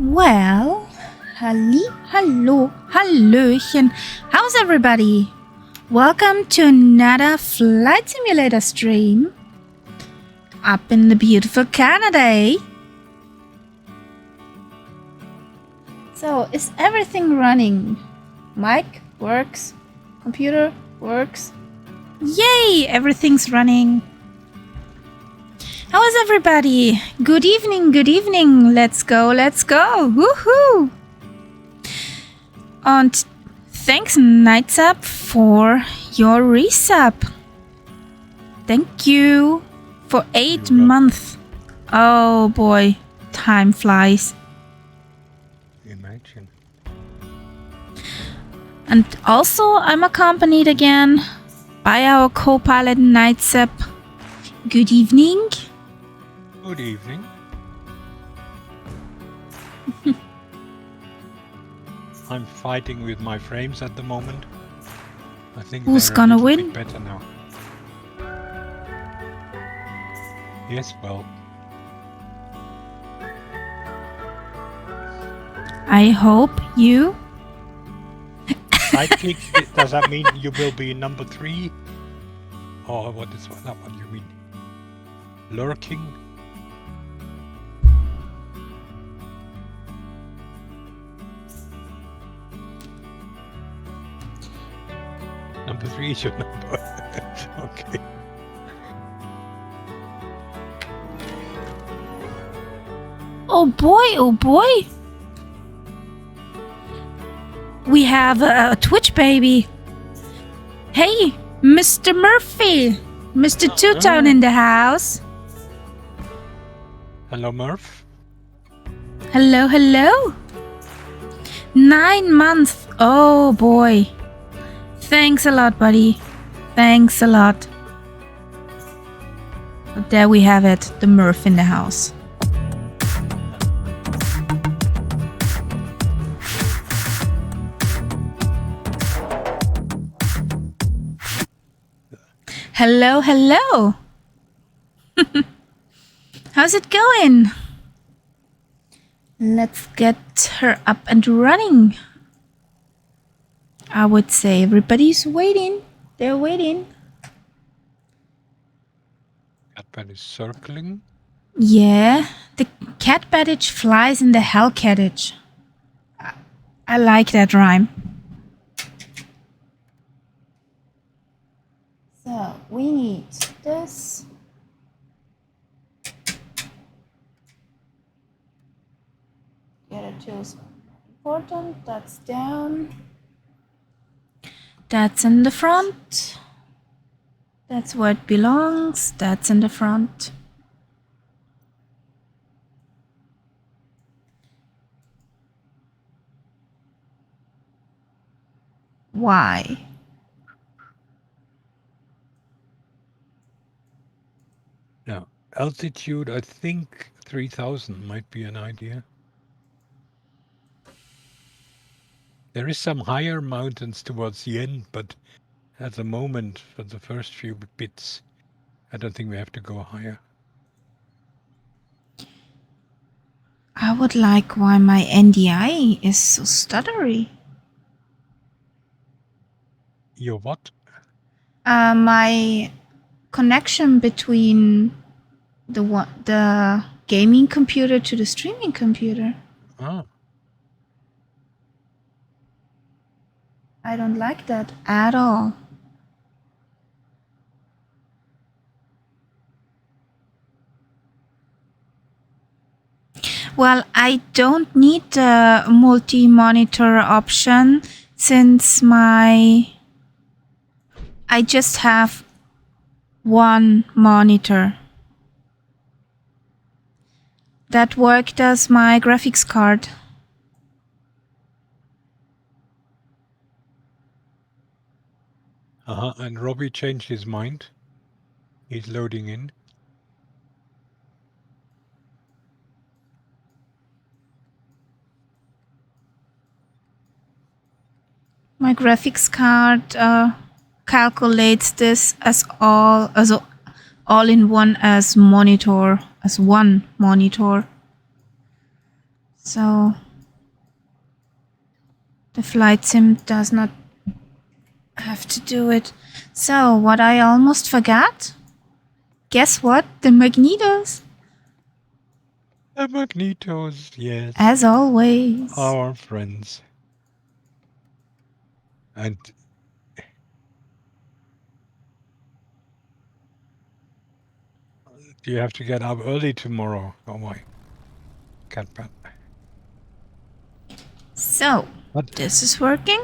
Well, hallo, hallöchen. How's everybody? Welcome to another Flight Simulator stream up in the beautiful Canada. So, is everything running? Mic works, computer works. Yay, everything's running. How is everybody? Good evening, good evening. Let's go, let's go. Woohoo! Und thanks, Nightsap, for your resub. Thank you for 8 months. Oh boy, time flies. Imagine. And also, I'm accompanied again by our co-pilot Nightsap. Good evening. Good evening. I'm fighting with my frames at the moment. I think Who's they're gonna a little win? bit better now. Yes, well, I hope you... sidekick, does that mean you will be number 3? Or what is that one you mean? Lurking? Number 3 is your number. Okay. Oh boy. We have a Twitch baby. Hey, Mr. Murphy. Mr. Two-Tone in the house. Hello, Murph. Hello, hello. 9 months. Oh boy. Thanks a lot, buddy. Thanks a lot. But there we have it. The Murph in the house. Hello, hello. How's it going? Let's get her up and running. I would say everybody's waiting. They're waiting. Catpad is circling. Yeah, the cat badge flies in the hell carriage. I like that rhyme. So we need this. The other two is important. That's down. That's in the front. That's where it belongs. That's in the front. Why? Now, altitude, I think 3000 might be an idea. There is some higher mountains towards the end, but at the moment, for the first few bits, I don't think we have to go higher. I would like why my NDI is so stuttery. Your what? My connection between the gaming computer to the streaming computer. Ah, I don't like that at all. Well, I don't need the multi-monitor option since I just have one monitor. That worked as my graphics card. and Robbie changed his mind. He's loading in. My graphics card calculates this as all in one as one monitor. So the flight sim does not have to do it. So what I almost forgot? Guess what? The magnetos. The magnetos, yes. As always. Our friends. And you have to get up early tomorrow. Oh my. Catpat. So What? this is working.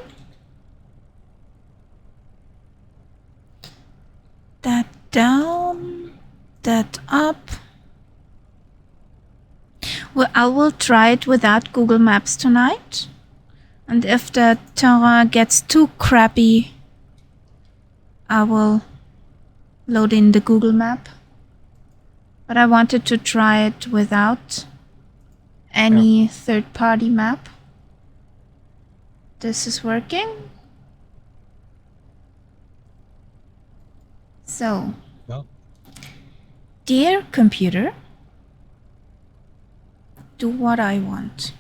That down, that up. Well, I will try it without Google Maps tonight. And if the terrain gets too crappy, I will load in the Google Map. But I wanted to try it without any third-party map. This is working. So, Well, dear computer, do what I want.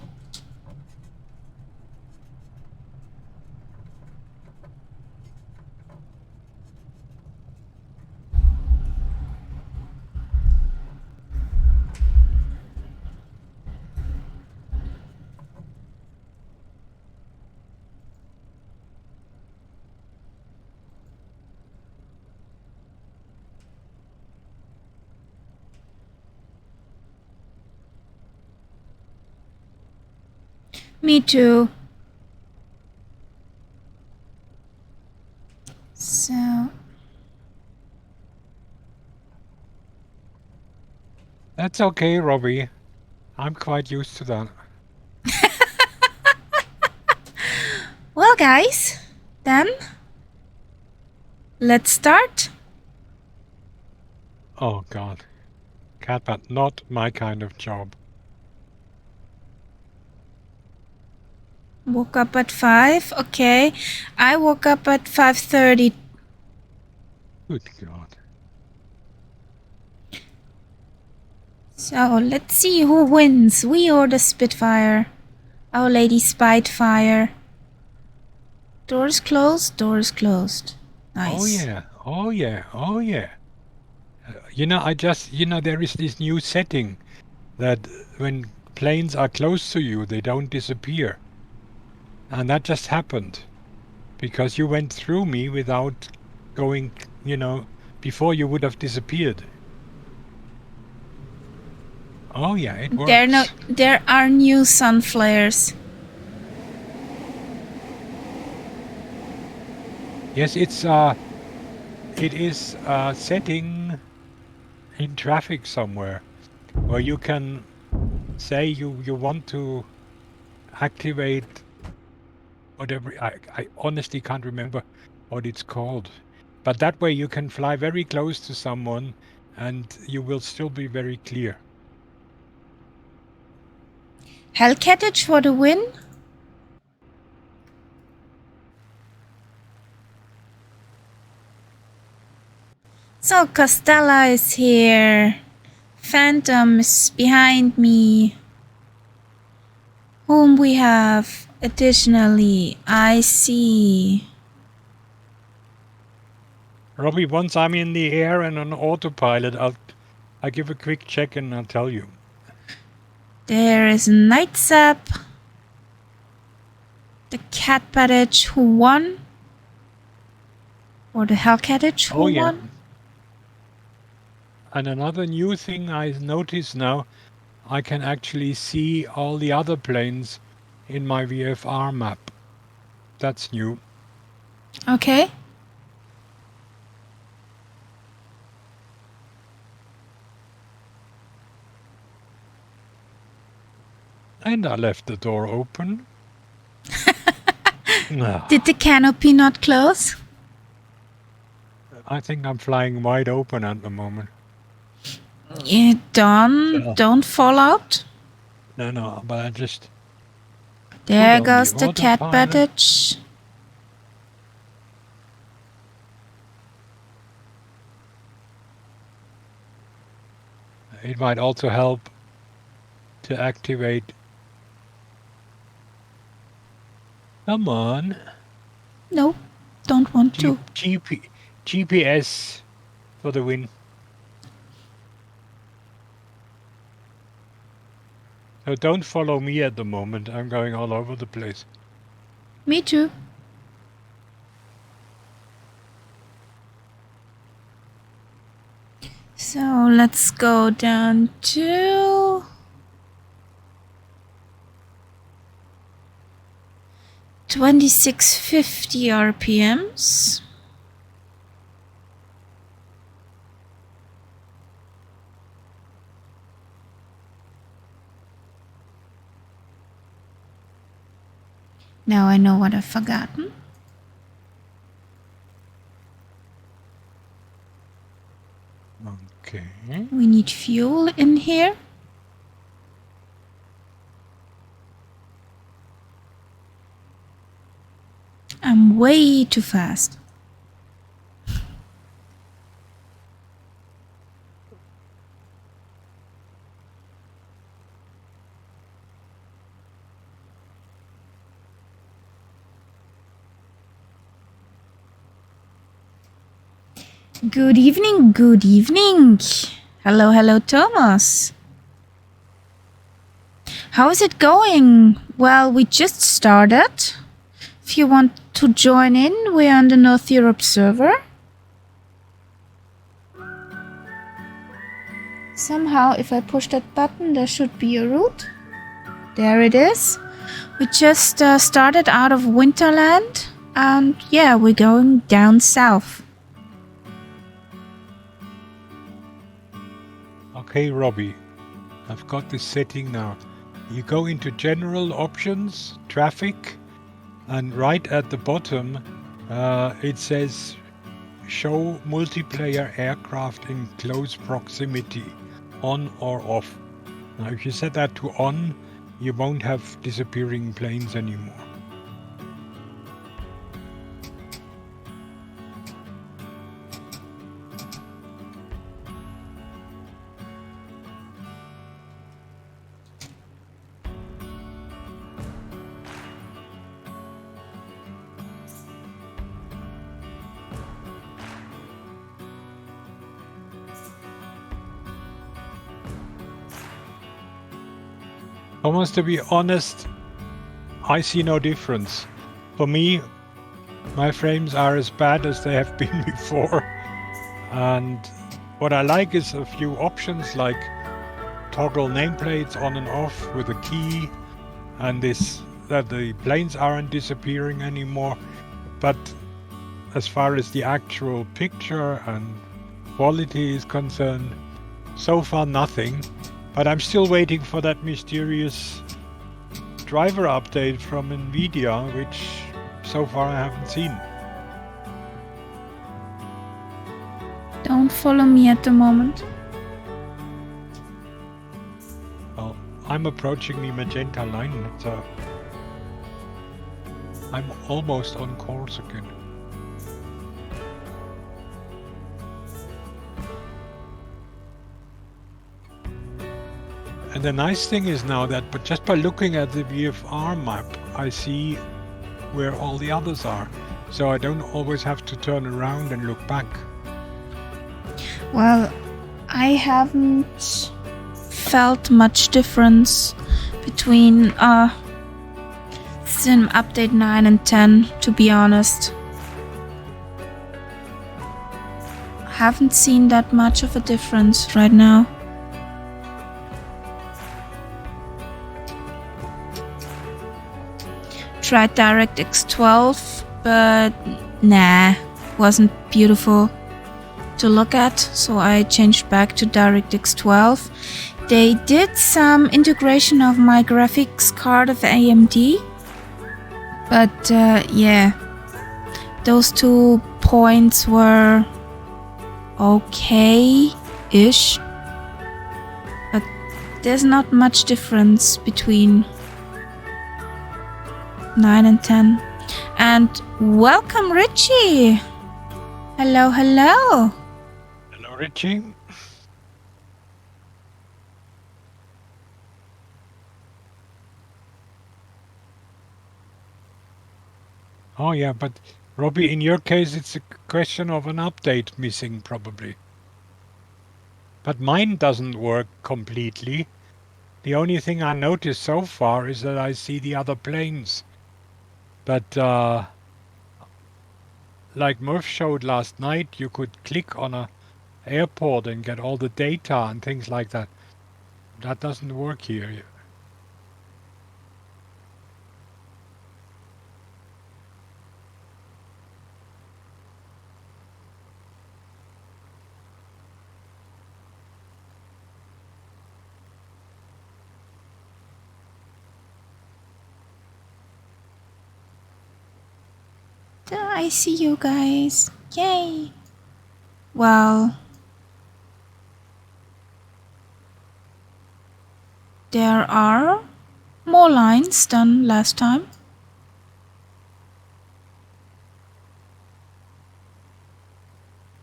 Me too. So, that's okay, Robbie. I'm quite used to that. well, guys, then let's start. Oh God. Catpat, not my kind of job. Woke up at 5. Okay. I woke up at 5:30. Good God. So, let's see who wins. We or the Spitfire. Our Lady Spitfire. Doors closed, doors closed. Nice. Oh yeah. Oh yeah. Oh yeah. There is this new setting that when planes are close to you, they don't disappear. And that just happened because you went through me without going, before you would have disappeared. Oh yeah, it works. There are new sun flares. Yes, it is a setting in traffic somewhere where you can say you want to activate whatever. I honestly can't remember what it's called. But that way you can fly very close to someone and you will still be very clear. Hellcattage for the win. So Costella is here. Phantom is behind me. Whom we have additionally, I see. Robbie, once I'm in the air and on autopilot, I'll give a quick check and I'll tell you. There is Nightsap. The Catbattage who won. Or the Hellcattage who won. And another new thing I notice now, I can actually see all the other planes in my VFR map. That's new. Okay. And I left the door open. Did the canopy not close? I think I'm flying wide open at the moment. Don't fall out. No, but I just... There goes the Catbattage. It might also help to activate Come on. No, don't want to. GPS for the win. So don't follow me at the moment. I'm going all over the place. Me too. So let's go down to 2650 RPMs. Now I know what I've forgotten. Okay. We need fuel in here. I'm way too fast. Good evening, good evening. Hello, hello, Thomas. How is it going? Well, we just started. If you want to join in, we're on the North Europe server. Somehow, if I push that button, there should be a route. There it is. We just started out of Winterland, and yeah, we're going down south. Okay, Robbie. I've got this setting now. You go into General Options, Traffic, and right at the bottom it says Show Multiplayer Aircraft in Close Proximity, on or off. Now if you set that to on, you won't have disappearing planes anymore. Almost to be honest, I see no difference. For me, my frames are as bad as they have been before. And what I like is a few options like toggle nameplates on and off with a key, and this that the planes aren't disappearing anymore. But as far as the actual picture and quality is concerned, so far nothing. But I'm still waiting for that mysterious driver update from NVIDIA, which so far I haven't seen. Don't follow me at the moment. Well, I'm approaching the magenta line, so I'm almost on course again. And the nice thing is now that just by looking at the VFR map, I see where all the others are. So I don't always have to turn around and look back. Well, I haven't felt much difference between Sim Update 9 and 10, to be honest. Haven't seen that much of a difference right now. Tried DirectX 12, but nah, wasn't beautiful to look at, so I changed back to DirectX 12. They did some integration of my graphics card of AMD, but yeah, those 2 points were okay-ish, but there's not much difference between 9 and 10. And welcome, Richie. Hello, hello. Hello, Richie. Oh yeah, but Robbie, in your case, it's a question of an update missing probably. But mine doesn't work completely. The only thing I noticed so far is that I see the other planes. But like Murph showed last night, you could click on a airport and get all the data and things like that. That doesn't work here. I see you guys. Yay. Well, there are more lines than last time.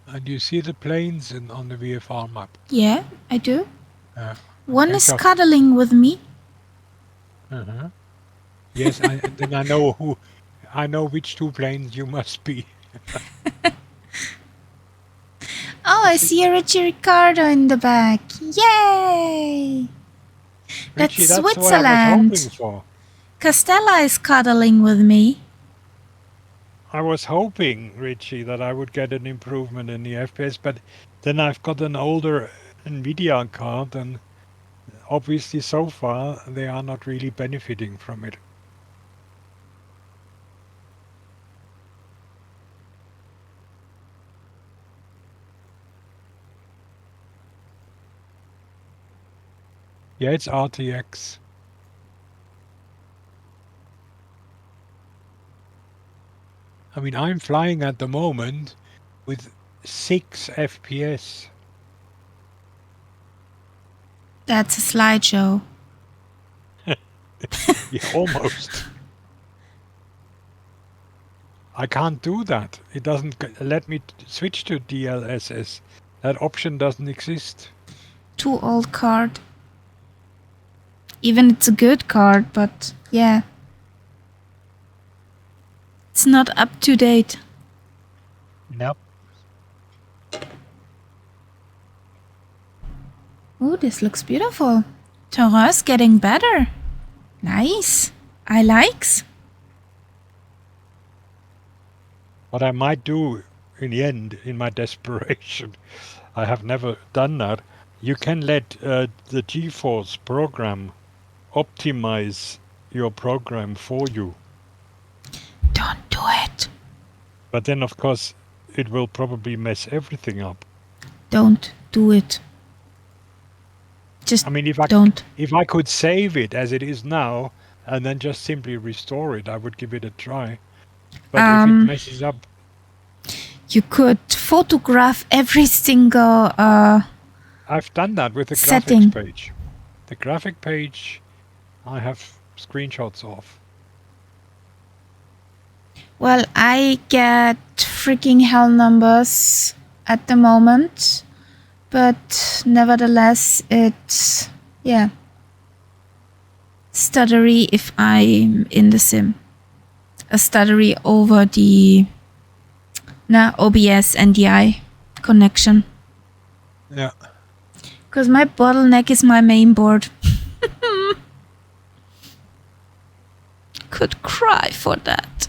And you see the planes on the VFR map. Yeah, I do. One Okay, is so cuddling with me. yes, then I know which two planes you must be. Oh, I see a Richie Ricardo in the back. Yay! That's Richie, that's what I was hoping Switzerland. for. Castella is cuddling with me. I was hoping, Richie, that I would get an improvement in the FPS, but then I've got an older NVIDIA card, and obviously so far they are not really benefiting from it. Yeah, it's RTX. I mean, I'm flying at the moment with 6 FPS. That's a slideshow. Yeah, almost. I can't do that. It doesn't let me switch to DLSS. That option doesn't exist. Too old card. Even it's a good card, but yeah. It's not up to date. Nope. Ooh, this looks beautiful. Terrain's getting better. Nice. I likes. What I might do in the end, in my desperation, I have never done that. You can let the GeForce program optimize your program for you. Don't do it. But then, of course, it will probably mess everything up. Don't do it. Just I mean, don't. if I could save it as it is now and then just simply restore it, I would give it a try. But if it messes up, You could photograph every single I've done that with the setting. graphics page. The graphic page, I have screenshots of. Well, I get freaking hell numbers at the moment, but nevertheless, it's, yeah, stuttery if I'm in the sim. A stuttery over the OBS NDI connection. Yeah. Because my bottleneck is my main board. Could cry for that.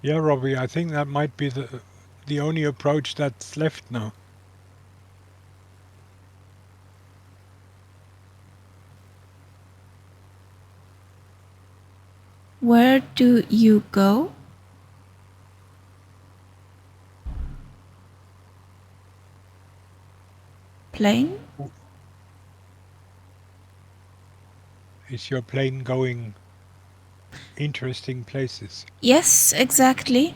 Yeah, Robbie, I think that might be the only approach that's left now. Where do you go? Plane? Is your plane going interesting places? Yes, exactly.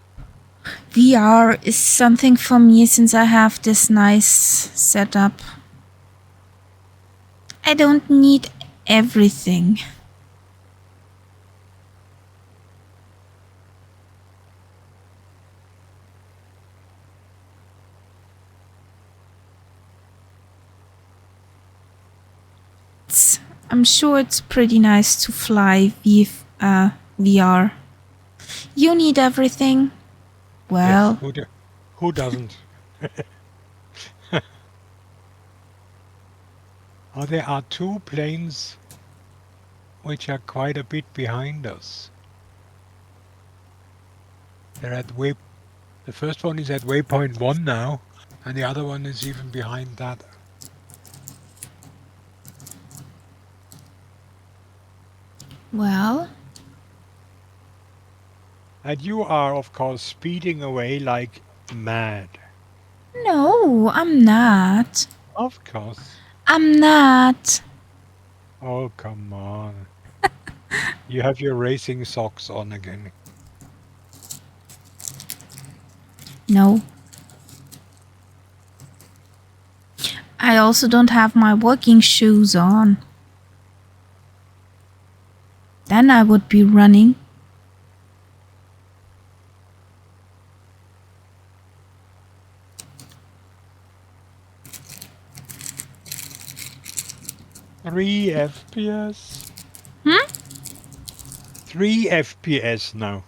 VR is something for me since I have this nice setup. I don't need everything. I'm sure it's pretty nice to fly VR. You need everything? Well, Yes, who doesn't? Oh, there are two planes which are quite a bit behind us. They're at the first one is at waypoint 1 now, and the other one is even behind that. well, And you are, of course, speeding away like mad. no, I'm not. Of course. I'm not. Oh, come on. You have your racing socks on again. No. I also don't have my working shoes on. Then I would be running. Three FPS. 3 FPS now.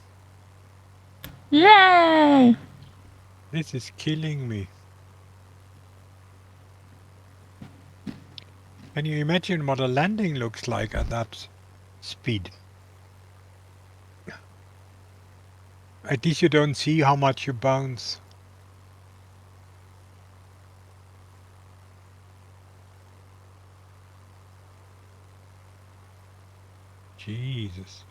Yay! This is killing me. Can you imagine what a landing looks like at that speed? At least you don't see how much you bounce. Jesus.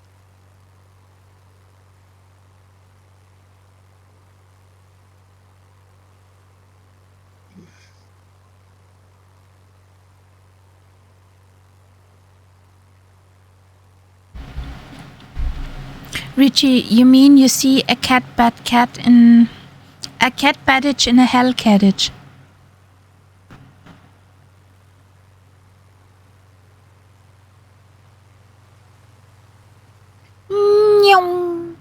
Richie, you mean you see a cat badge in a hell carriage? Meow.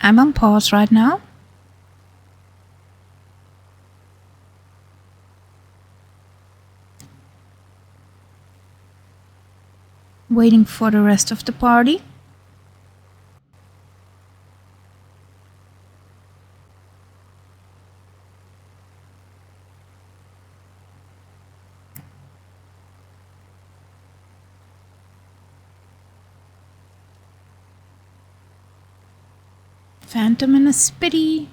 I'm on pause right now. Waiting for the rest of the party. Phantom and a Spitty.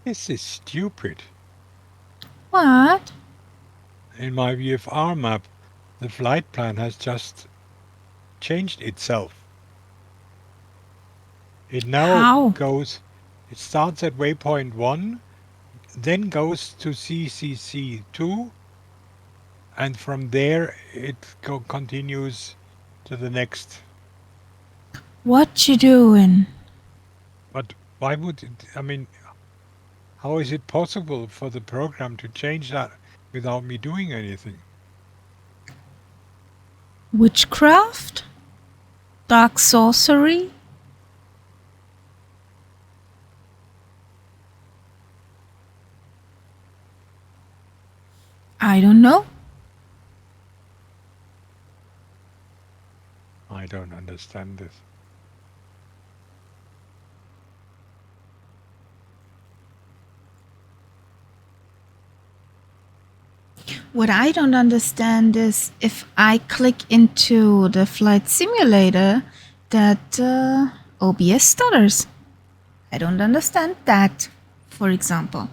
This is stupid. What? In my VFR map, the flight plan has just changed itself. It now How? it starts at waypoint 1, then goes to CCC 2, and from there it continues to the next. What you doing? But why would it, I mean, how is it possible for the program to change that without me doing anything? Witchcraft? Dark sorcery? I don't know. I don't understand this. What I don't understand is if I click into the flight simulator that OBS stutters. I don't understand that, for example.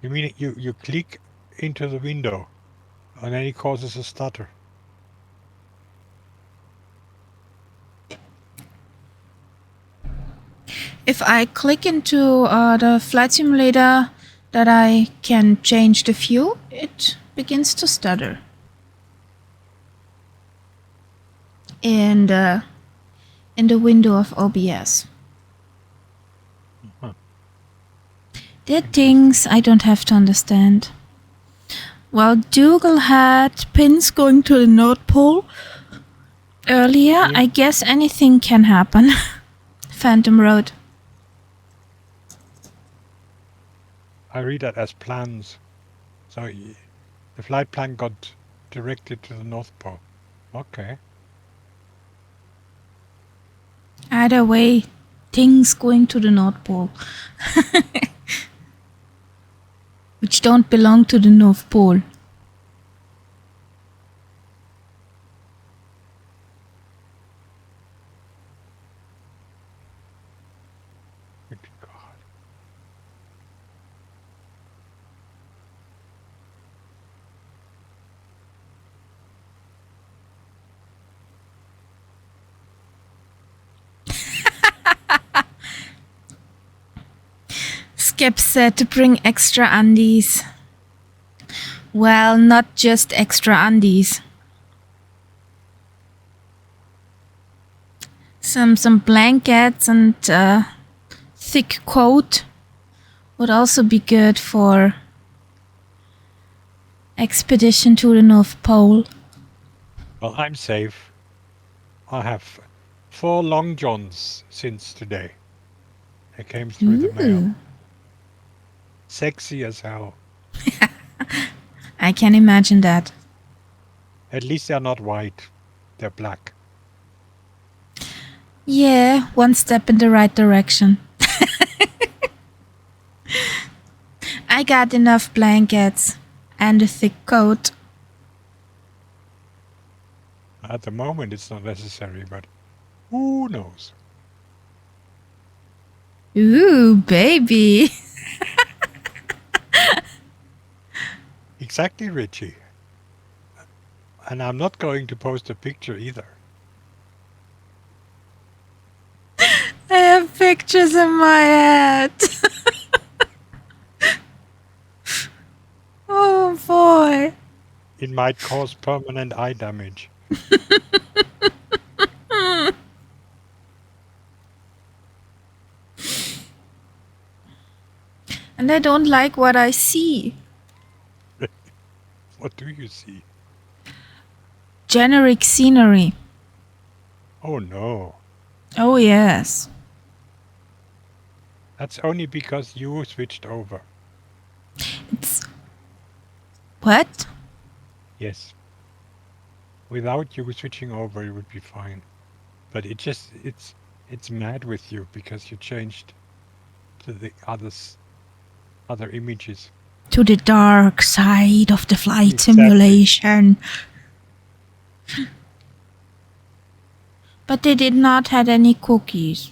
You mean you click into the window and then it causes a stutter? If I click into the flight simulator that I can change the view, it begins to stutter. In the window of OBS. Huh. There are things I don't have to understand. Well, Dougal had pins going to the North Pole earlier. Yeah. I guess anything can happen. Phantom Road. I read that as plans. So the flight plan got directed to the North Pole. Okay. Either way, things going to the North Pole. Which don't belong to the North Pole. Good God. Skip said to bring extra undies. Well, not just extra undies. Some blankets and thick coat would also be good for expedition to the North Pole. Well, I'm safe. I have 4 long johns since today. They came through the mail. Ooh. Sexy as hell. I can imagine that. At least they're not white. They're black. Yeah, one step in the right direction. I got enough blankets and a thick coat. At the moment it's not necessary, but who knows? Ooh, baby. Exactly, Richie. And I'm not going to post a picture either. I have pictures in my head. Oh boy. It might cause permanent eye damage. And I don't like what I see. What do you see? Generic scenery. Oh no. Oh yes. That's only because you switched over. It's... What? Yes. Without you switching over, it would be fine. But it's mad with you because you changed to the other images. To the dark side of the flight Exactly. simulation. But they did not have any cookies.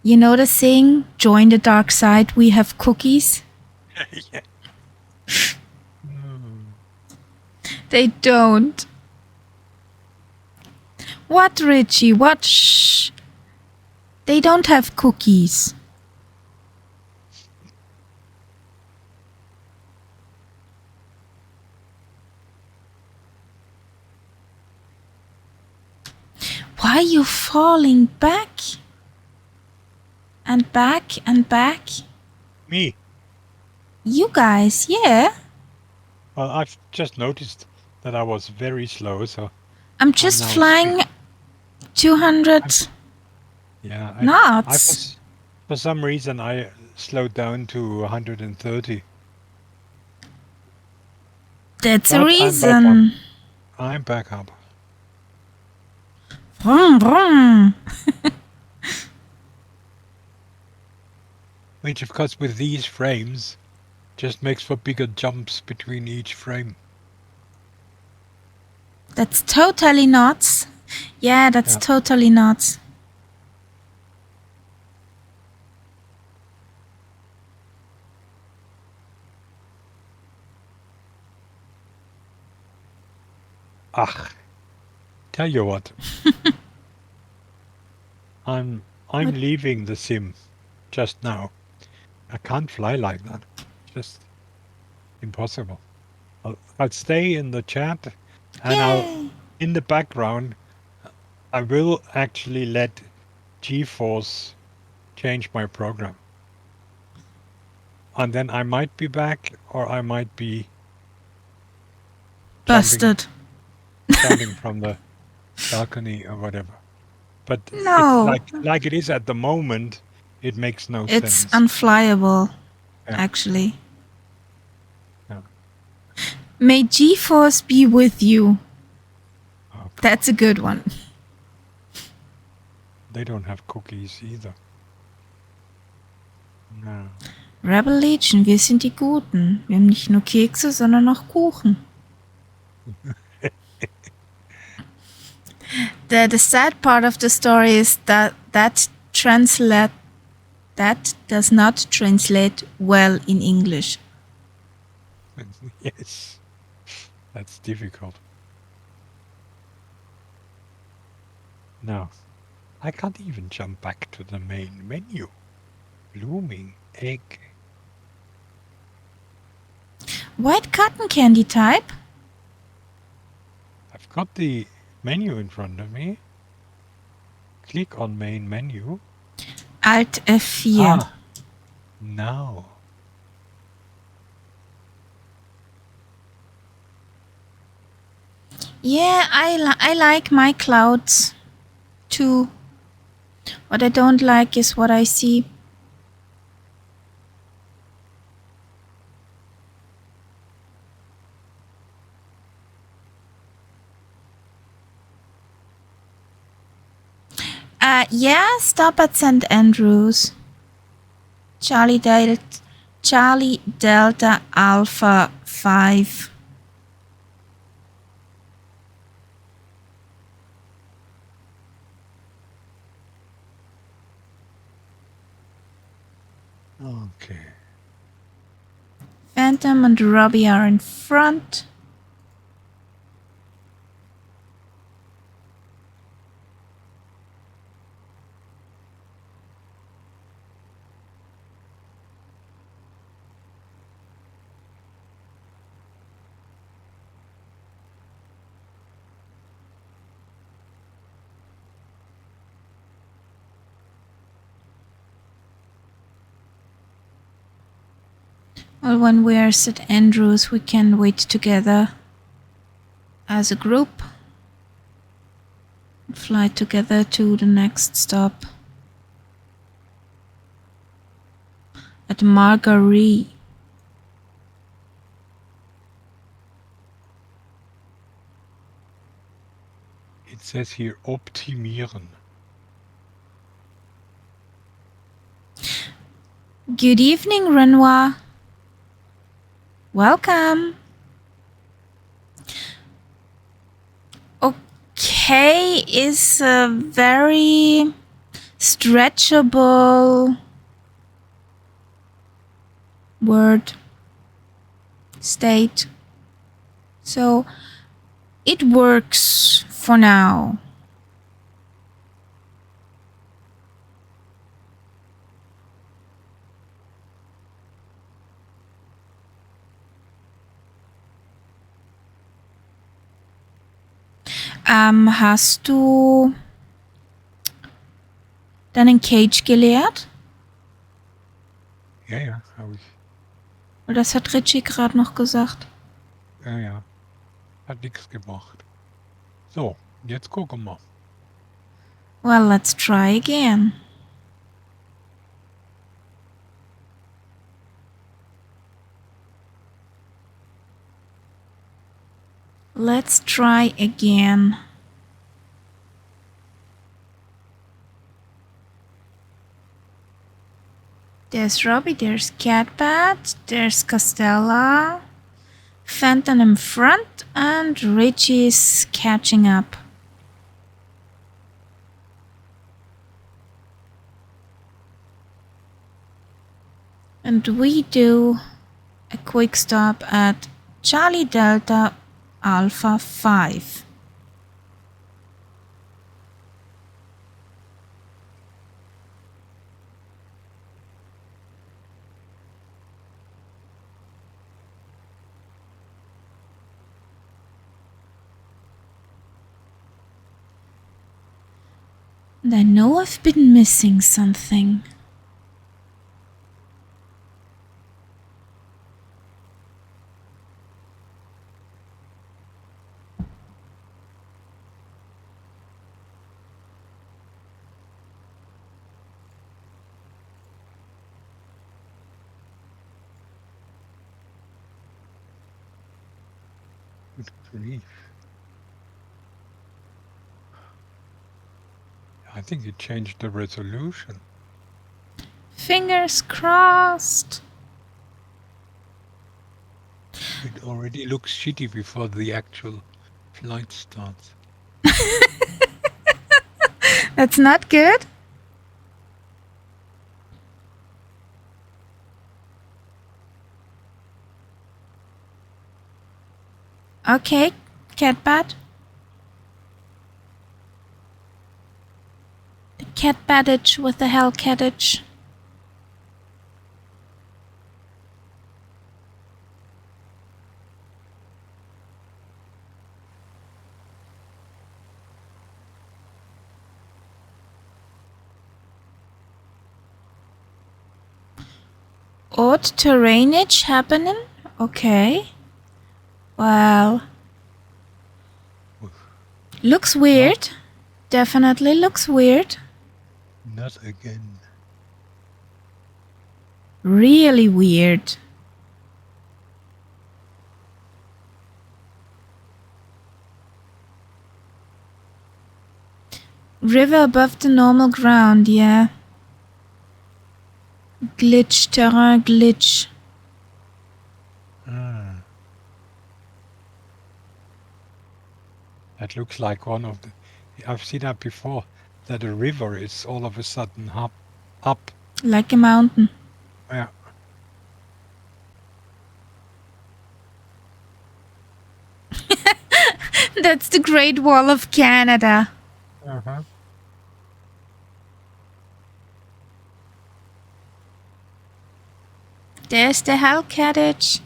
You know the saying, join the dark side, we have cookies? Yeah. They don't. What, Richie? What? Shh. They don't have cookies. Why are you falling back? And back and back? Me. You guys, yeah. Well, I've just noticed that I was very slow, so I'm just now flying 200 yeah. knots. For some reason, I slowed down to 130. That's a But reason. I'm back up. Vroom, vroom. Which, of course, with these frames, just makes for bigger jumps between each frame. That's totally nuts. Yeah, that's Yeah. totally nuts. Ach, tell you what. I'm What? leaving the sim just now. I can't fly like that. Just impossible. I'll stay in the chat, and Yay! in the background, I will actually let GeForce change my program. And then I might be back, or I might be Busted. jumping from the balcony or whatever. But No. it's like it is at the moment, it makes no It's sense. unflyable, Yeah. actually. Yeah. May GeForce be with you. Oh, God. That's a good one. They don't have cookies either. No. Rebel Legion, wir sind die Guten. Wir haben nicht nur Kekse, sondern auch Kuchen. The sad part of the story is that does not translate well in English. Yes. That's difficult. No. I can't even jump back to the main menu. Blooming egg. White cotton candy type? I've got the menu in front of me. Click on main menu. Alt F4. Ah, now. Yeah, I like my clouds too. What I don't like is what I see. Yeah, stop at St. Andrews. Charlie Delta Alpha 5. Okay. Phantom and Robbie are in front. Well, when we are at Andrews, we can wait together as a group. Fly together to the next stop at Marguerite. It says here optimieren. Good evening, Renoir. Welcome. Okay is a very stretchable word state. So it works for now. Hast du deinen Cage geleert? Ja, habe ich. Das hat Richie gerade noch gesagt. Ja. Hat nichts gebracht. So, jetzt gucken wir. Well, let's try again. Let's try again. There's Robbie, there's Catbat, there's Costella, Phantom in front, and Richie's catching up. And we do a quick stop at Charlie Delta Alpha 5. And I know I've been missing something. Good grief. I think it changed the resolution. Fingers crossed. It already looks shitty before the actual flight starts. That's not good. Okay, catbat. The cat battage with the hell cattage. Odd terrainage happening? Okay. Well. Looks weird. Definitely looks weird. Not again. Really weird. River above the normal ground, yeah. Glitch, terrain glitch. That looks like one of the... I've seen that before, that a river is all of a sudden up. Like a mountain. Yeah. That's the Great Wall of Canada. Uh-huh. There's the hell cottage.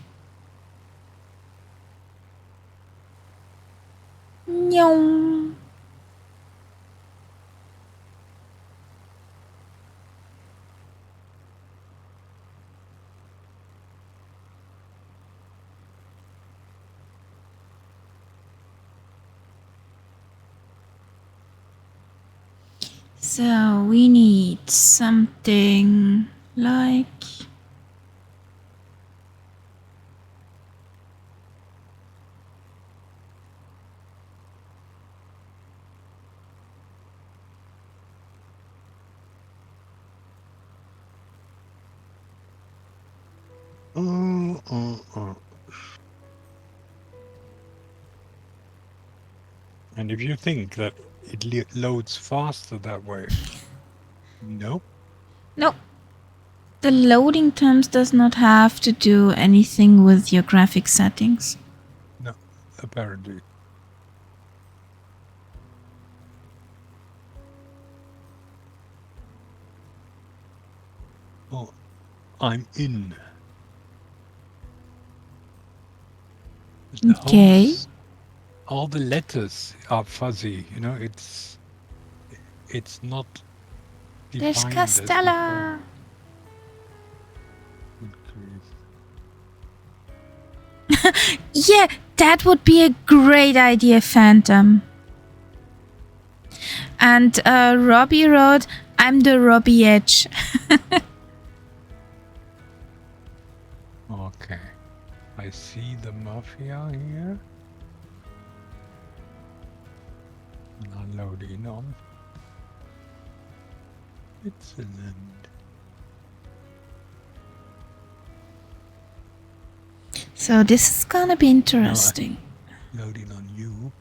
Nyong. So we need something like And if you think that it loads faster that way, nope. no. The loading times does not have to do anything with your graphic settings. No, apparently. Oh, I'm in. The Okay. homes, all the letters are fuzzy, you know, it's not defined. There's Castella. Yeah, that would be a great idea, Phantom. And Robbie wrote, I'm the Robbie Edge. Okay. I see the mafia here. And I'll load in on Switzerland. So this is gonna be interesting. Loading on you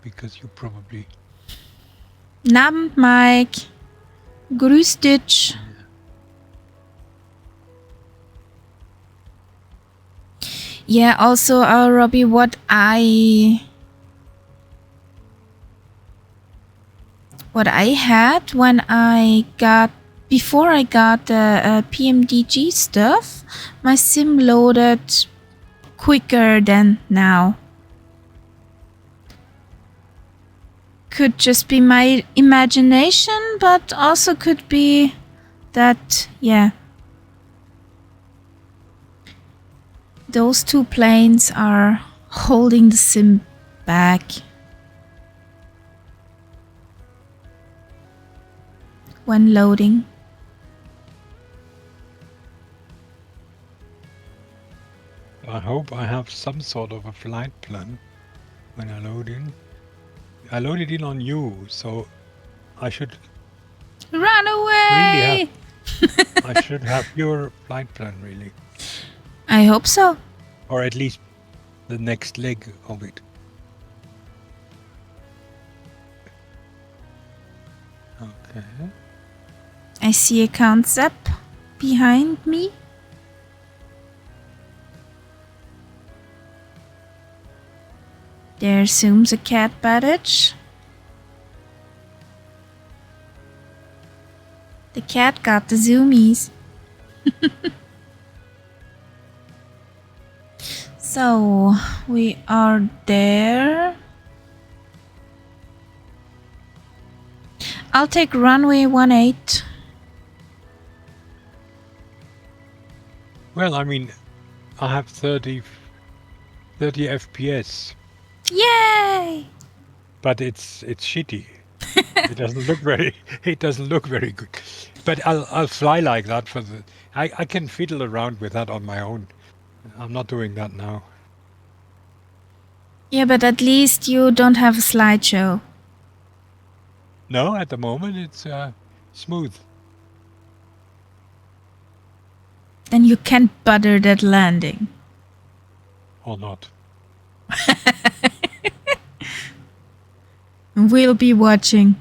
because you probably... Abend, Mike. Grüß dich. Yeah, also, Robbie, what I had when before I got the PMDG stuff, my sim loaded quicker than now. Could just be my imagination, but also could be that, yeah, those two planes are holding the sim back. When loading. I hope I have some sort of a flight plan when I load in. I loaded in on you, so I should Run away! I should have your flight plan, really. I hope so. Or at least the next leg of it. Okay. I see a concept behind me. There zooms a cat badge. The cat got the zoomies. So, we are there. I'll take runway 18. Well, I mean, I have 30 FPS. Yay! But it's shitty. It doesn't look very good. But I'll fly like that for the. I can fiddle around with that on my own. I'm not doing that now. Yeah, but at least you don't have a slideshow. No, at the moment it's smooth. Then you can butter that landing. Or not. We'll be watching.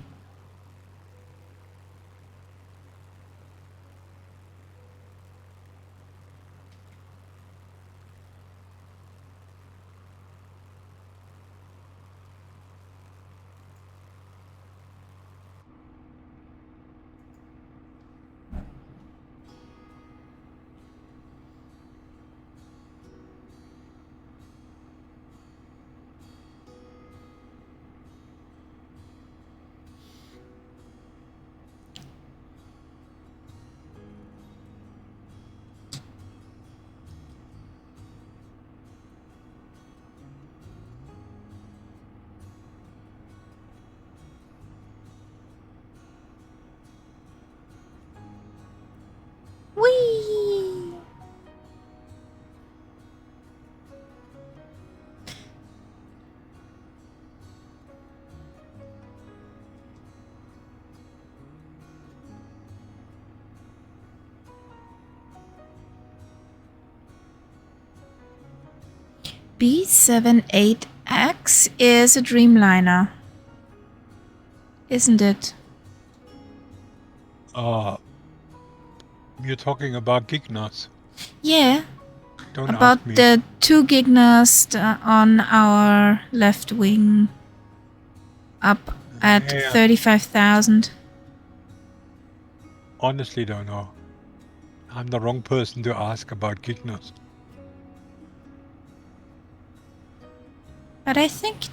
Whee! B78X is a Dreamliner, isn't it? You're talking about Gignos. Yeah. Don't About ask me. the 2 Gignas on our left wing, up at 35,000. Honestly, don't know. I'm the wrong person to ask about Gignos. But I think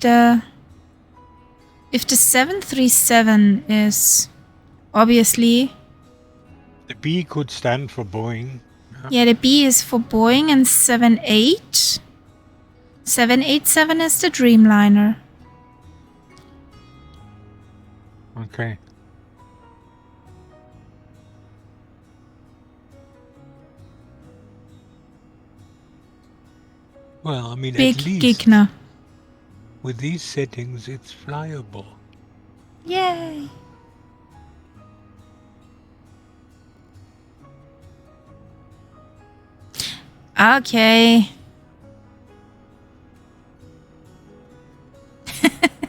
if the 737 is obviously, The B could stand for Boeing. yeah, the B is for Boeing, and 787 is the Dreamliner. Okay. Well, I mean, Big at least Gigna. with these settings, it's flyable. Yay! Okay.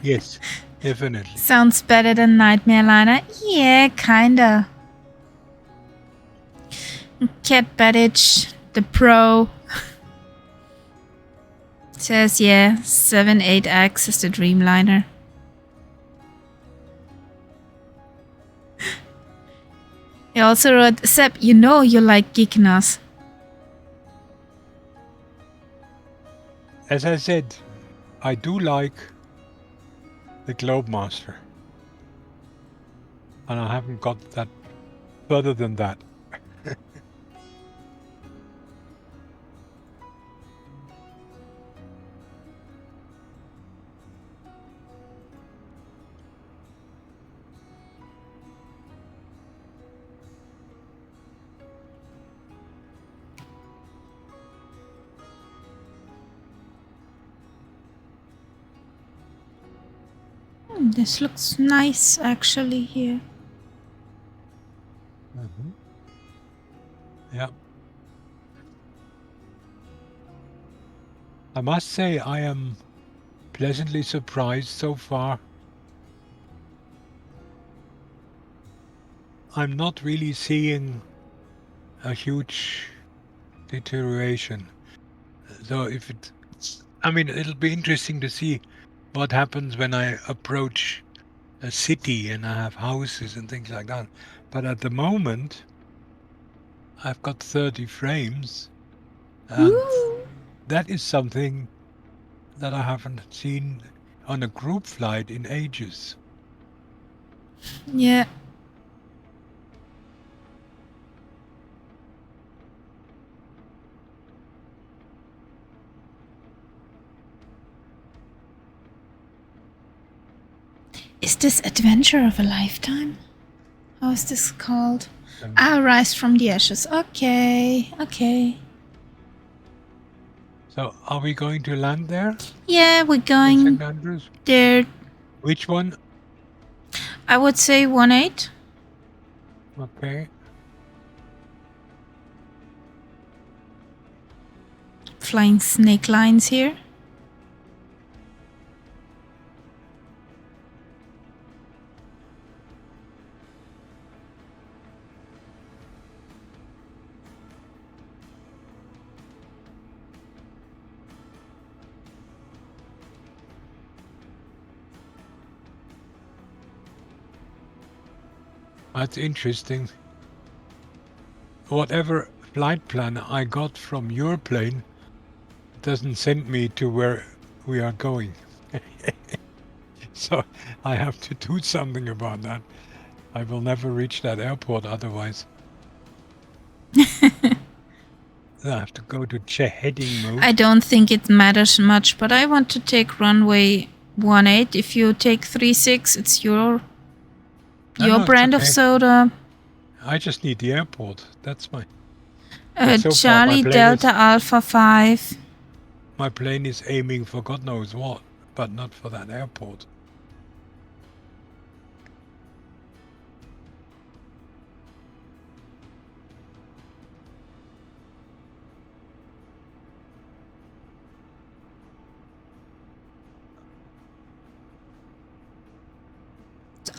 Yes, definitely. Sounds better than Nightmare Liner. Yeah, kinda. Cat Badage, the pro. Says, yeah, 78X is the Dreamliner. He also wrote, Seb, you know you like geeking us. As I said, I do like the Globemaster. And I haven't got that further than that. This looks nice actually here. Mm-hmm. Yeah. I must say I am pleasantly surprised so far. I'm not really seeing a huge deterioration. So it'll be interesting to see what happens when I approach a city and I have houses and things like that. But at the moment, I've got 30 frames, and Ooh. that is something that I haven't seen on a group flight in ages. Yeah. Is this Adventure of a Lifetime? How is this called? Rise from the Ashes. Okay, okay. So, are we going to land there? Yeah, we're In going St. Andrews? there. Which one? I would say 1-8. Okay. Flying snake lines here. That's interesting. Whatever flight plan I got from your plane doesn't send me to where we are going. So I have to do something about that. I will never reach that airport otherwise. I have to go to heading mode. I don't think it matters much, but I want to take runway 18. If you take 36, it's your No, it's brand of okay. soda. I just need the airport. That's my. But so far, Charlie Delta Alpha 5. My plane is aiming for God knows what, but not for that airport.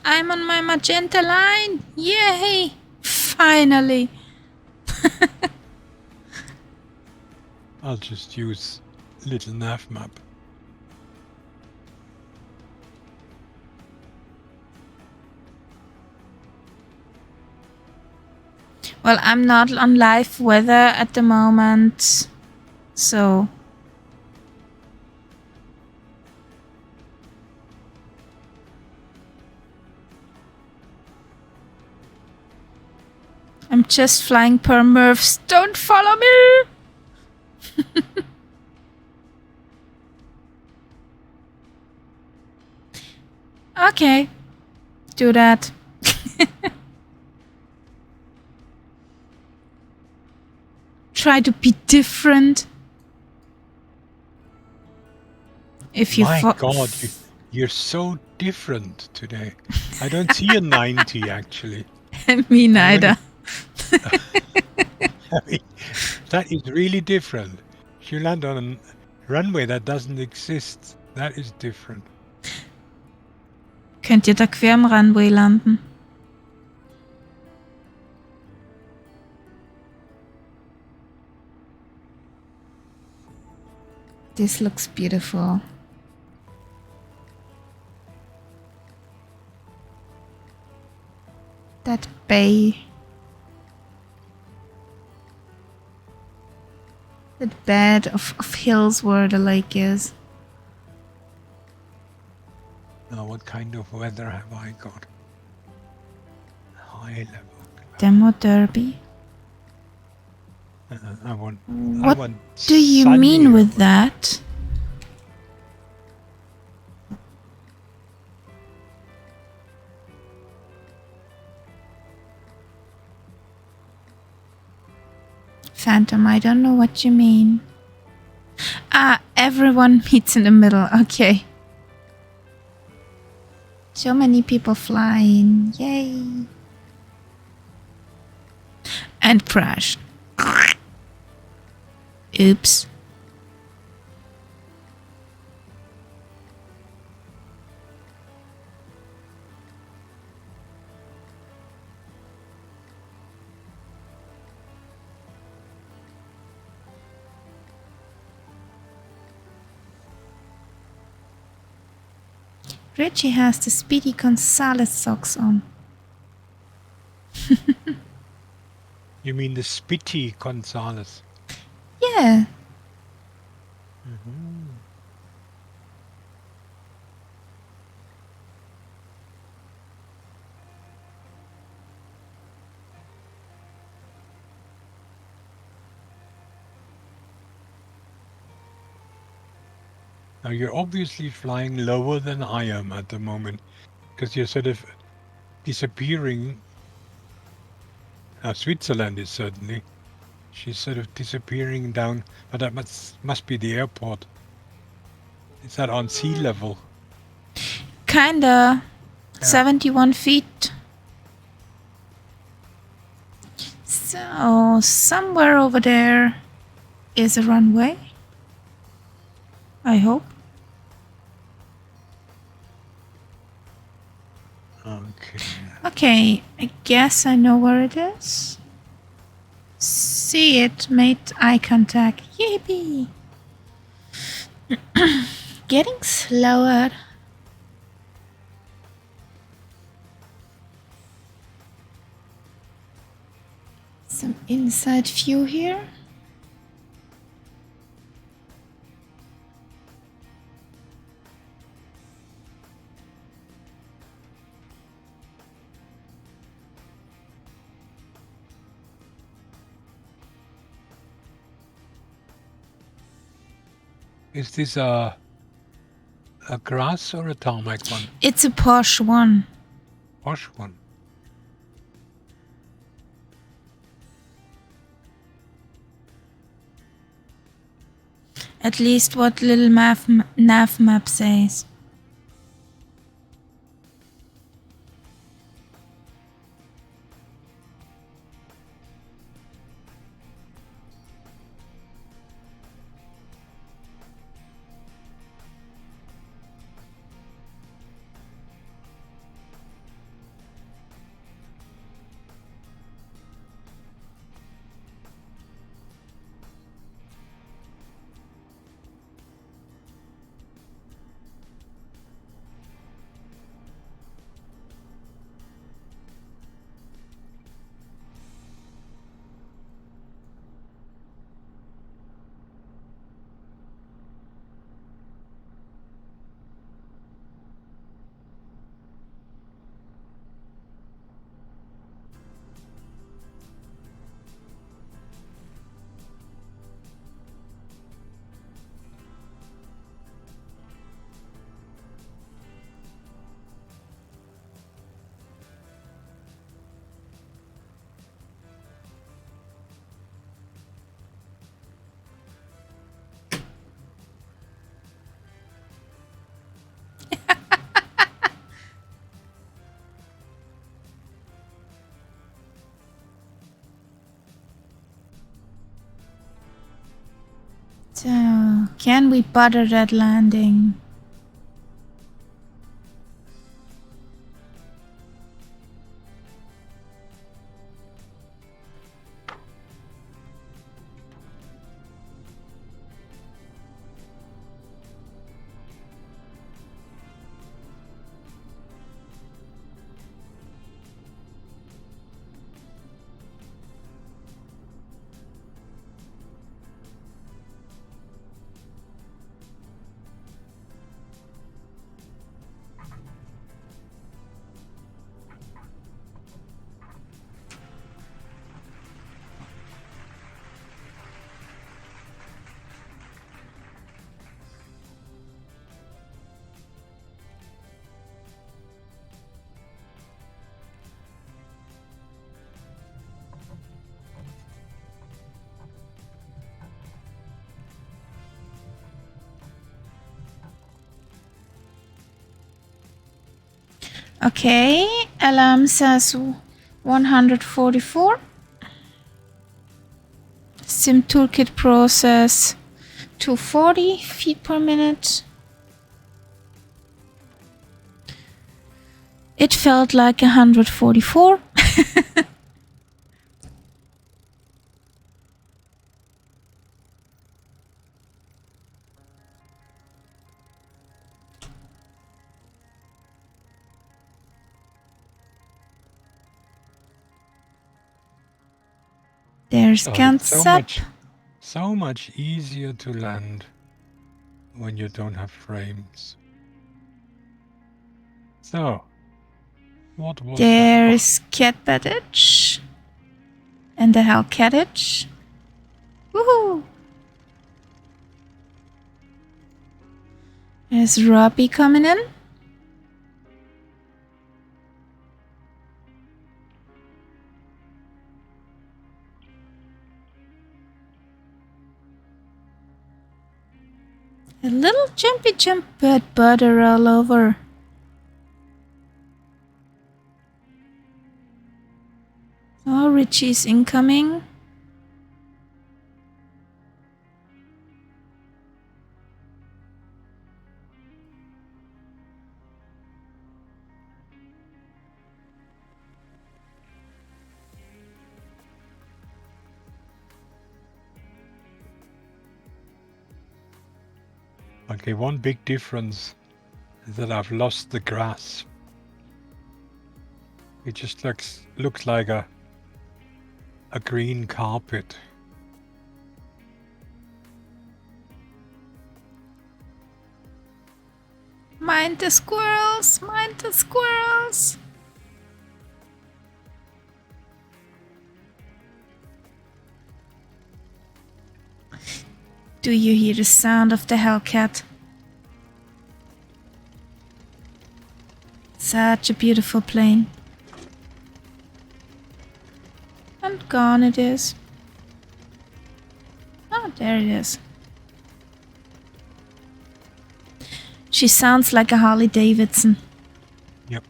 I'm on my magenta line. Yay! Finally. I'll just use little nav map. Well, I'm not on live weather at the moment, so I'm just flying per Murphs. Don't follow me! Okay, do that. Try to be different. If you My God, you're so different today. I don't see a 90 actually. Me neither. I mean, that is really different. If you land on a runway that doesn't exist, that is different. Könnt ihr da quer am Runway landen? This looks beautiful. That bay. That bed of hills where the lake is. Now, what kind of weather have I got? High level. Demo derby. I want. What I want do you mean sunnier with weather. that? Phantom, I don't know what you mean. Ah, everyone meets in the middle. Okay. So many people flying. Yay. And crash. Oops. Richie has the Speedy Gonzales socks on. You mean the Spitty Gonzales? Yeah. Now, you're obviously flying lower than I am at the moment, because you're sort of disappearing. Now, Switzerland is certainly. She's sort of disappearing down, but that must be the airport. Is that on sea level? Kinda. Yeah. 71 feet. So, somewhere over there is a runway. I hope. Okay. Okay, I guess I know where it is. See it, made eye contact. Yippee! Getting slower. Some inside view here. Is this a grass or a tarmac one? It's a Porsche one. Porsche one. At least what little nav map says. So, can we butter that landing? Okay, alarm says 144. Sim toolkit process 240 feet per minute. It felt like 144. There's Oh, it's Kansap. so much easier to land when you don't have frames. So, what was There's Cat Cottage. And the Hell Cottage. Woohoo! There's Robbie coming in. A little jumpy jump, but butter all over. Oh, Richie's incoming. Okay, one big difference is that I've lost the grass. It just looks like a green carpet. Mind the squirrels! Mind the squirrels! Do you hear the sound of the Hellcat? Such a beautiful plane. And gone it is. Oh, there it is. She sounds like a Harley Davidson. Yep.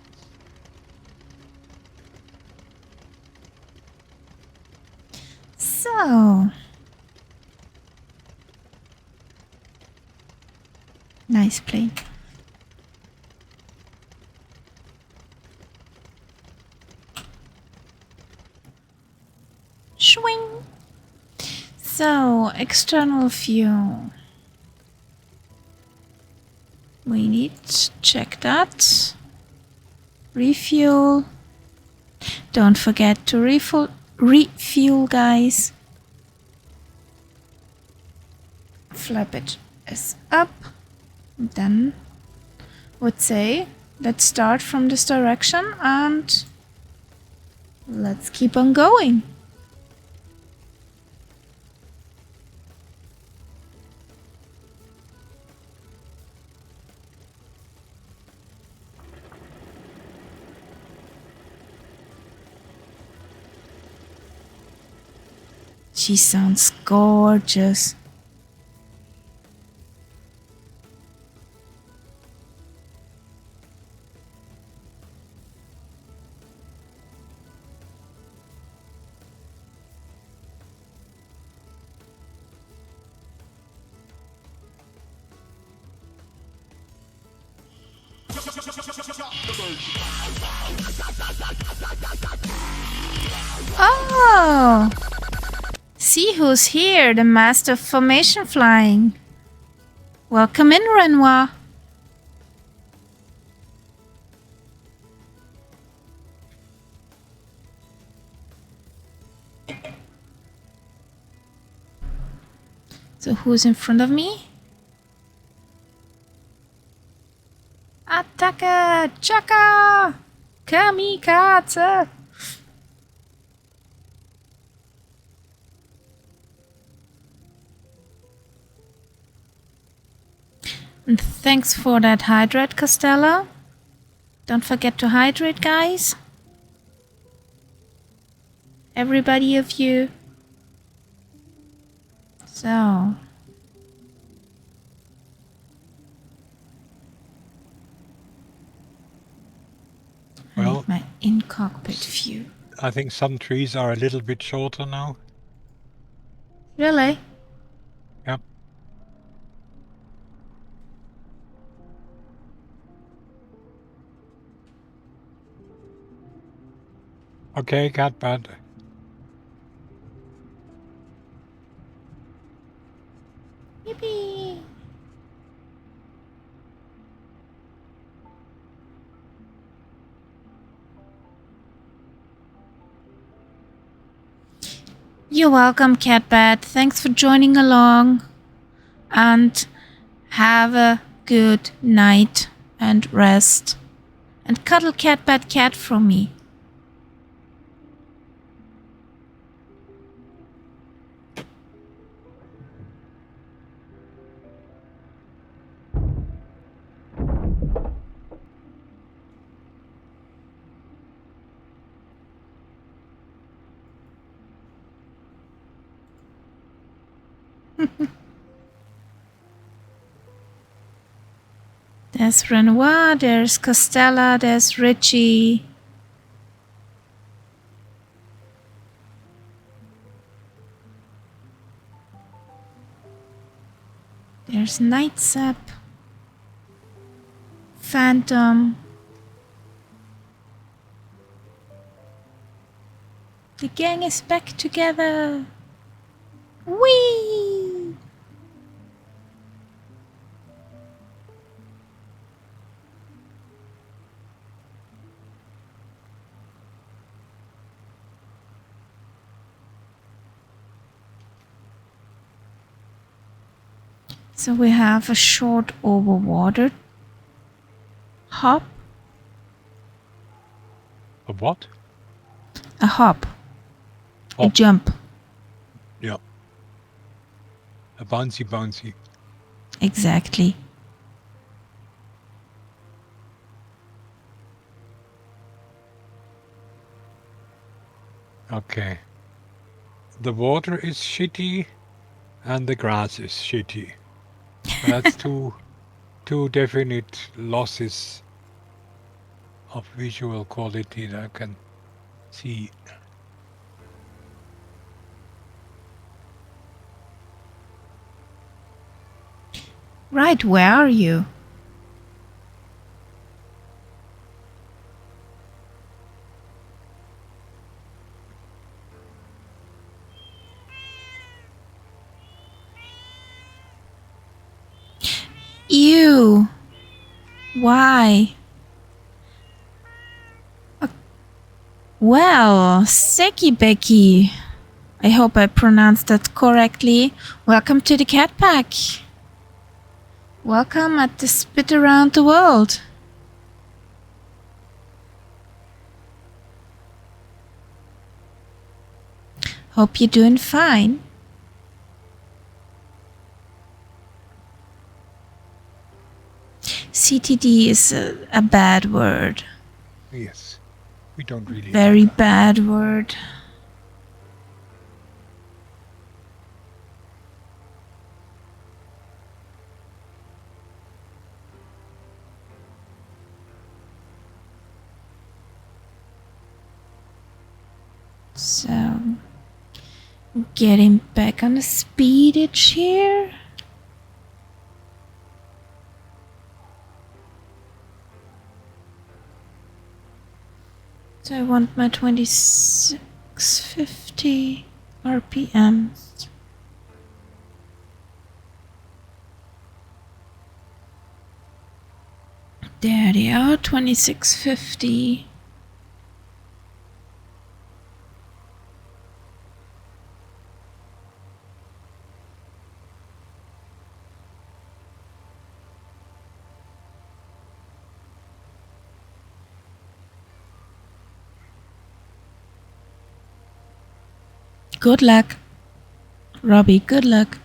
So. Nice plane. Swing. So, external view. We need to check that. Refuel. Don't forget to refuel, guys. Flap it is up. Then would say, let's start from this direction and let's keep on going. She sounds gorgeous. Oh! See who's here, the master of formation flying. Welcome in, Renoir. So who's in front of me? Attacke! Chaka! Kamikaze! And thanks for that hydrate, Costello. Don't forget to hydrate, guys. Everybody of you. So. in cockpit view. I think some trees are a little bit shorter now. Really? Yep. Okay, cat bad. Yippee! You're welcome, Catbat. Thanks for joining along. And have a good night and rest. And cuddle Catbat cat from me. There's Renoir, there's Costella, there's Richie. There's Nightsap, Phantom. The gang is back together. Whee! So we have a short overwater hop. A what? A hop. A Hop. jump. Yeah. A bouncy. Exactly. Okay. The water is shitty and the grass is shitty. That's two definite losses of visual quality that I can see. Right, where are you? Ew. Why? Well, Seki Becky. I hope I pronounced that correctly. Welcome to the Cat Pack. Welcome at the Spit Around the World. Hope you're doing fine. CTD is a bad word. Yes. We don't really Very like that. bad word. So, getting back on the speedage here. So I want my 2650 RPMs. There they are, 2650. Good luck, Robbie, good luck.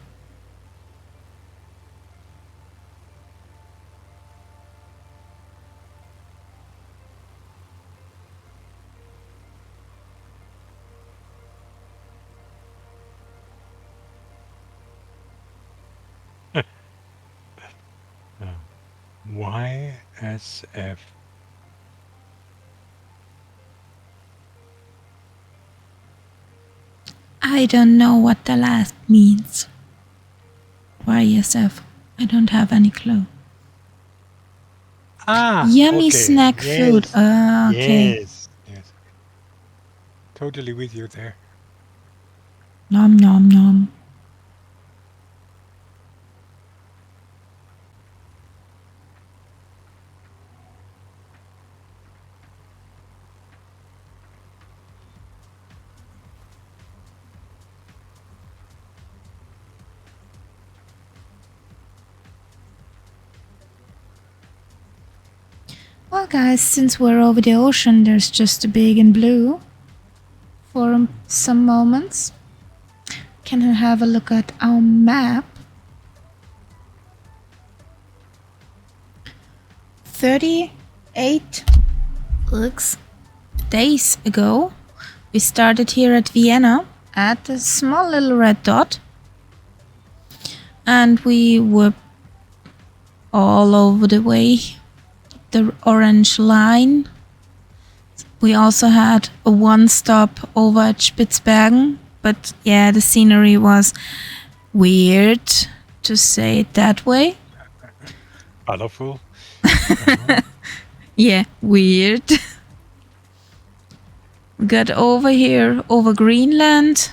Oh. YSF. I don't know what the last means. YSF. I don't have any clue. Yummy okay. snack food. Yes. Okay. Yes. Yes. Totally with you there. Nom nom nom. Well, guys, since we're over the ocean, there's just a big and blue for some moments. Can I have a look at our map? 38 days ago, we started here at Vienna at a small little red dot, and we were all over the way, the orange line. We also had a one stop over at Spitzbergen, but yeah, the scenery was weird, to say it that way. Colorful. Yeah, weird. Got over here, over Greenland.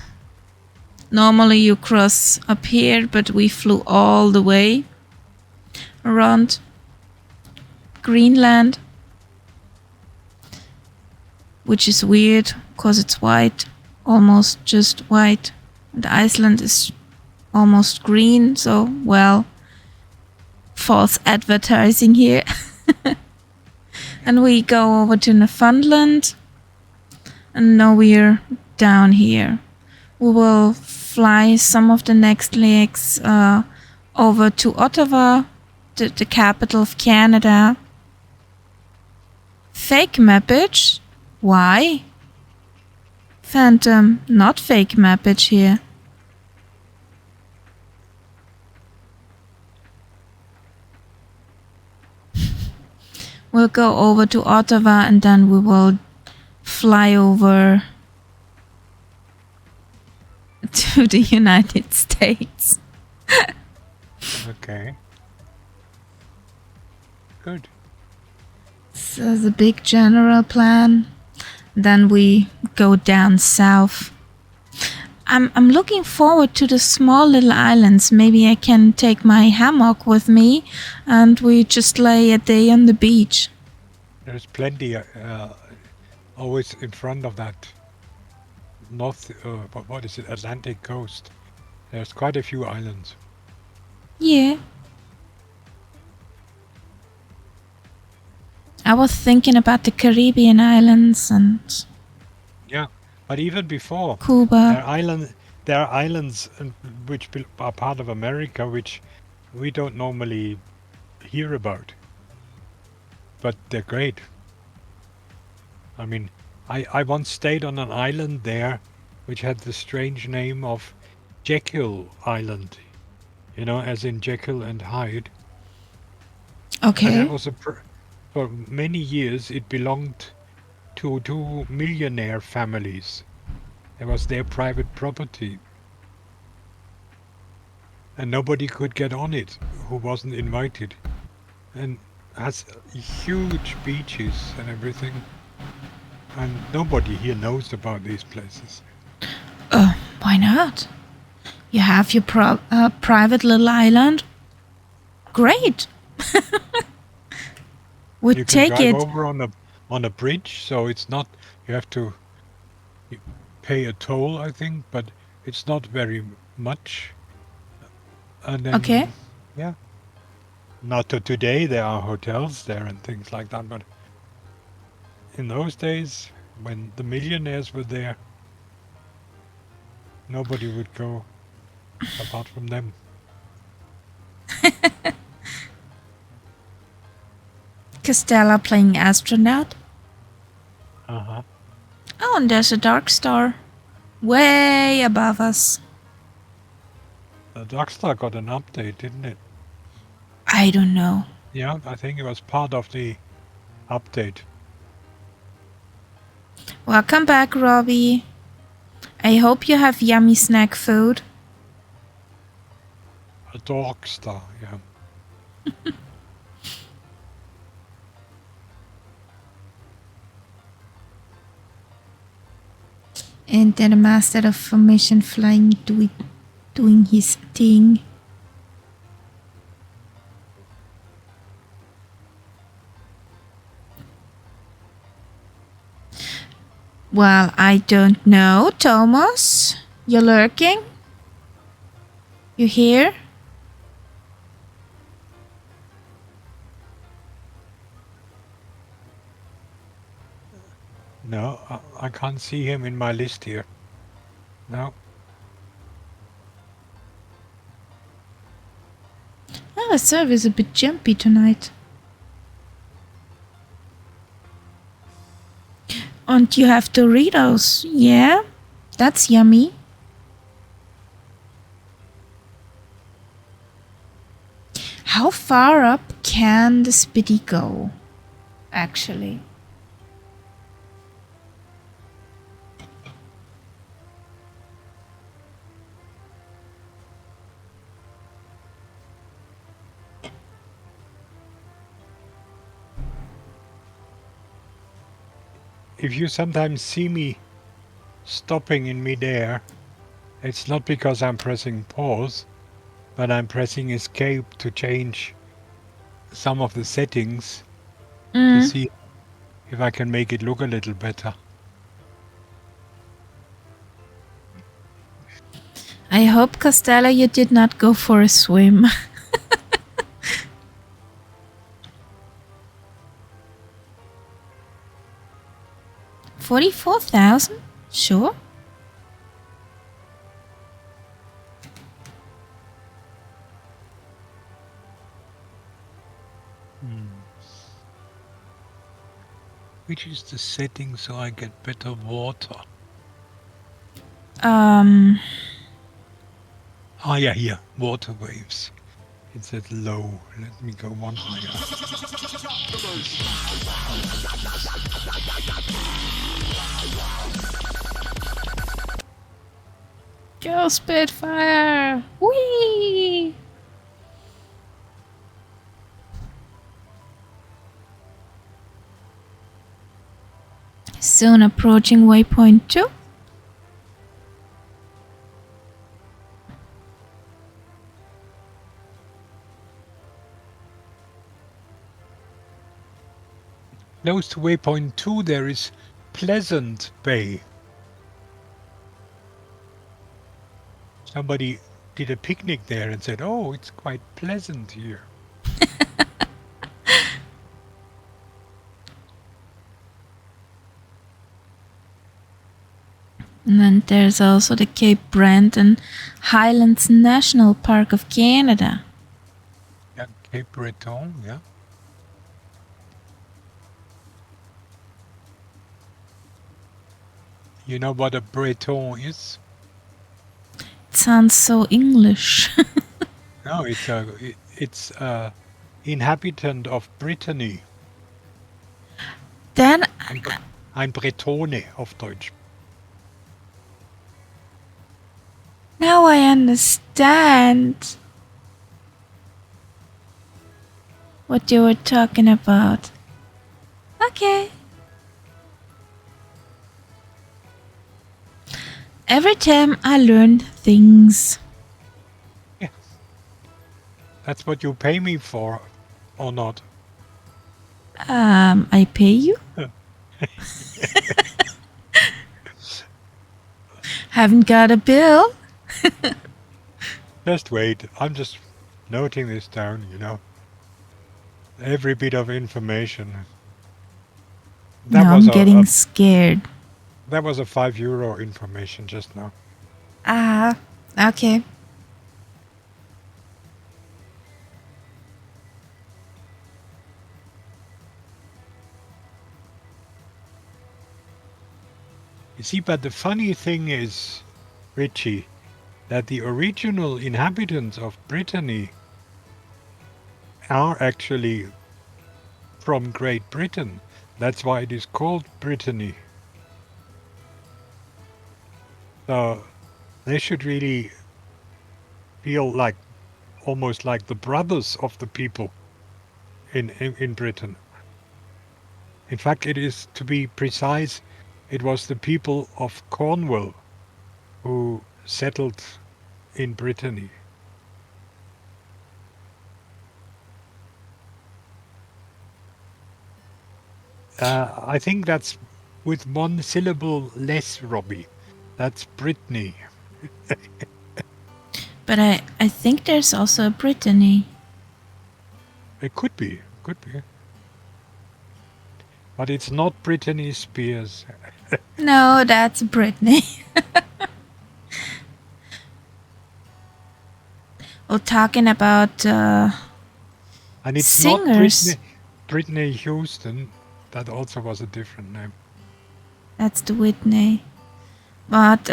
Normally you cross up here, but we flew all the way around Greenland, which is weird because it's white, almost just white, and Iceland is almost green, so well, false advertising here. And we go over to Newfoundland, and now we're down here. We will fly some of the next legs over to Ottawa, the capital of Canada. Fake mappage? Why? Phantom, not fake mappage here. We'll go over to Ottawa and then we will fly over to the United States. Okay. Good. So the big general plan. Then we go down south. I'm looking forward to the small little islands. Maybe I can take my hammock with me and we just lay a day on the beach. There's plenty always in front of that north, what is it, Atlantic coast. There's quite a few islands. Yeah. I was thinking about the Caribbean islands and Yeah, but even before, Cuba. there are islands which are part of America which we don't normally hear about. But they're great. I mean, I once stayed on an island there which had the strange name of Jekyll Island. You know, as in Jekyll and Hyde. And Okay. that was for many years it belonged to two millionaire families. It was their private property. And nobody could get on it who wasn't invited. And has huge beaches and everything. And nobody here knows about these places. Why not? You have your private little island. Great. We You can take drive it. over on a bridge, so it's not, you have to pay a toll, I think, but it's not very much. And then, Okay. yeah. Not today, there are hotels there and things like that, but in those days, when the millionaires were there, nobody would go apart from them. Castella playing astronaut. Uh-huh. Oh, and there's a dark star way above us. The Dark Star got an update, didn't it? I don't know. Yeah, I think it was part of the update. Welcome back, Robbie. I hope you have yummy snack food. A dog star, yeah. And then the master of formation flying doing his thing. Well, I don't know, Thomas. You're lurking? You here? No, I can't see him in my list here. No. Oh, the server is a bit jumpy tonight. And you have Doritos. Yeah, that's yummy. How far up can the Spitty go, actually? If you sometimes see me stopping in midair, it's not because I'm pressing pause, but I'm pressing escape to change some of the settings to see if I can make it look a little better. I hope, Costello, you did not go for a swim. 44,000? Sure. Which is the setting so I get better water? Um, Ah, yeah, here, water waves. It's at low. Let me go one higher. Go Spitfire! Whee! Soon approaching waypoint 2. Close to waypoint 2 there is Pleasant Bay. Somebody did a picnic there and said, oh, it's quite pleasant here. And then there's also the Cape Breton Highlands National Park of Canada. Yeah, Cape Breton, yeah. You know what a Breton is? It sounds so English. No, it's inhabitant of Brittany. Then Ein Bretone auf Deutsch. now I understand what you were talking about. Okay. Every time I learn things. Yeah. That's what you pay me for, or not? I pay you? Haven't got a bill? Just wait. I'm just noting this down, you know. Every bit of information. Now I'm getting scared. That was a €5 information just now. Ah, okay. You see, but the funny thing is, Richie, that the original inhabitants of Brittany are actually from Great Britain. That's why it is called Brittany. So they should really feel like almost like the brothers of the people in Britain. In fact, it is, to be precise, it was the people of Cornwall who settled in Brittany. I think that's with one syllable less, Robbie. That's Brittany. But I think there's also a Brittany. It could be, but it's not Brittany Spears. No, that's Brittany. Well, talking about And it's singers. not Brittany Houston. That also was a different name. That's the Whitney. But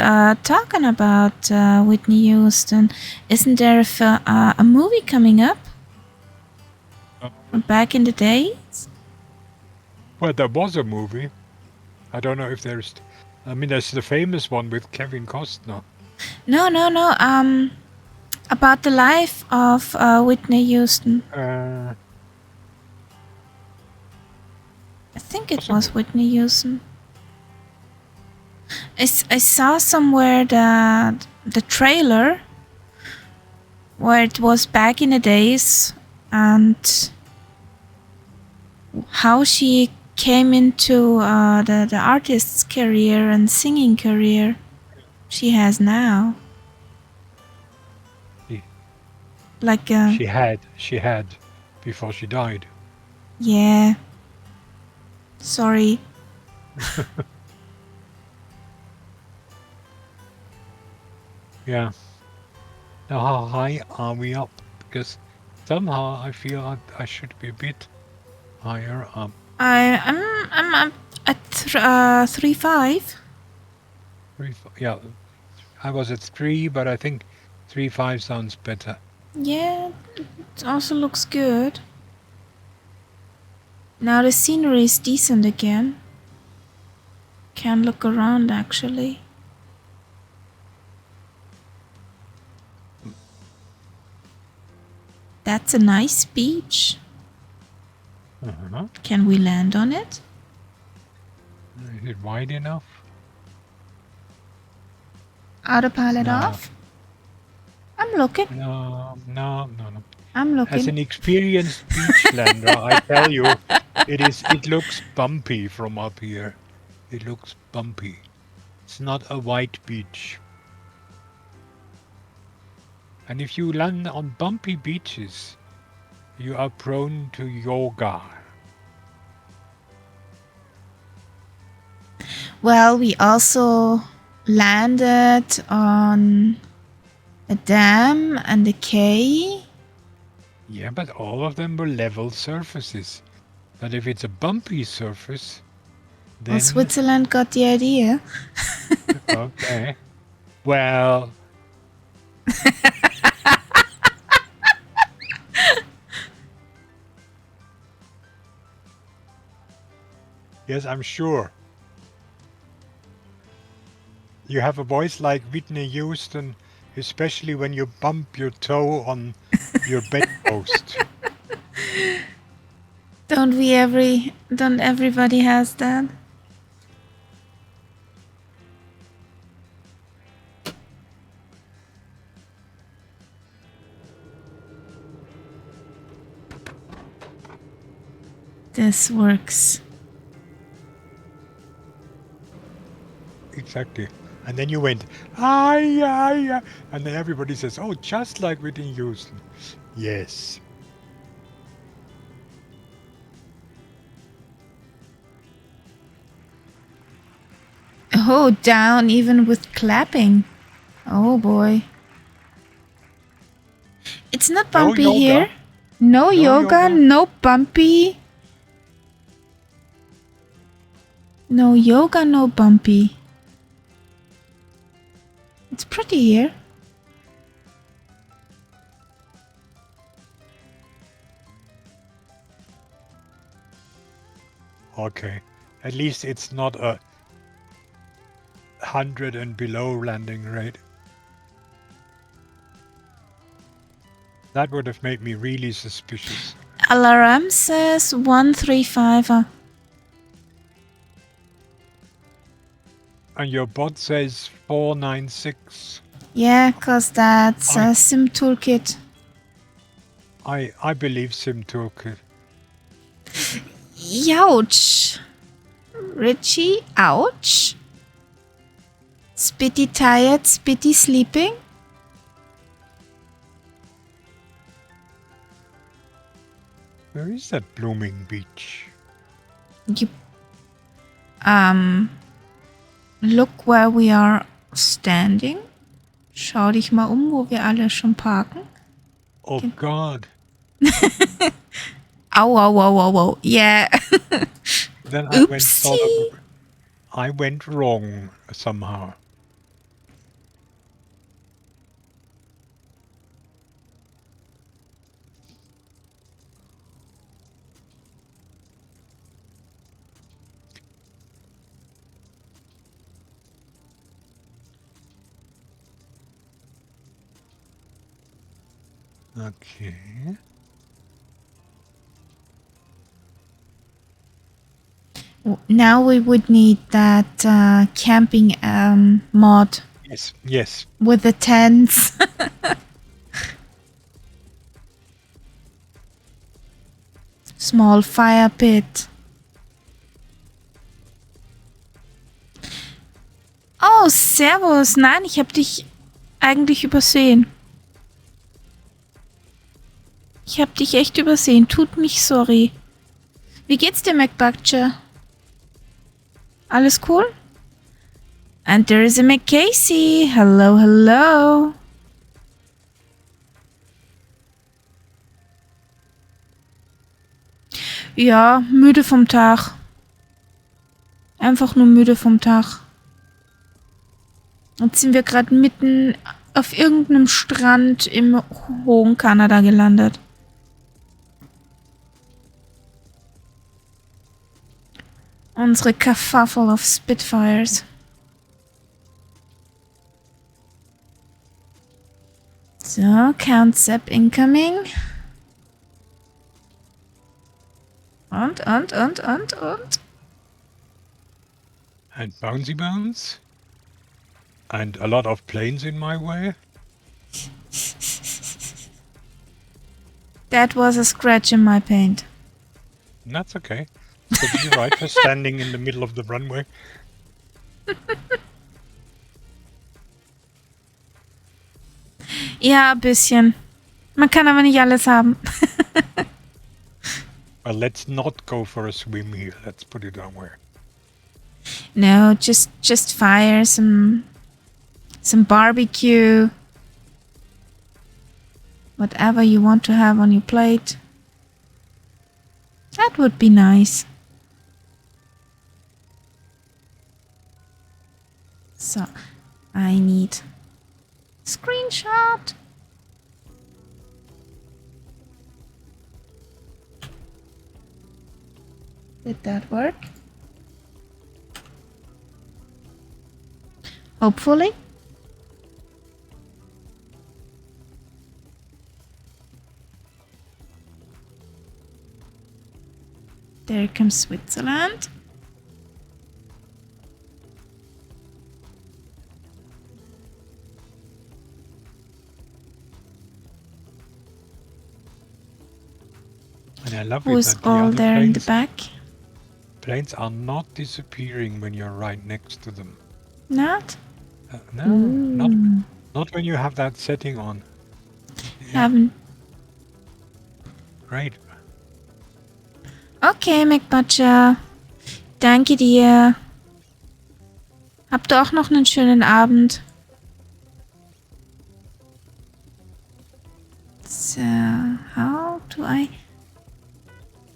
talking about Whitney Houston, isn't there a movie coming up? Back in the days? Well, there was a movie. I don't know if there's... I mean, there's the famous one with Kevin Costner. No. About the life of Whitney Houston. Uh, I think it was Whitney Houston. I saw somewhere the trailer where it was back in the days and how she came into the artist's career and singing career she has now. Like she had before she died. Yeah. Sorry. Yeah. Now, how high are we up? Because somehow I feel I should be a bit higher up. I'm at 3.5. Yeah, I was at 3, but I think 3.5 sounds better. Yeah, it also looks good. Now the scenery is decent again. Can look around actually. That's a nice beach. Can we land on it? Is it wide enough? Autopilot off? I'm looking. No. I'm looking. As an experienced beachlander, I tell you, it looks bumpy from up here. It looks bumpy. It's not a white beach. And if you land on bumpy beaches, you are prone to yoga. Well, we also landed on a dam and a quay. Yeah, but all of them were level surfaces. But if it's a bumpy surface, then... Well, Switzerland got the idea. Okay. Well... Yes, I'm sure. You have a voice like Whitney Houston, especially when you bump your toe on your bedpost. Don't everybody has that? This works. Exactly. And then you went, and then everybody says, oh, just like Whitney Houston. Yes. Oh, down even with clapping. Oh boy. It's not bumpy No yoga. here. No yoga, no bumpy. No yoga, no bumpy. It's pretty here. Okay. At least it's not a 100 and below landing rate. That would have made me really suspicious. Alarm says 135. And your bot says 496. Yeah, cause that's a sim toolkit. I believe Sim Toolkit. Ouch. Richie, ouch. Spitty tired, Spitty sleeping. Where is that blooming beach? You, look where we are standing. Schau dich mal wo wir alle schon parken. Oh God. Ow. Yeah. Then Oopsie. I went wrong somehow. Okay. Now we would need that camping mod. Yes. With the tents. Small fire pit. Oh, servus. Nein, ich habe dich eigentlich übersehen. Ich habe dich echt übersehen. Tut mich sorry. Wie geht's dir, McButcher? Alles cool? And there is a McCasey. Hello. Ja, müde vom Tag. Einfach nur müde vom Tag. Jetzt sind wir gerade mitten auf irgendeinem Strand im hohen Kanada gelandet. Unsere Kerfuffle of Spitfires. So, Count Sepp incoming. Und. And bouncy bounce. And a lot of planes in my way. That was a scratch in my paint. That's okay. Could be right for standing in the middle of the runway. Ja, ein bisschen. Man kann aber nicht alles haben. Well, let's not go for a swim here. Let's put it that way. No, just fire, some barbecue. Whatever you want to have on your plate. That would be nice. So, I need screenshot. Did that work? Hopefully. There comes Switzerland. And I love Who's it that all the there in the back? Planes are not disappearing when you're right next to them. Not? No, not when you have that setting on. Yeah. Haven't. Great. Okay, McButcher. Danke dir. Habt ihr auch noch einen schönen Abend. So, how do I...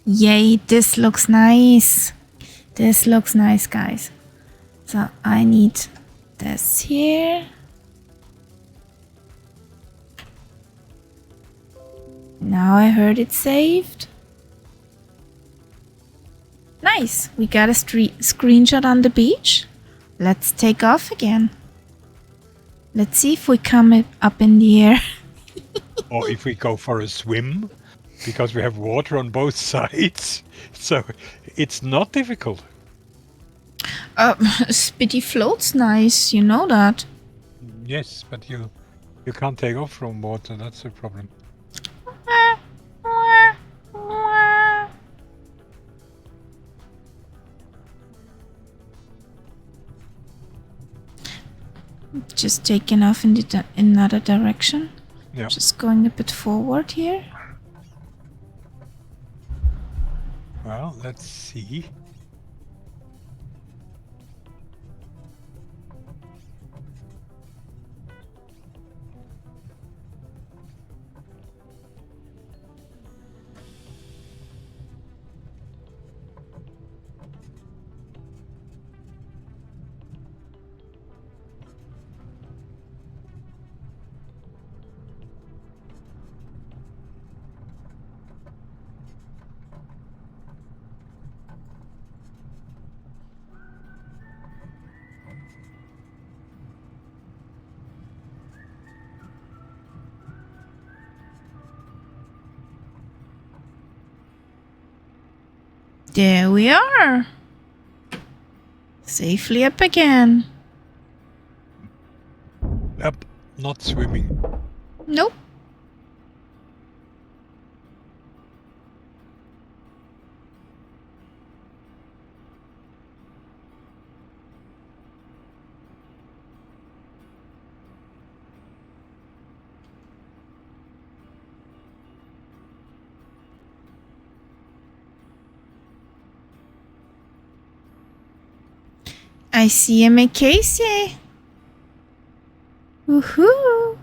Yay, this looks nice. This looks nice, guys. So, I need this here. Now I heard it saved. Nice. We got a screenshot on the beach. let's take off again. Let's see if we come up in the air. Or if we go for a swim, because we have water on both sides. So it's not difficult. Spitty floats nice, you know that. Yes, but you can't take off from water. That's the problem. Just taking off in another direction. Yeah. Just going a bit forward here. Well, let's see. There we are. Safely up again. Up, not swimming. Nope. I see him at Casey. Woohoo!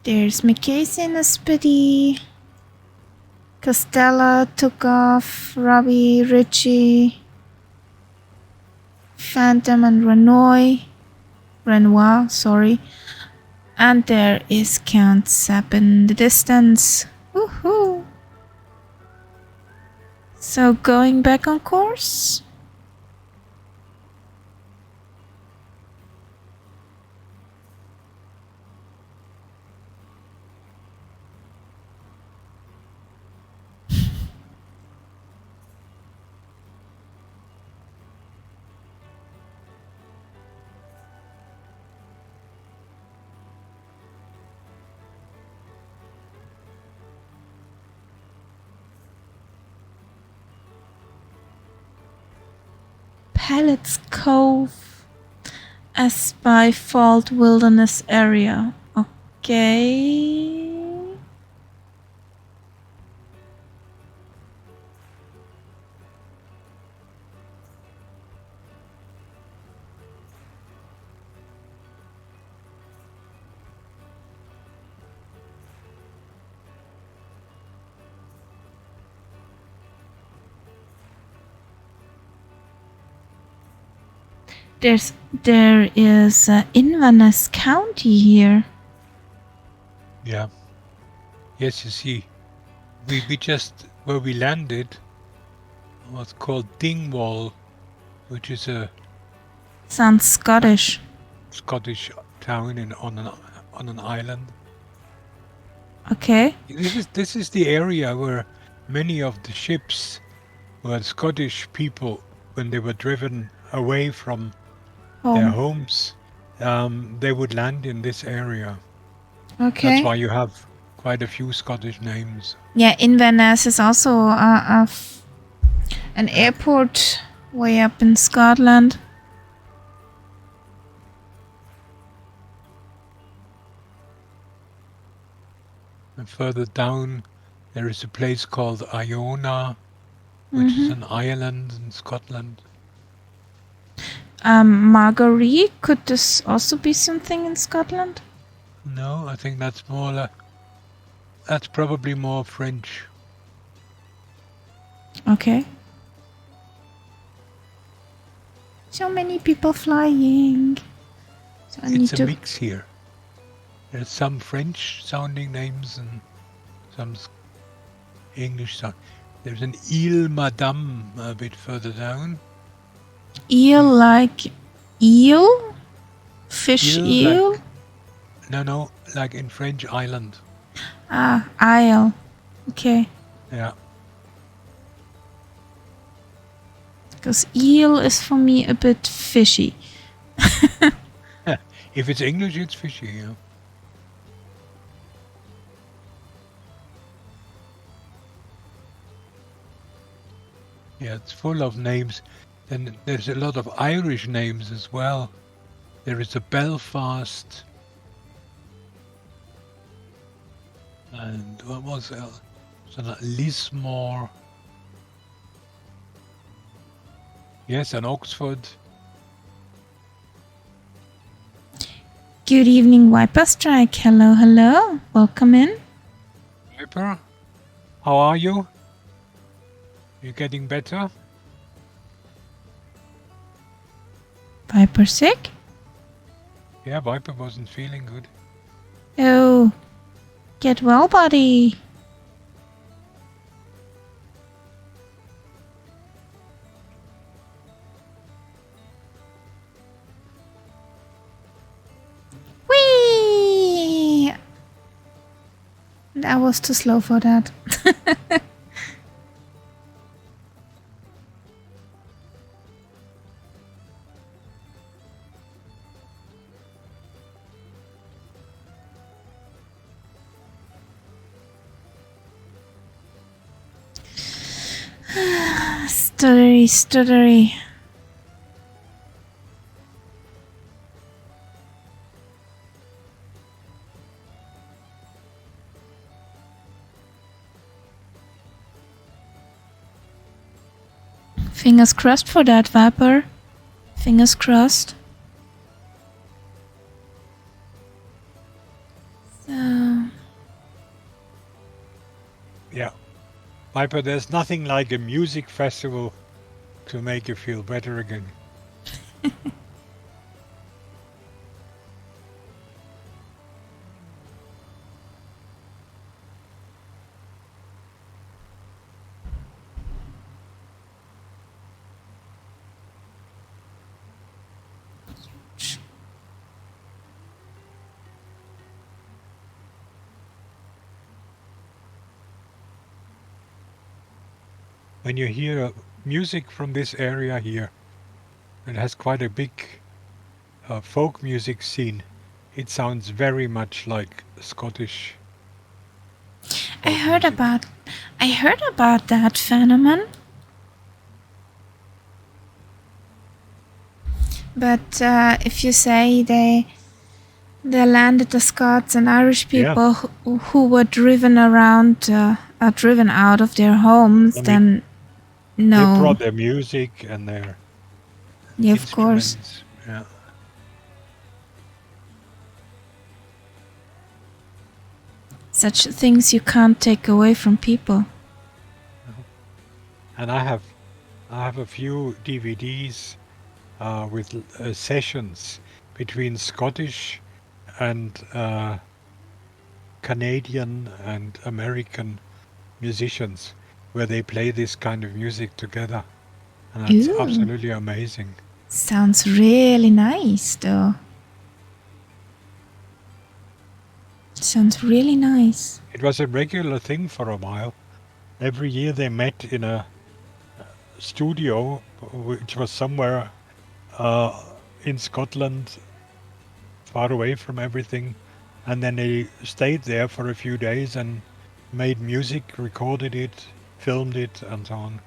There's Macasey and a Spitty. Costello took off. Robbie, Richie, Phantom, and Renoir, sorry. And there is Count Sepp in the distance. Woohoo! So going back on course? Pallets Cove, a by Fault Wilderness area. Okay. There is Inverness County here. Yeah. Yes, you see, we just, where we landed, was called Dingwall, which is a Sounds Scottish. Scottish town on an island. Okay. This is the area where many of the ships were Scottish people when they were driven away from their homes. They would land in this area. Okay. That's why you have quite a few Scottish names. Yeah, Inverness is also an airport way up in Scotland. And further down, there is a place called Iona, which is an island in Scotland. Marguerite, could this also be something in Scotland? No, I think that's that's probably more French. Okay. So many people flying. So It's a mix here. There's some French sounding names and some English sound. There's an Ile Madame a bit further down. Eel like eel? Fish eel? No, like in French island. Ah, isle. Okay. Yeah. Because eel is for me a bit fishy. If it's English, it's fishy, yeah. Yeah, it's full of names. Then there's a lot of Irish names as well. There is a Belfast. And what was else? So Lismore. Yes, and Oxford. Good evening, Viper Strike. Hello, hello. Welcome in. Viper, how are you? You getting better? Viper sick? Yeah, Viper wasn't feeling good. Oh, get well, buddy. Whee! I was too slow for that. Stuttery. Fingers crossed for that, Viper. Fingers crossed. So... Yeah. Viper, there's nothing like a music festival to make you feel better again. When you hear music from this area here, it has quite a big folk music scene. It sounds very much like Scottish. I heard about that phenomenon. But if you say they landed the Scots and Irish people who were driven around, driven out of their homes, then no. They brought their music and their of course. Yeah. Such things you can't take away from people. And I have a few DVDs with sessions between Scottish and Canadian and American musicians where they play this kind of music together. And it's absolutely amazing. Sounds really nice, though. Sounds really nice. It was a regular thing for a while. Every year they met in a studio, which was somewhere in Scotland, far away from everything. And then they stayed there for a few days and made music, recorded it, filmed it, and so on.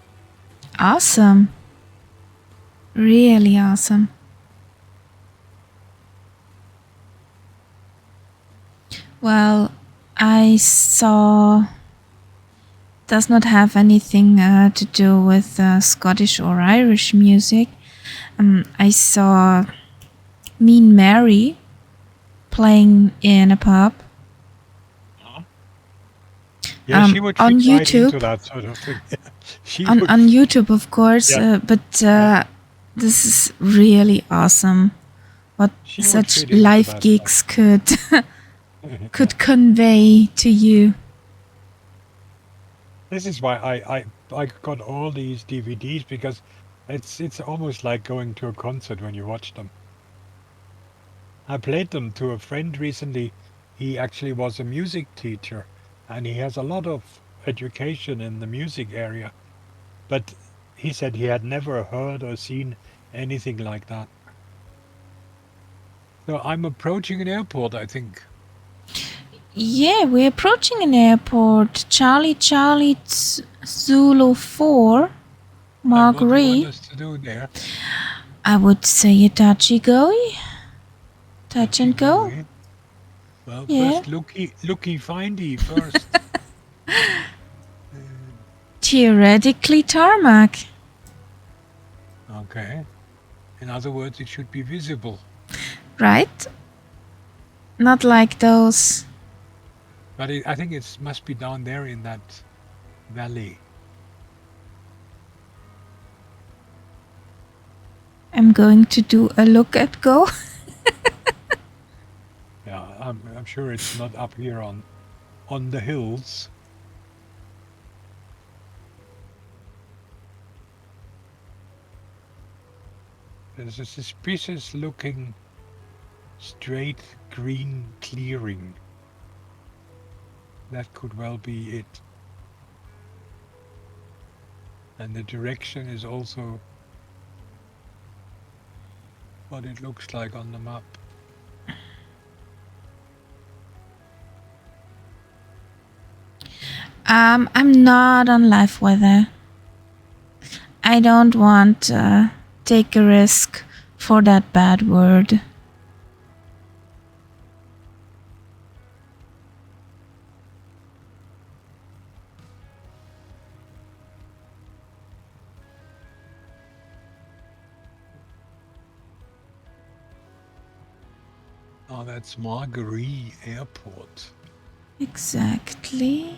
Awesome. Really awesome. Well, I saw... does not have anything to do with Scottish or Irish music. I saw Mean Mary playing in a pub. Yeah, she would fit on right YouTube. into that sort of thing. On YouTube, of course, but this is really awesome. What such live gigs could convey to you. This is why I got all these DVDs, because it's almost like going to a concert when you watch them. I played them to a friend recently. He actually was a music teacher, and he has a lot of education in the music area. But he said he had never heard or seen anything like that. So I'm approaching an airport, I think. Yeah, we're approaching an airport. Charlie Charlie Zulu 4, And what do you want Marguerite. us to do there? I would say a touchy-goey. Touch and go. Touchy-goey. Well, Yeah. first looky findy first. Theoretically tarmac. Okay. In other words, it should be visible. Right? Not like those. But I think it must be down there in that valley. I'm going to do a look at go. Yeah, I'm sure it's not up here on the hills. There's a suspicious looking straight green clearing. That could well be it. And the direction is also what it looks like on the map. I'm not on live weather. I don't want to take a risk for that bad word. Oh, that's Marguerite Airport. Exactly.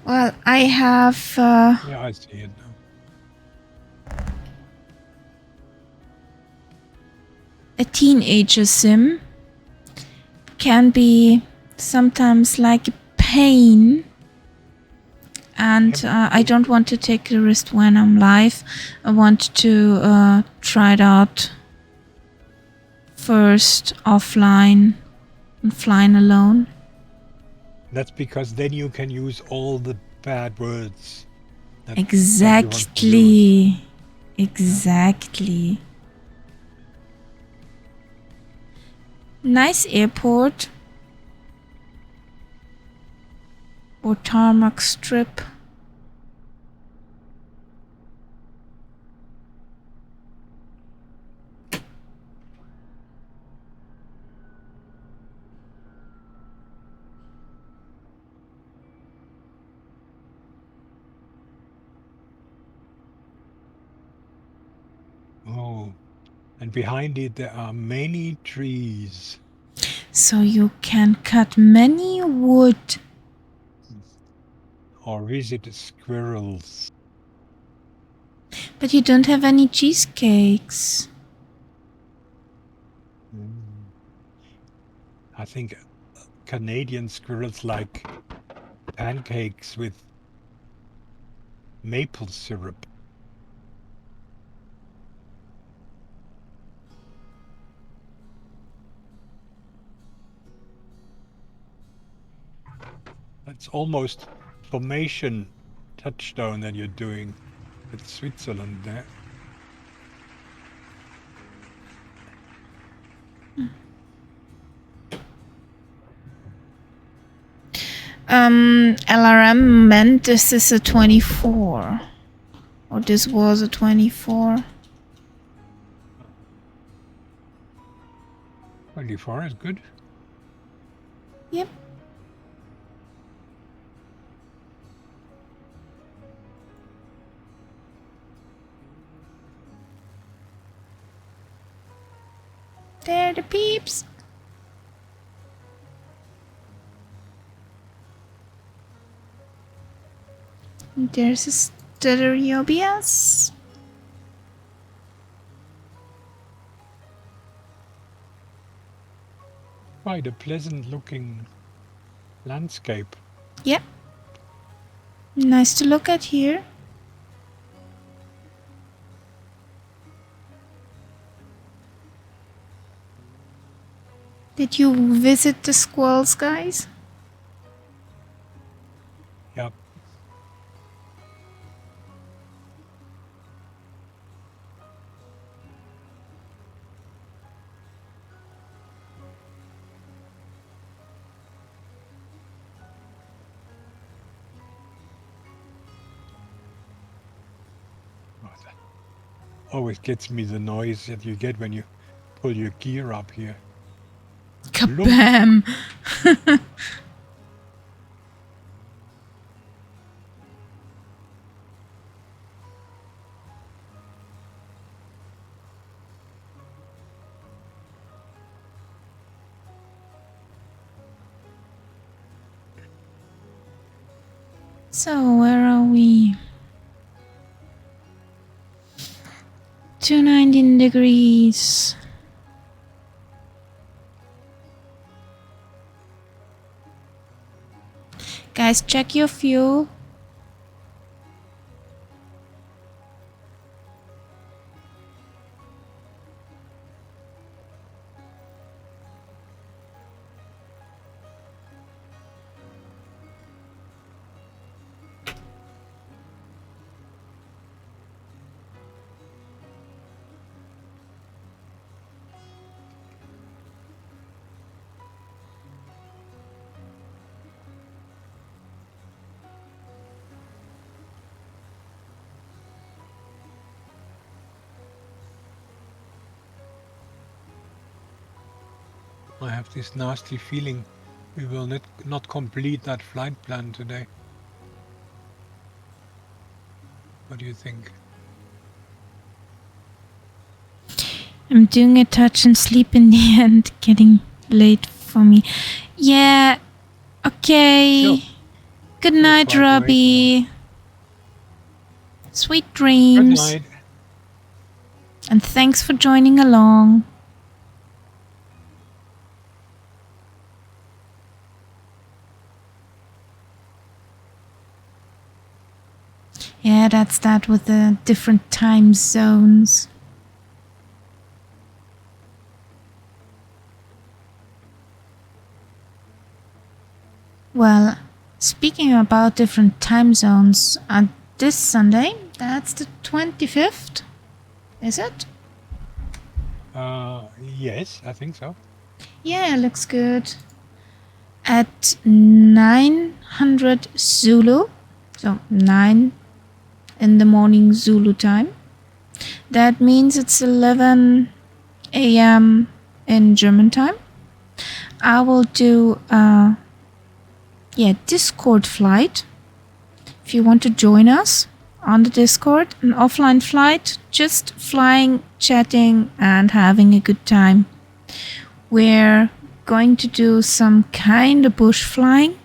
Well, I have Yeah, I see it now. a teenager sim. Can be sometimes like a pain. And I don't want to take the risk when I'm live. I want to try it out first offline and flying alone. That's because then you can use all the bad words. That you want to use. Exactly. Exactly. Nice airport. Or tarmac strip. Oh, and behind it there are many trees. So you can cut many wood. Or visit squirrels. But you don't have any cheesecakes. I think Canadian squirrels like pancakes with maple syrup. That's almost formation touchdown that you're doing with Switzerland there. LRM meant this is a 24. Or this was a 24. 24 is good. Yep. They're the peeps. There's a stereo BS. Quite a pleasant looking landscape. Yep. Nice to look at here. Did you visit the squirrels, guys? Yep. Oh, that always gets me, the noise that you get when you pull your gear up here. Kabam! So, where are we? 219 degrees. Guys, check your fuel. I have this nasty feeling we will not complete that flight plan today. What do you think? I'm doing a touch and sleep in the end, getting late for me. Yeah, okay. Sure. Good night, quite late now. Robbie. Sweet Good dreams. night. And thanks for joining along. Yeah, that's that with the different time zones. Well, speaking about different time zones, this Sunday, that's the 25th, is it? Yes, I think so. Yeah, looks good. At 900 Zulu, so 9 in the morning Zulu time. That means it's 11 a.m. in German time. I will do a Discord flight. If you want to join us on the Discord, an offline flight, just flying, chatting, and having a good time. We're going to do some kind of bush flying,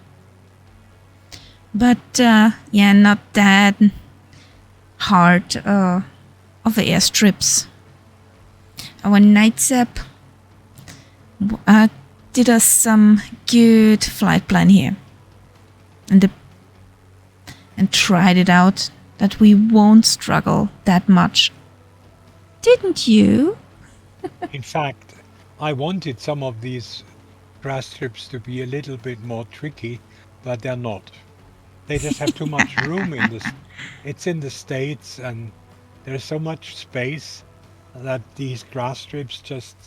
but not that hard of airstrips. Our night zap did us some good flight plan here, and tried it out that we won't struggle that much. Didn't you? In fact, I wanted some of these grass strips to be a little bit more tricky, but they're not. They just have too much room in this. It's in the States, and there's so much space that these grass strips just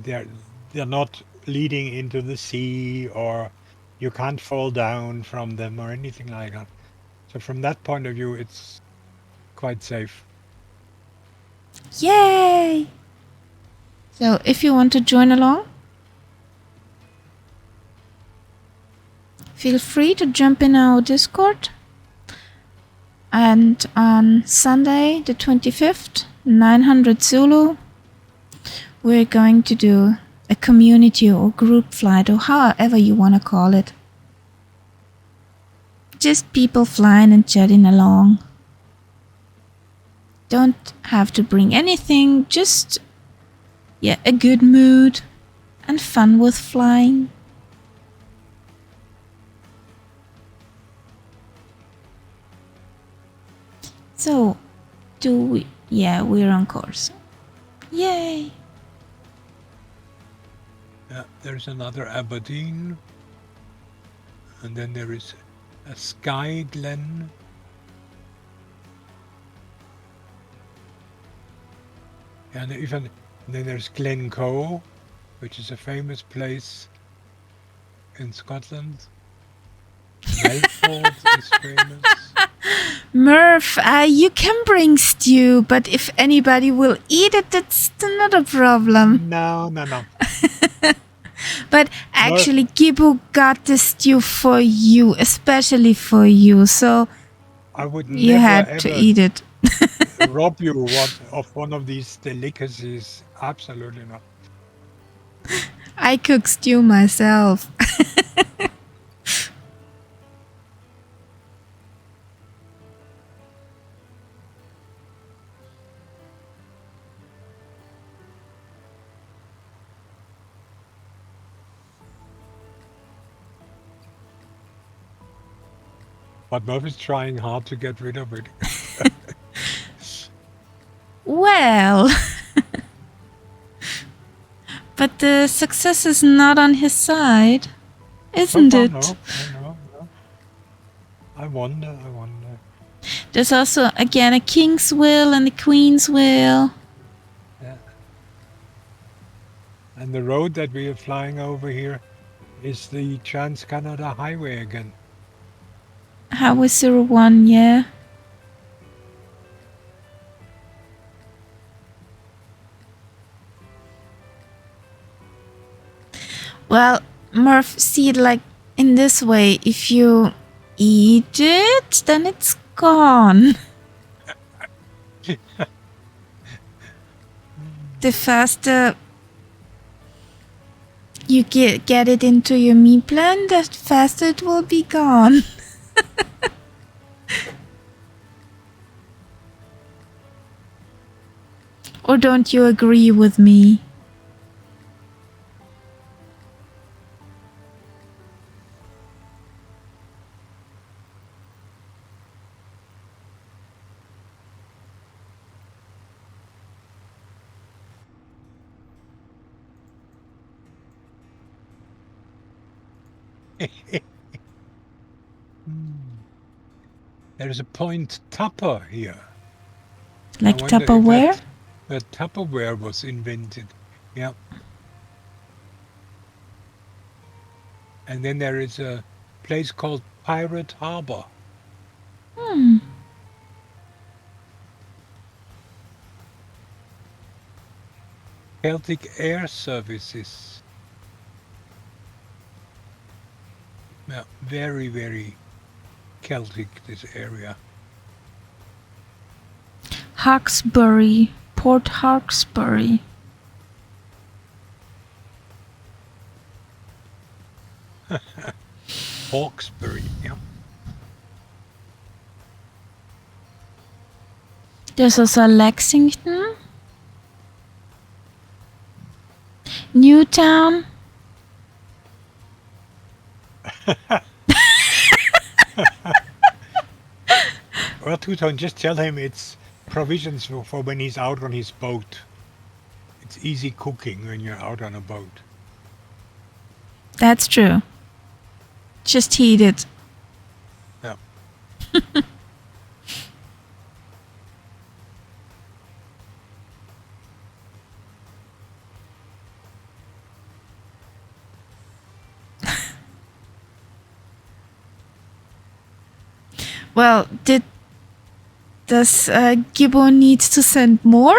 they're not leading into the sea, or you can't fall down from them or anything like that. So from that point of view, it's quite safe. Yay! So if you want to join along, feel free to jump in our Discord. And on Sunday, the 25th, 900 Zulu, we're going to do a community or group flight, or however you want to call it. Just people flying and chatting along. Don't have to bring anything, just a good mood and fun with flying. So, we're on course. Yay! Yeah, there's another Aberdeen. And then there is a Sky Glen. And then there's Glencoe, which is a famous place in Scotland. Melford is famous. Murph, you can bring stew, but if anybody will eat it, that's not a problem. No. But actually, Gibbo got the stew for you, especially for you, so I would you never had to ever eat it. rob you of one of these delicacies. Absolutely not. I cook stew myself. But Murphy's trying hard to get rid of it. Well, but the success is not on his side, isn't it? No. I wonder. There's also, again, a king's will and a queen's will. Yeah. And the road that we are flying over here is the Trans-Canada Highway again. Highway 01, yeah. Well, Murph, see it like in this way. If you eat it, then it's gone. The faster you get it into your meal plan, the faster it will be gone. Or don't you agree with me? There's a Point Tupper here. Like Tupperware? Where Tupperware was invented. Yeah. And then there is a place called Pirate Harbor. Celtic Air Services. Yeah, very, very Celtic, this area. Hawkesbury, Port Hawkesbury. Hawkesbury, yeah. There's also Lexington, Newtown. Well, Tuton, just tell him it's provisions for when he's out on his boat. It's easy cooking when you're out on a boat. That's true. Just heat it. Yeah. Well, does Gibbo need to send more?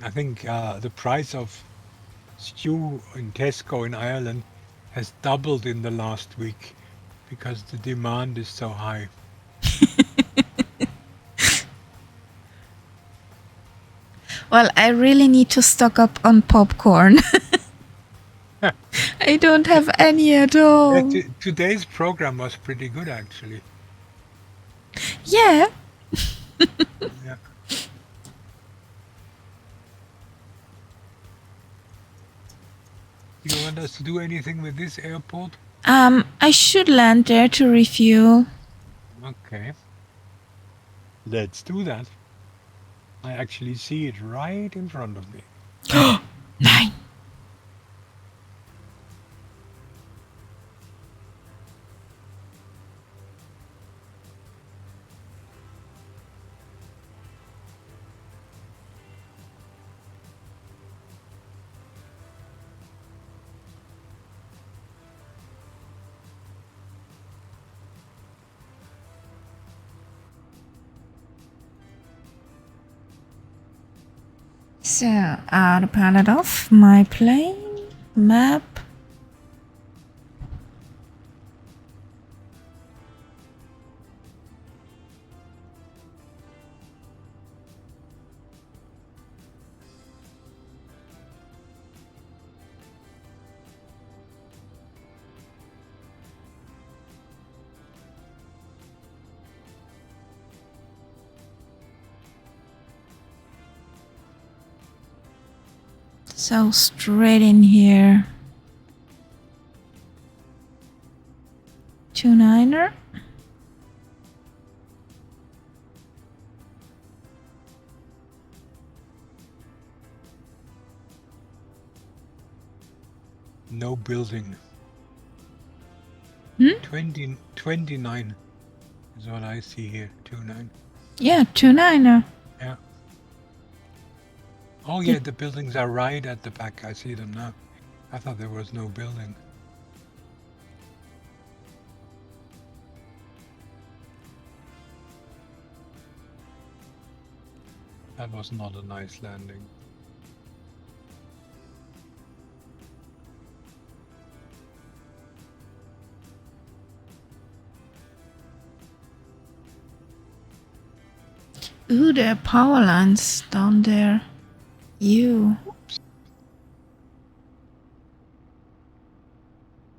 I think the price of stew in Tesco in Ireland has doubled in the last week because the demand is so high. Well, I really need to stock up on popcorn. I don't have any at all. Today's program was pretty good, actually. Yeah. Yeah. Do you want us to do anything with this airport? I should land there to refuel. Okay. Let's do that. I actually see it right in front of me. 9. So, autopilot off, my plane, map. So straight in here. 29er. No building. 29 is what I see here. 29. Yeah, 29er. Yeah. Oh yeah, the buildings are right at the back. I see them now. I thought there was no building. That was not a nice landing. Ooh, there are power lines down there. You.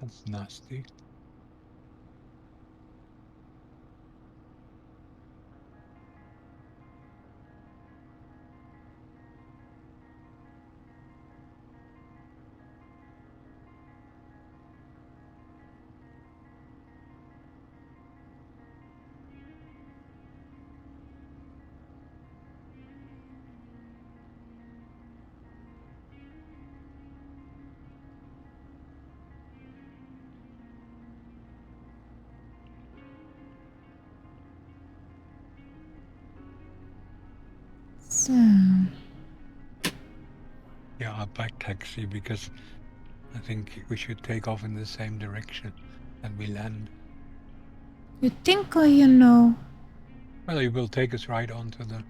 That's nasty. So. Yeah, I'll back taxi because I think we should take off in the same direction and we land. You think or you know? Well, it will take us right onto the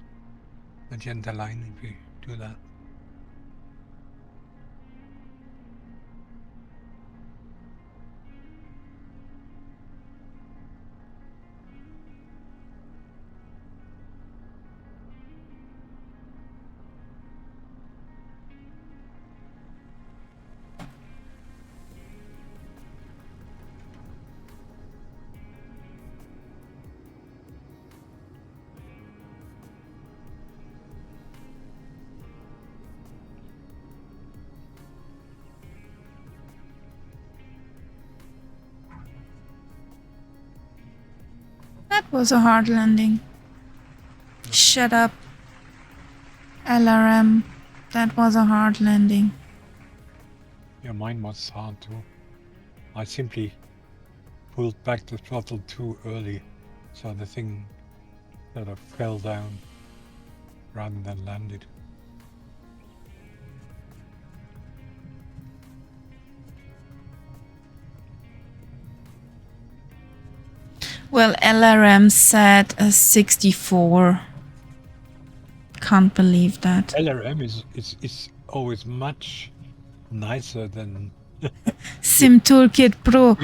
magenta line if we do that. That was a hard landing. Shut up. LRM. That was a hard landing. Yeah, mine was hard too. I simply pulled back the throttle too early, so the thing sort of fell down rather than landed. Well, LRM said a 64. Can't believe that. LRM is always much nicer than Sim Toolkit Pro.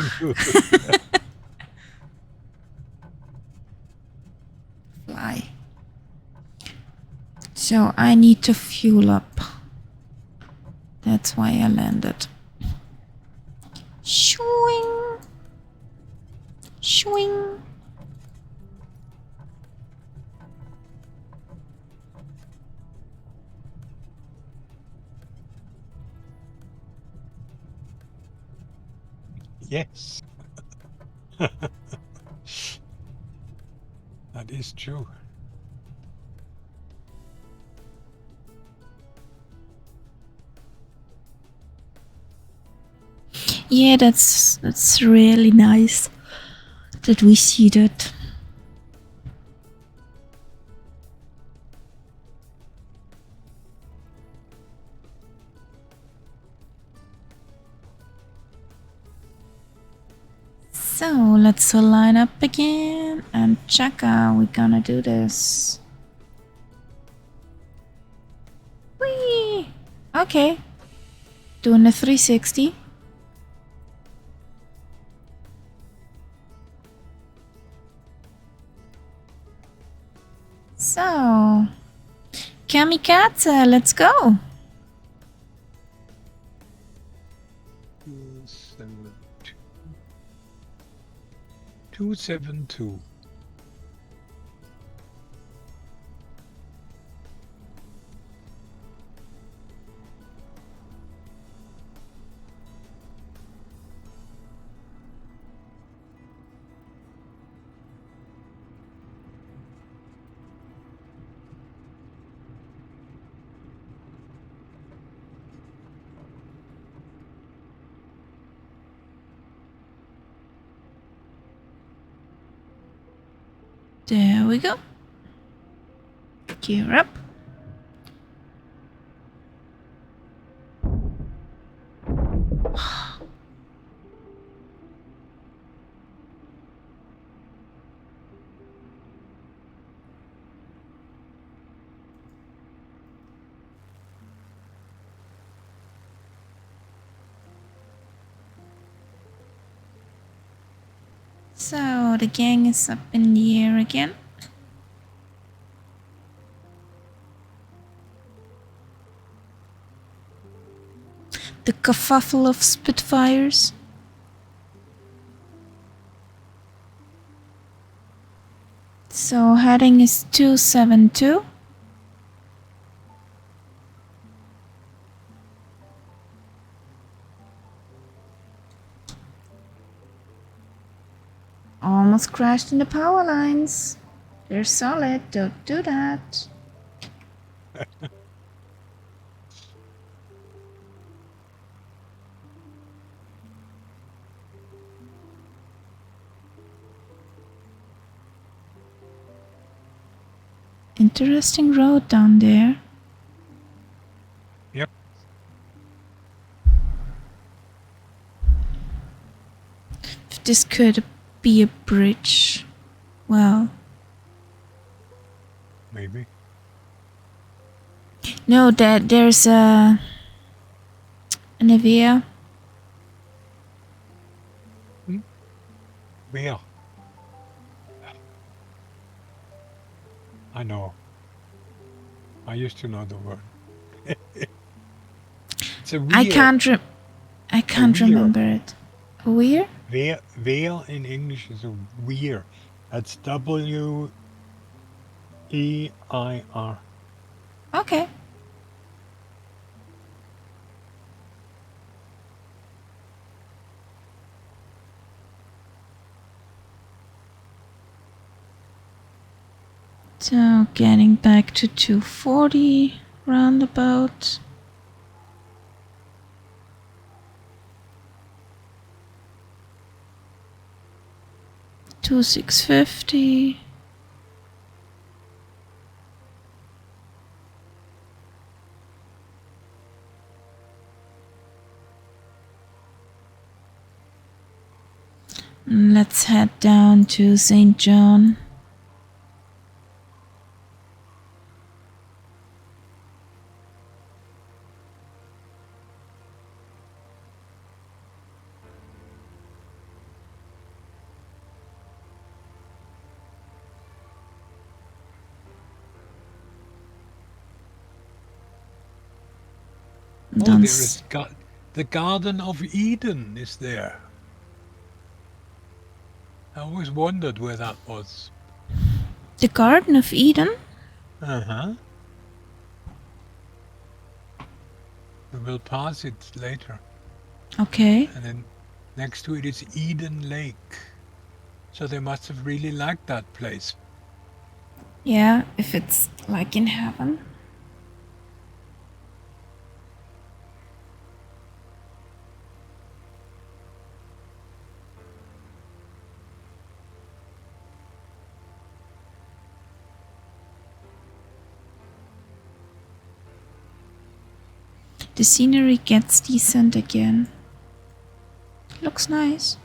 Fly. So I need to fuel up. That's why I landed. Shwing. Shwing. Yes. That is true. Yeah, that's really nice that we see that. So let's line up again and check how we're gonna do this. Whee! Okay. Doing the 360. So, kamikaze, let's go. 272. There we go. Gear up. So the gang is up in the air again. The kerfuffle of Spitfires. So heading is 272. Almost crashed in the power lines. They're solid, don't do that. Interesting road down there. Yep. If this could be a bridge, well, Maybe. no, there's a Nivea. Where? I know. I used to know the word. It's a weir. I can't remember it. A weir? Weir in English is a weir. That's W-E-I-R. Okay. So getting back to 240 roundabout. To 650. Let's head down to St. John. Oh, Dan there is the Garden of Eden is there. I always wondered where that was. the Garden of Eden? Uh-huh. We will pass it later. Okay. And then next to it is Eden Lake. So they must have really liked that place. Yeah, if it's like in heaven. The scenery gets decent again. Looks nice.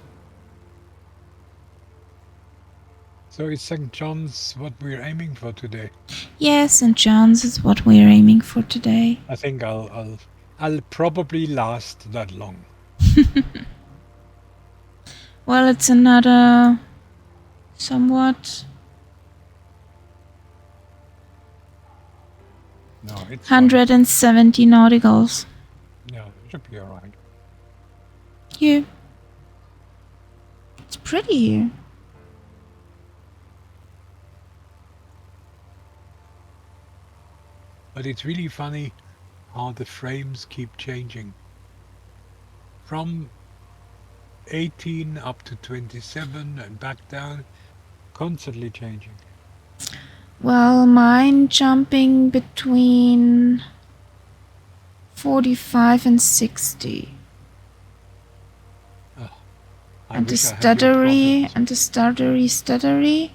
So it's St. John's what we're aiming for today. Yes, St. John's is what we're aiming for today. I think I'll probably last that long. Well, it's another somewhat No, it's fine. 170 nauticals. Yeah, it should be alright. Here. It's pretty here. But it's really funny how the frames keep changing. From 18 up to 27 and back down, constantly changing. Well, mine jumping between 45 and 60. And the stuttery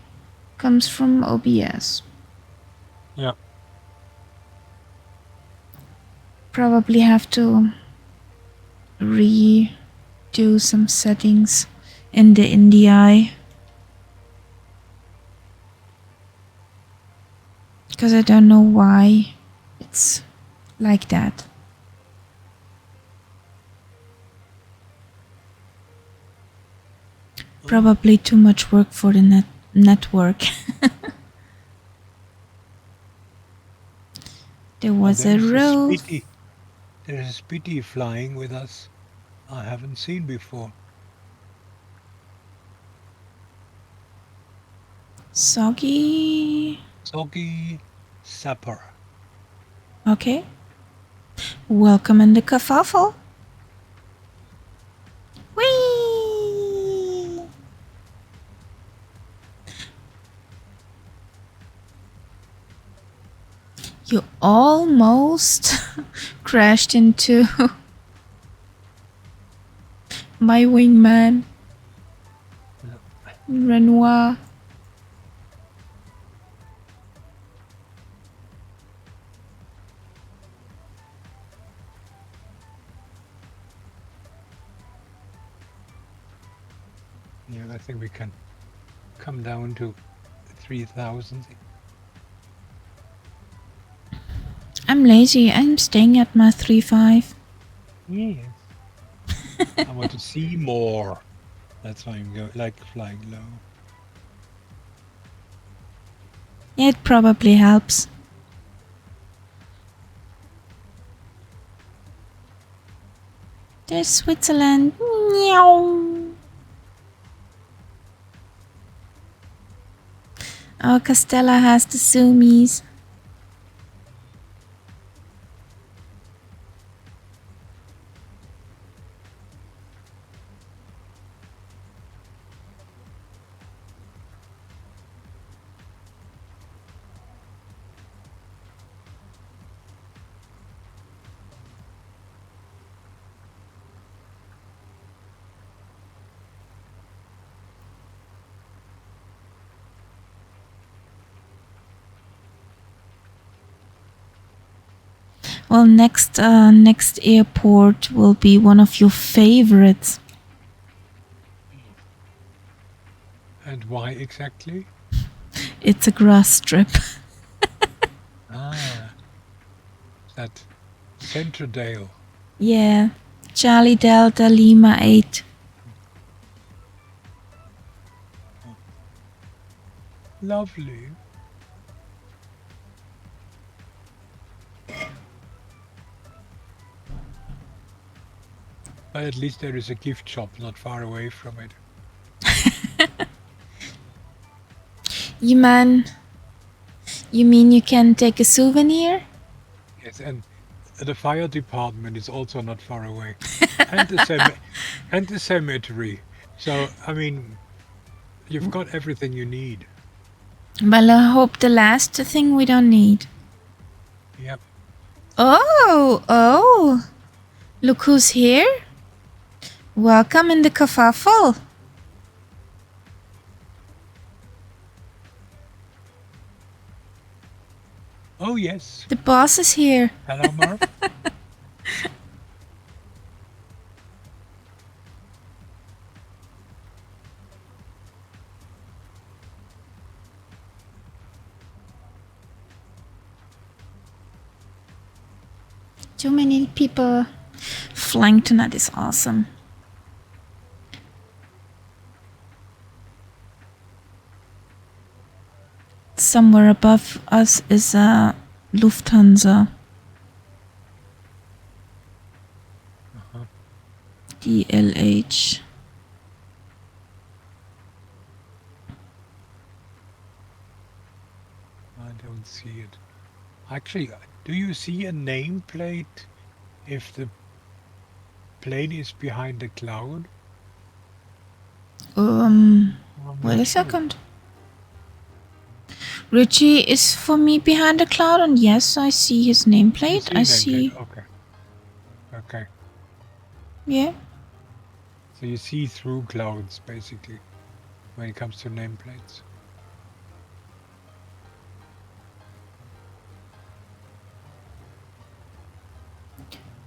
comes from OBS. Yeah. Probably have to redo some settings in the NDI. Because I don't know why it's like that. Probably too much work for the network. There was a row. There's a Spitty flying with us I haven't seen before. Soggy Sapper. Okay. Welcome in the kerfuffle. Whee! You almost crashed into my wingman, Renoir. Yeah, I think we can come down to 3,000. I'm lazy. I'm staying at my 3.5. Yes. I want to see more. That's why I'm flying low. Yeah, it probably helps. There's Switzerland. Meow. Oh, Castella has the zoomies. Well, next airport will be one of your favorites. And why exactly? It's a grass strip. That Centrodale. Yeah, Charlie Delta Lima 8. Lovely. But at least there is a gift shop not far away from it. You mean you can take a souvenir? Yes, and the fire department is also not far away, and and the cemetery. So I mean, you've got everything you need. Well, I hope the last thing we don't need. Yep. Oh! Look who's here. Welcome in the kerfuffle. Oh yes. The boss is here. Hello, Marv. Too many people flying tonight is awesome. Somewhere above us is a Lufthansa. DLH. I don't see it. Actually, do you see a nameplate if the plane is behind the cloud? Wait a second. Richie is for me behind the cloud, and yes, I see his nameplate. I see. Okay. Okay. Yeah. So you see through clouds, basically, when it comes to nameplates.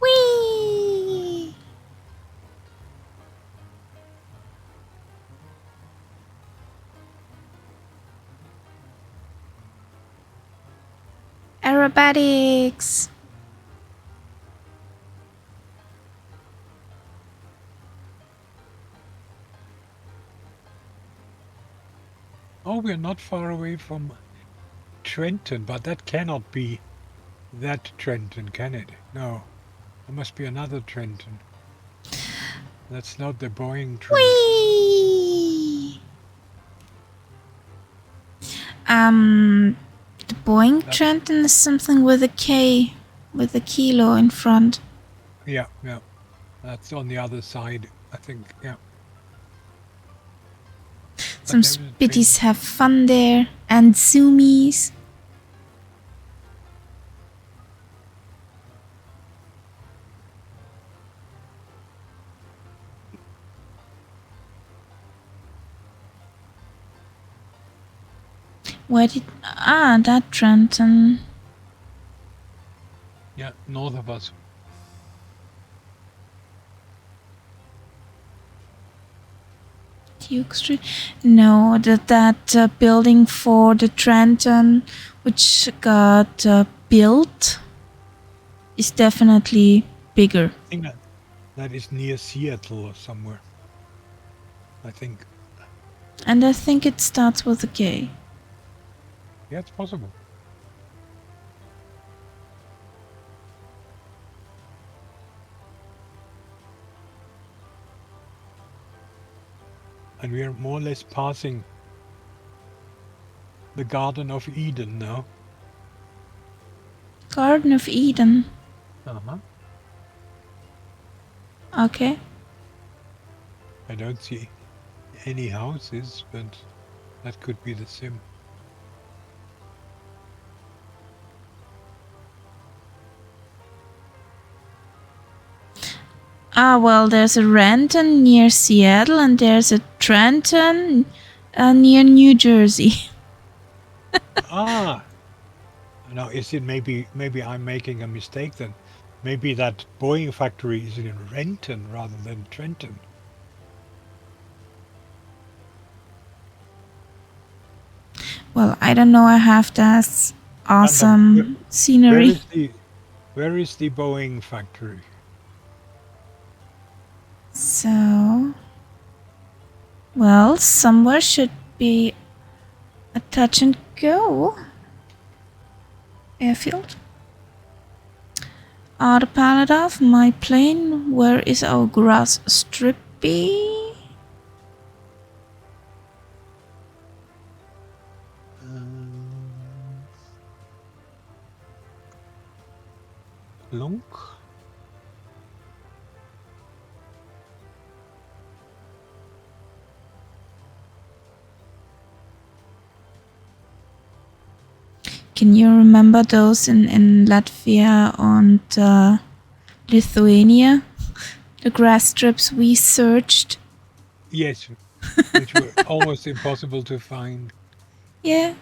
Whee! Aerobatics. Oh, we're not far away from Trenton, but that cannot be that Trenton, can it? No. There must be another Trenton. That's not the Boeing Trenton. Whee! The Boeing Trenton is something with a K, with a kilo in front. Yeah. That's on the other side, I think, yeah. Some spitties have fun there, and zoomies. Where did... that Trenton. Yeah, north of us. Duke Street? No, that building for the Trenton, which got built, is definitely bigger. I think that is near Seattle or somewhere. I think. And I think it starts with a K. Yeah, it's possible. And we are more or less passing the Garden of Eden now. Garden of Eden. Uh-huh. Okay. I don't see any houses, but that could be the sim. Well, there's a Renton near Seattle, and there's a Trenton near New Jersey. Now, is it maybe I'm making a mistake then? Maybe that Boeing factory is in Renton rather than Trenton. Well, I don't know. I have that awesome scenery. Where is the Boeing factory? So, well, somewhere should be a touch and go airfield. Autopilot off. My plane. Where is our grass strippy? Lunk? Can you remember those in Latvia and Lithuania? The grass strips we searched? Yes, which were almost impossible to find. Yeah.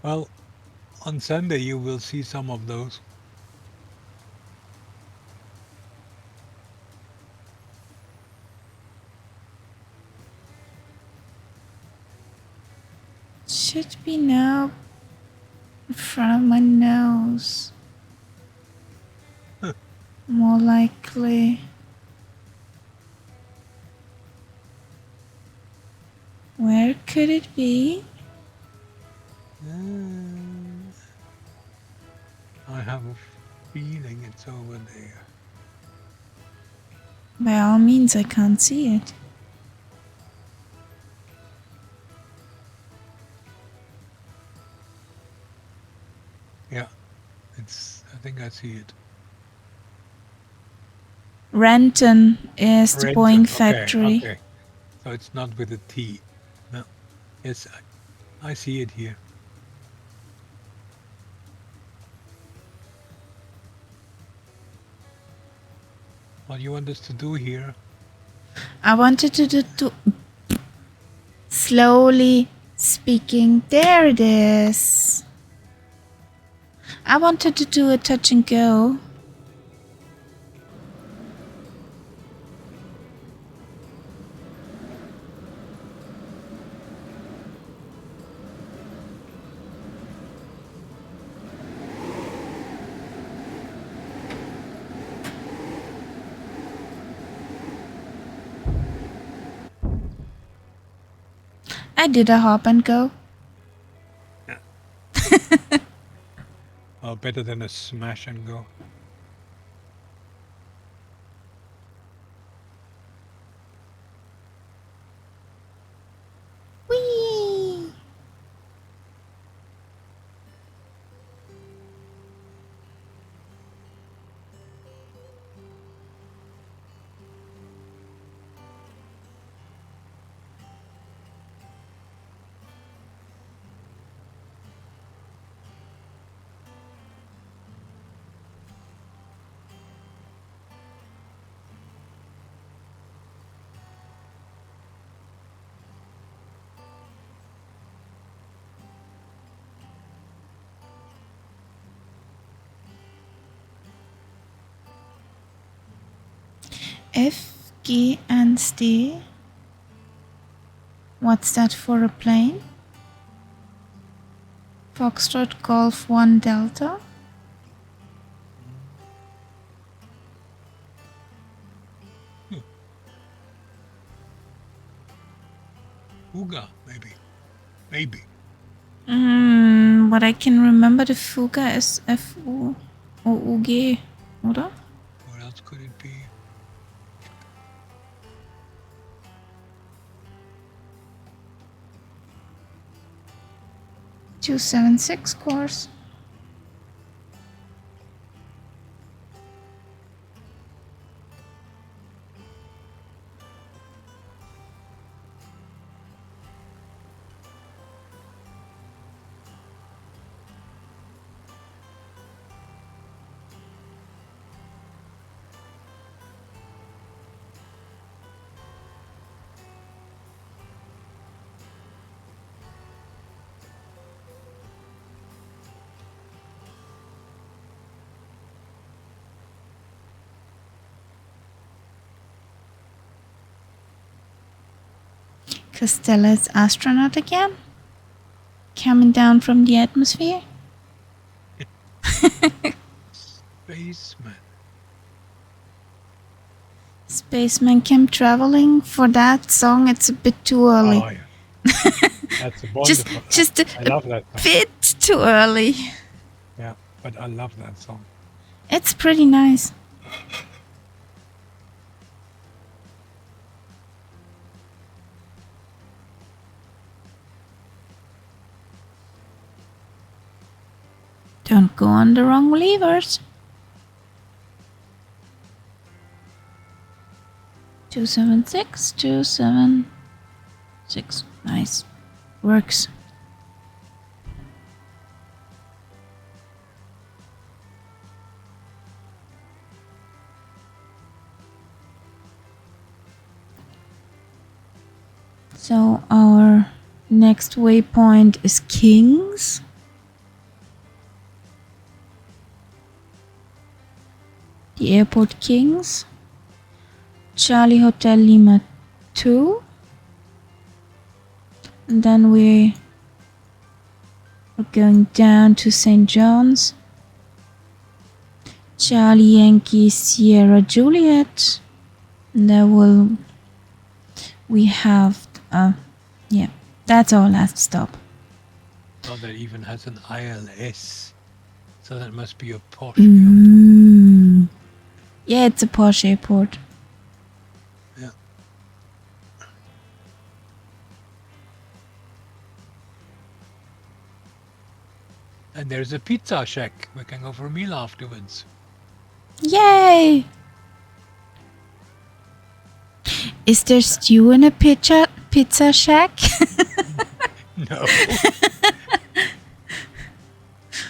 Well, on Sunday you will see some of those. Should be now in front of my nose. More likely. Where could it be? I have a feeling it's over there. By all means, I can't see it. Yeah, I think I see it. Renton is the Renton, Boeing okay, factory. Okay. So it's not with a T. No. Yes, I see it here. What you want us to do here? I wanted to do slowly speaking. There it is. I wanted to do a touch and go. I did a hop and go. Oh, better than a smash and go. Whee! F, G, and D. What's that for a plane? Foxtrot Golf 1 Delta. Uga, maybe. Maybe. What I can remember the Fuga is F-U-O-U-G, oder? What else could it be? $276 course. Costella's astronaut again? Coming down from the atmosphere? Spaceman. Spaceman came traveling. For that song, it's a bit too early. Oh, yeah. That's wonderful. Just I love that song. bit too early. Yeah. but I love that song. It's pretty nice. Don't go on the wrong levers. 276, 276. Nice. Works. So our next waypoint is Kings. The airport Kings. Charlie Hotel Lima 2. And then we're going down to St. John's. Charlie Yankee Sierra Juliet. And there we have yeah, that's our last stop. Oh, that even has an ILS. So that must be a Porsche. Yeah, it's a Porsche airport. Yeah. And there's a pizza shack. We can go for a meal afterwards. Yay! Is there stew in a pizza shack? No.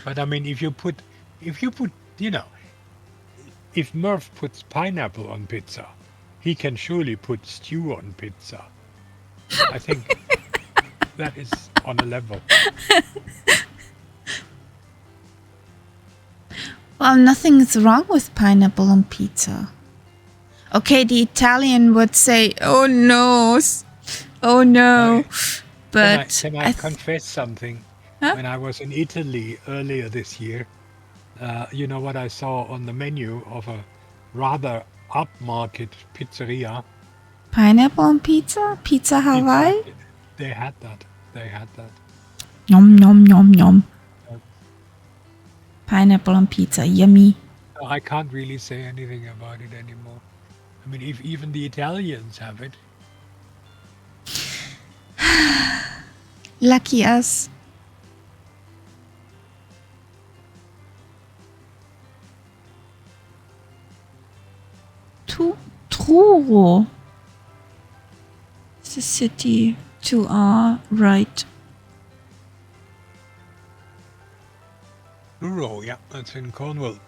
But I mean, if you put, you know, if Murph puts pineapple on pizza, he can surely put stew on pizza. I think that is on a level. Well, nothing is wrong with pineapple on pizza. Okay, the Italian would say, "Oh no, oh no," but can I confess something? Huh? When I was in Italy earlier this year, you know what I saw on the menu of a rather upmarket pizzeria? Pineapple on pizza? Pizza Hawaii? They had that. Nom nom nom nom. Pineapple on pizza, yummy. I can't really say anything about it anymore. I mean, if even the Italians have it. Lucky us. Truro. The city to our right. Truro, yeah, that's in Cornwall.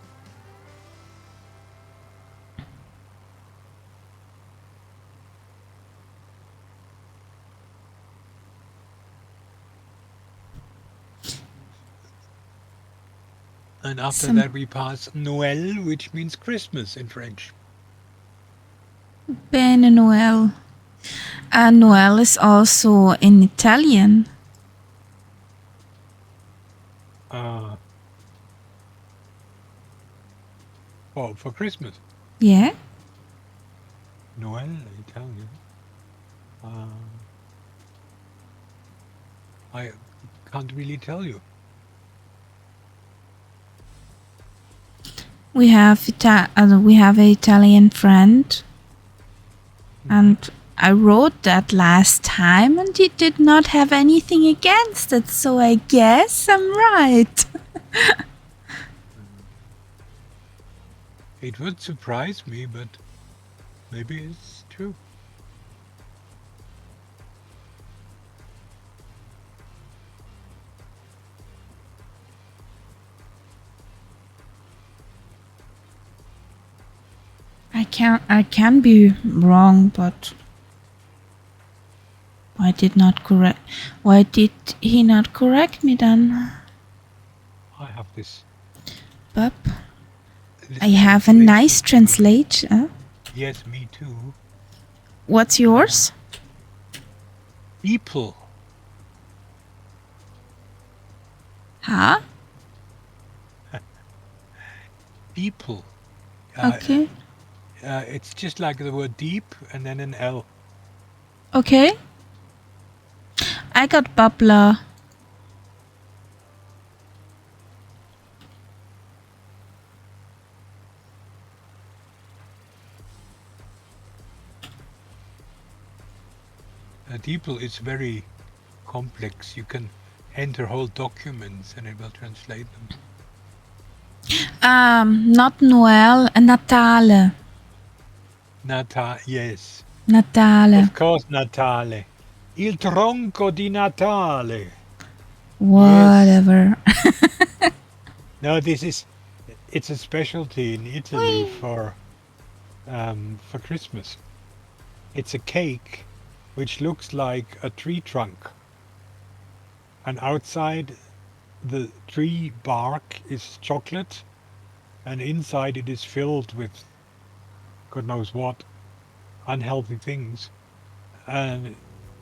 And after that we pass Noël, which means Christmas in French. Bene Noël. And Noël is also in Italian. For Christmas. Yeah. Noël, Italian. I can't really tell you. We have an Italian friend, and I wrote that last time, and he did not have anything against it. So I guess I'm right. It would surprise me, but maybe it's true. I can be wrong, but why did he not correct me then? I have this. Bub, I have a nice translation. Yes, me too. What's yours? People. Huh? People. Okay. It's just like the word deep and then an L. Okay. I got bubbler. DeepL is very complex. You can enter whole documents and it will translate them. Not Noel, Natale. Yes. Natale. Of course, Natale. Il tronco di Natale. Whatever. No, it's a specialty in Italy for Christmas. It's a cake which looks like a tree trunk. And outside the tree bark is chocolate, and inside it is filled with God knows what, unhealthy things. And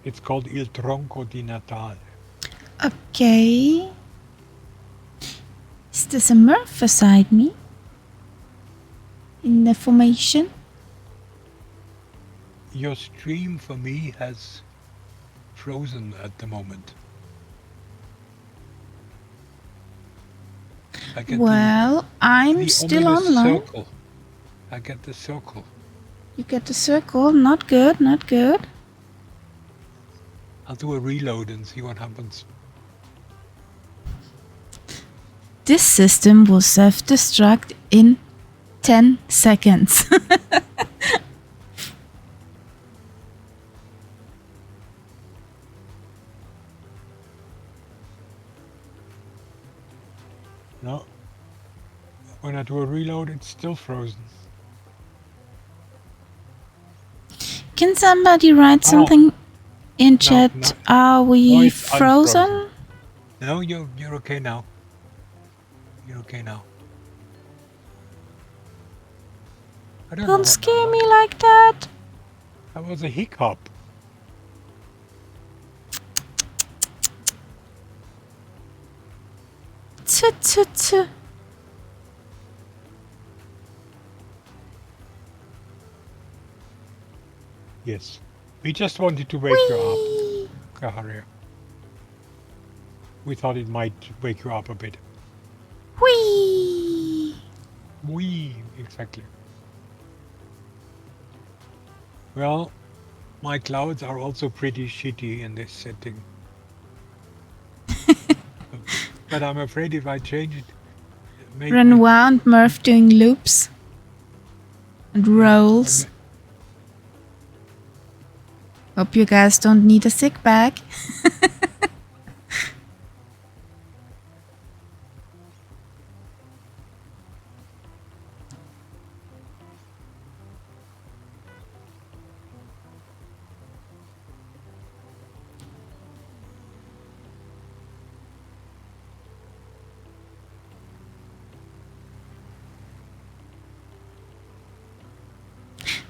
it's called Il Tronco di Natale. Okay. Is this a Murph beside me? In the formation? Your stream for me has frozen at the moment. Well, I'm still online. Circle. I get the circle. You get the circle. Not good, not good. I'll do a reload and see what happens. This system will self-destruct in 10 seconds. No. When I do a reload, it's still frozen. Can somebody write something in chat? No. Are we frozen? No, you're okay now. You're okay now. Don't scare me like that. That was a hiccup. Tch. Yes. We just wanted to wake you up, Kaharia. We thought it might wake you up a bit. Whee! Exactly. Well, my clouds are also pretty shitty in this setting. But I'm afraid if I change it... Renoir and Murph doing loops and rolls. Hope you guys don't need a sick bag.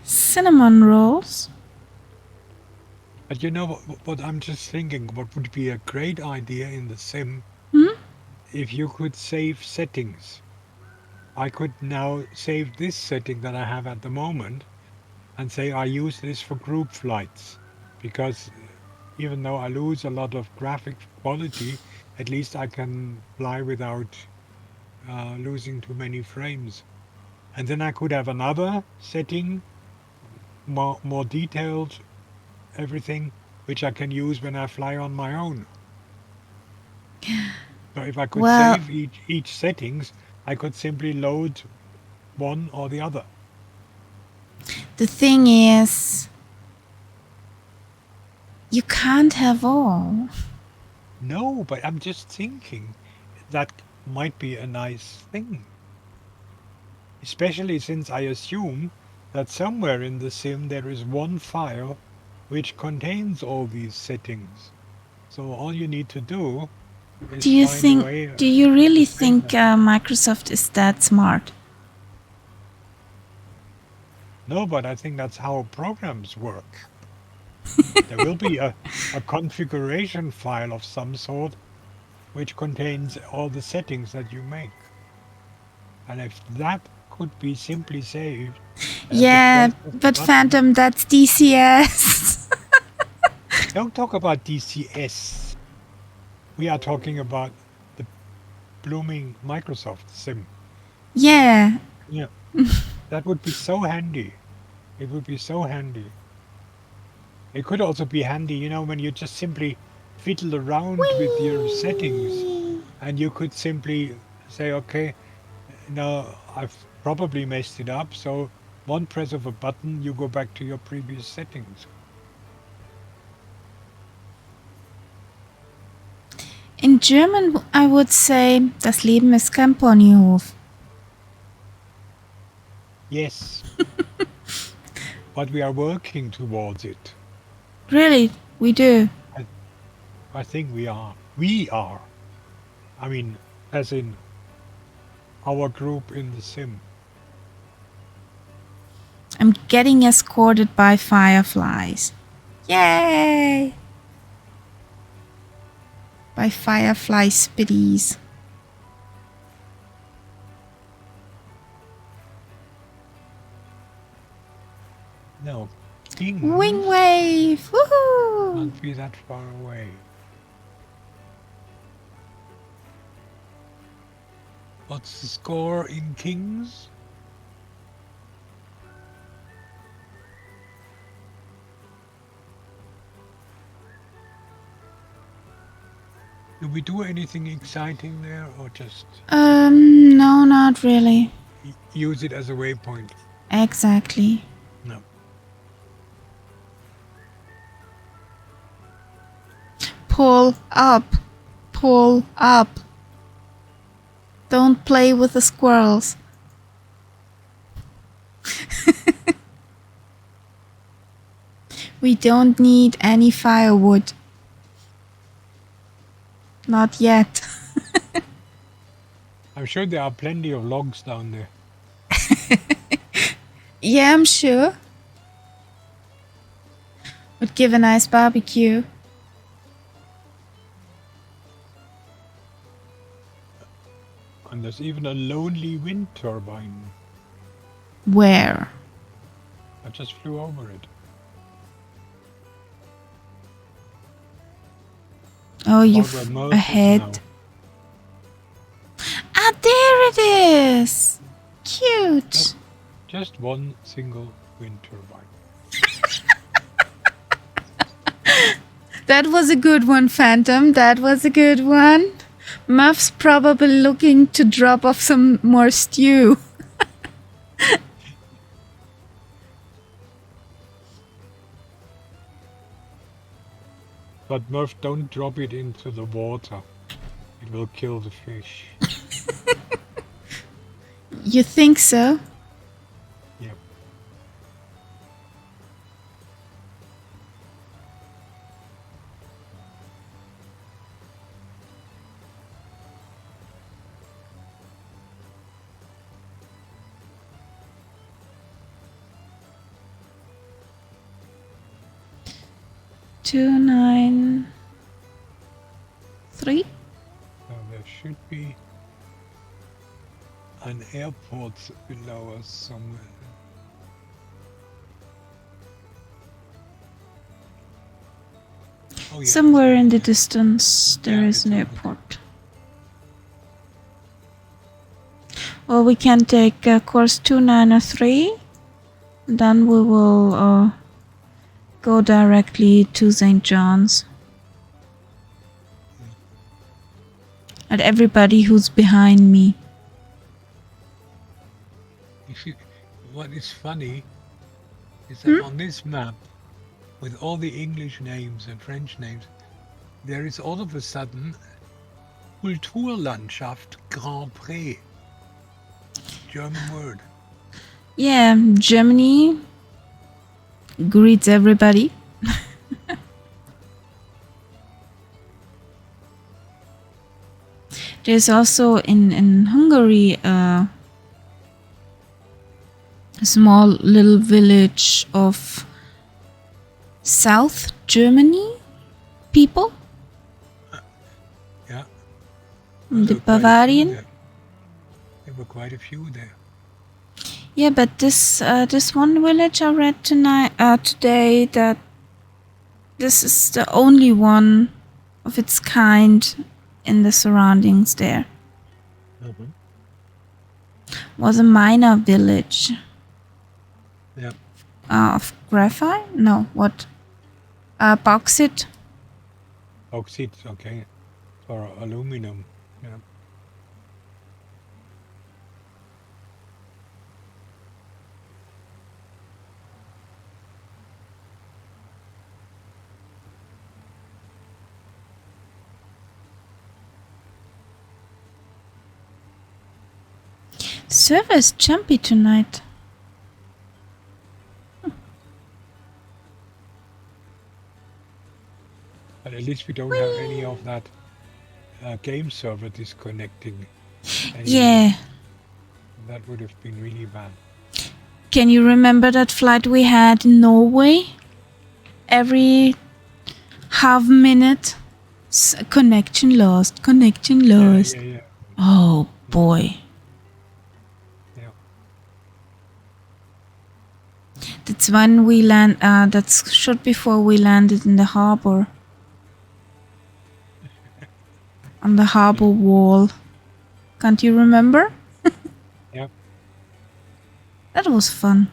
Cinnamon rolls. But you know what I'm just thinking, what would be a great idea in the sim, if you could save settings. I could now save this setting that I have at the moment and say I use this for group flights, because even though I lose a lot of graphic quality, at least I can fly without losing too many frames. And then I could have another setting, more detailed, everything, which I can use when I fly on my own. So if I could save each settings, I could simply load one or the other. The thing is, you can't have all. No, but I'm just thinking that might be a nice thing. Especially since I assume that somewhere in the sim there is one file which contains all these settings. So all you need to do is find a way. Do you really think Microsoft is that smart? No, but I think that's how programs work. There will be a configuration file of some sort which contains all the settings that you make. And if that could be simply saved... Yeah, but Phantom, that's DCS. Don't talk about DCS. We are talking about the blooming Microsoft sim. Yeah. Yeah. That would be so handy. It would be so handy. It could also be handy, you know, when you just simply fiddle around with your settings, Whee! and you could simply say, okay, now I've probably messed it up, so one press of a button, you go back to your previous settings. In German, I would say, das Leben ist kein Ponyhof. Yes, but we are working towards it. Really, we do. I think we are. We are. I mean, as in our group in the sim. I'm getting escorted by fireflies. Yay! By firefly spitties. No, kings Wing wave! Woohoo! can't be that far away. What's the score in kings? Do we do anything exciting there, or just No, not really. use it as a waypoint? Exactly. No. Pull up. Pull up. Don't play with the squirrels. We don't need any firewood. Not yet. I'm sure there are plenty of logs down there. Yeah, I'm sure. Would give a nice barbecue. And there's even a lonely wind turbine. Where? I just flew over it. Oh, About you've where Murph is ahead. now. Ah, there it is. Cute. Just one single wind turbine. That was a good one, Phantom. That was a good one. Muff's probably looking to drop off some more stew. But Murph, don't drop it into the water. It will kill the fish. You think so? Yep. Two, 9, 3. So there should be an airport below us somewhere. Oh, yeah. Somewhere in the distance there Yeah, is it's an over airport. Well, we can take course 293. Then we will go directly to St. John's. And everybody who's behind me. What is funny is that on this map, with all the English names and French names, there is all of a sudden Kulturlandschaft Grand Prix. German word. Yeah, Germany greets everybody. There's also in Hungary a small little village of South Germany people. Yeah. The There were quite a few Bavarian. there. There were quite a few there. Yeah, but this one village I read today that this is the only one of its kind in the surroundings there. Mm-hmm. Was a minor village Yeah. of graphite? No, what? Bauxite. Bauxite, okay. Or aluminum. Yeah. Server is jumpy tonight. But at least we don't have any of that game server disconnecting anymore. Yeah. That would have been really bad. Can you remember that flight we had in Norway? Every half minute, connection lost, connection lost. Yeah. Oh boy. Yeah. That's when we land. That's short before we landed in the harbor. On the harbor wall. Can't you remember? Yep. That was fun.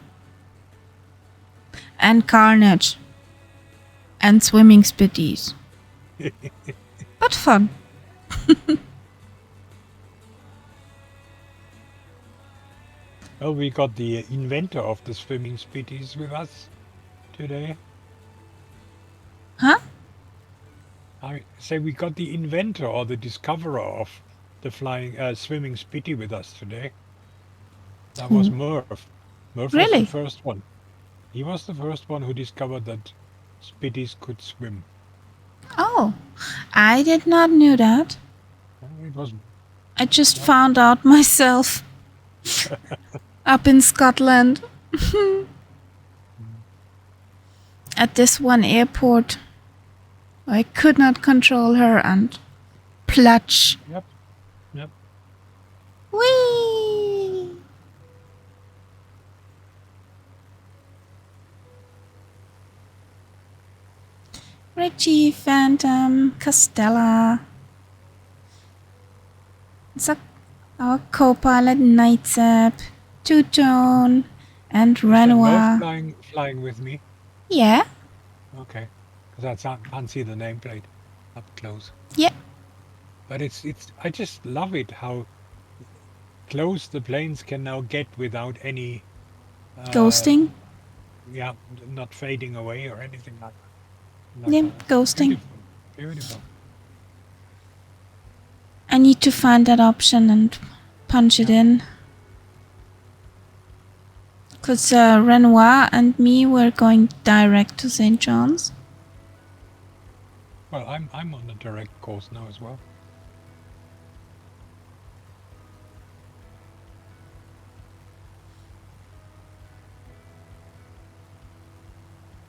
And carnage. And swimming spitties. But fun. Well, we got the inventor of the swimming spitties with us today. Huh? I say we got the inventor or the discoverer of the swimming spitty with us today. That was Murph. Murph was Really? the first one. He was the first one who discovered that spitties could swim. Oh, I did not know that. It was I just found out myself. Up in Scotland. At this one airport. I could not control her and plunge. Yep. Whee! Richie, Phantom, Costella. Our co-pilot Nightsap, Two-Tone, and Renoir. Murph flying with me. Yeah. Okay. Because I can't see the nameplate up close. Yeah. But I just love it how close the planes can now get without any Ghosting. Yeah, not fading away or anything like that. Yeah, ghosting. Beautiful. I need to find that option and punch it in. Because Renoir and me were going direct to St. John's. Well, I'm on a direct course now as well.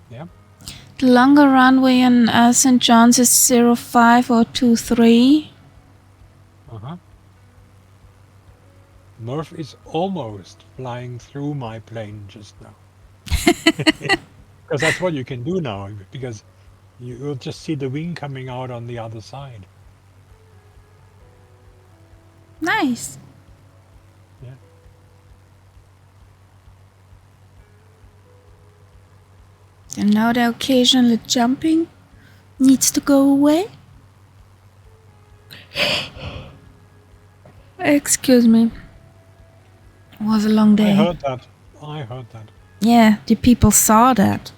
Yeah. The longer runway on St. John's is 05 or 23. Murph is almost flying through my plane just now. Because that's what you can do now, because you'll just see the wing coming out on the other side. Nice. Yeah. And now the occasional jumping needs to go away. Excuse me. It was a long day. I heard that. Yeah, the people saw that.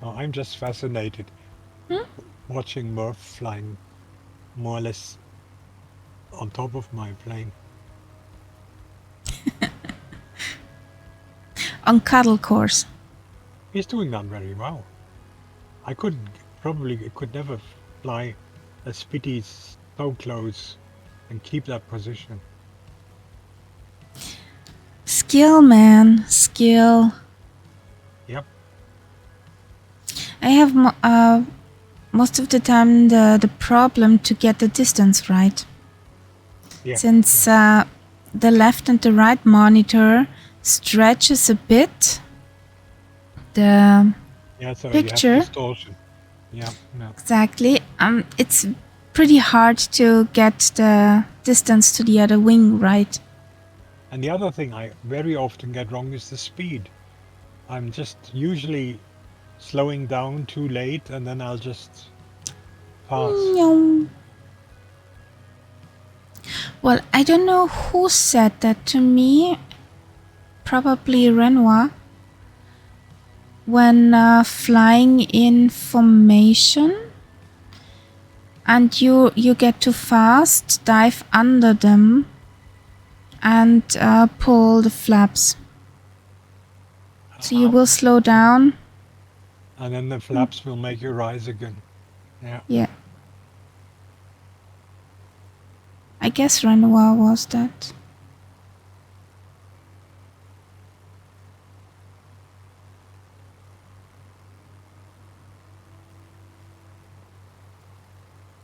Oh, I'm just fascinated watching Murph flying more or less on top of my plane. On cuddle course. He's doing that very well. I could never fly a Spitty so close and keep that position. Skill, man. Skill. Yep. I have most of the time the problem to get the distance right. Yeah. Since the left and the right monitor stretches a bit the So picture. You have distortion. Yeah. Exactly. It's pretty hard to get the distance to the other wing right. And the other thing I very often get wrong is the speed. I'm just usually slowing down too late and then I'll just pass. Meow. Well, I don't know who said that to me. Probably Renoir. When flying in formation and you get too fast, dive under them and pull the flaps. So you will slow down. And then the flaps will make you rise again. Yeah. Yeah. I guess Renoir was that.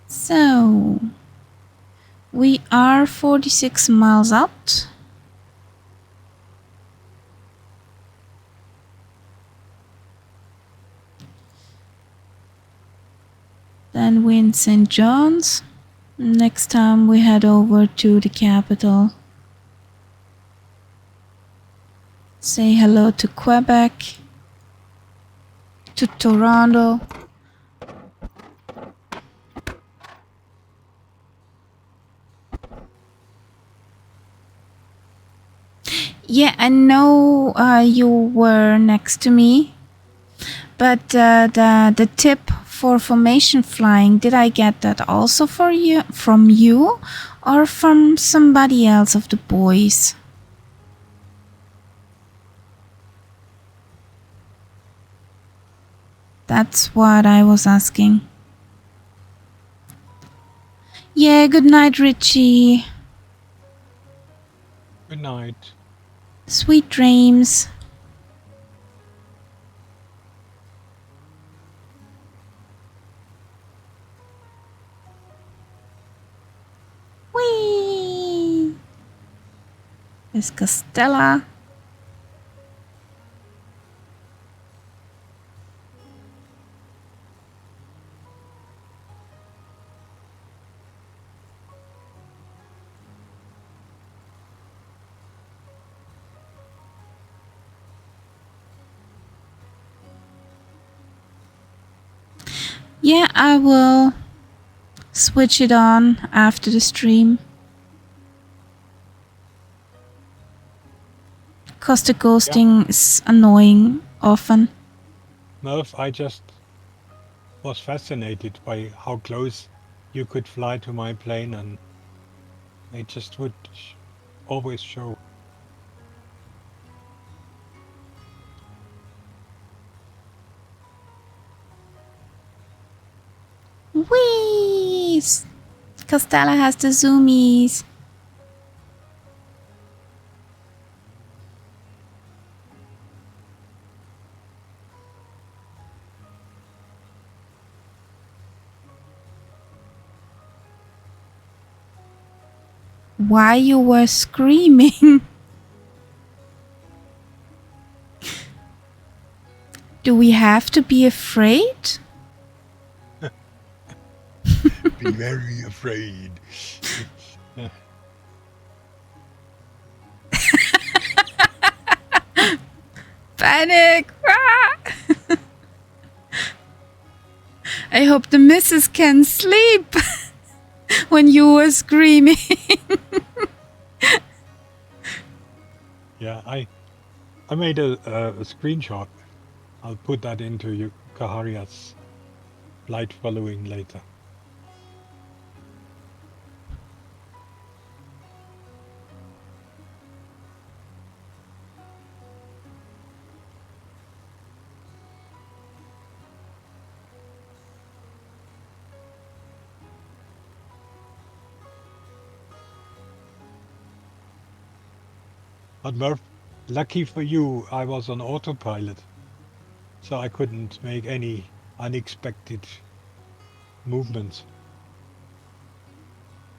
So, we are 46 miles out. Then we're in St. John's. Next time we head over to the capital. Say hello to Quebec, to Toronto. Yeah, I know you were next to me, but the tip for formation flying, did I get that also from you or from somebody else of the boys? That's what I was asking. Yeah, good night, Richie. Good night. Sweet dreams. Whee! There's Costella. Yeah, I will switch it on after the stream. Because the ghosting is annoying often. Murph, I just was fascinated by how close you could fly to my plane and it just would always show. Whee! Costella has the zoomies. Why you were screaming? Do we have to be afraid? Be very afraid. Panic! I hope the missus can sleep when you were screaming. Yeah, I made a screenshot. I'll put that into Kaharia's flight following later. But Murph, lucky for you, I was on autopilot, so I couldn't make any unexpected movements.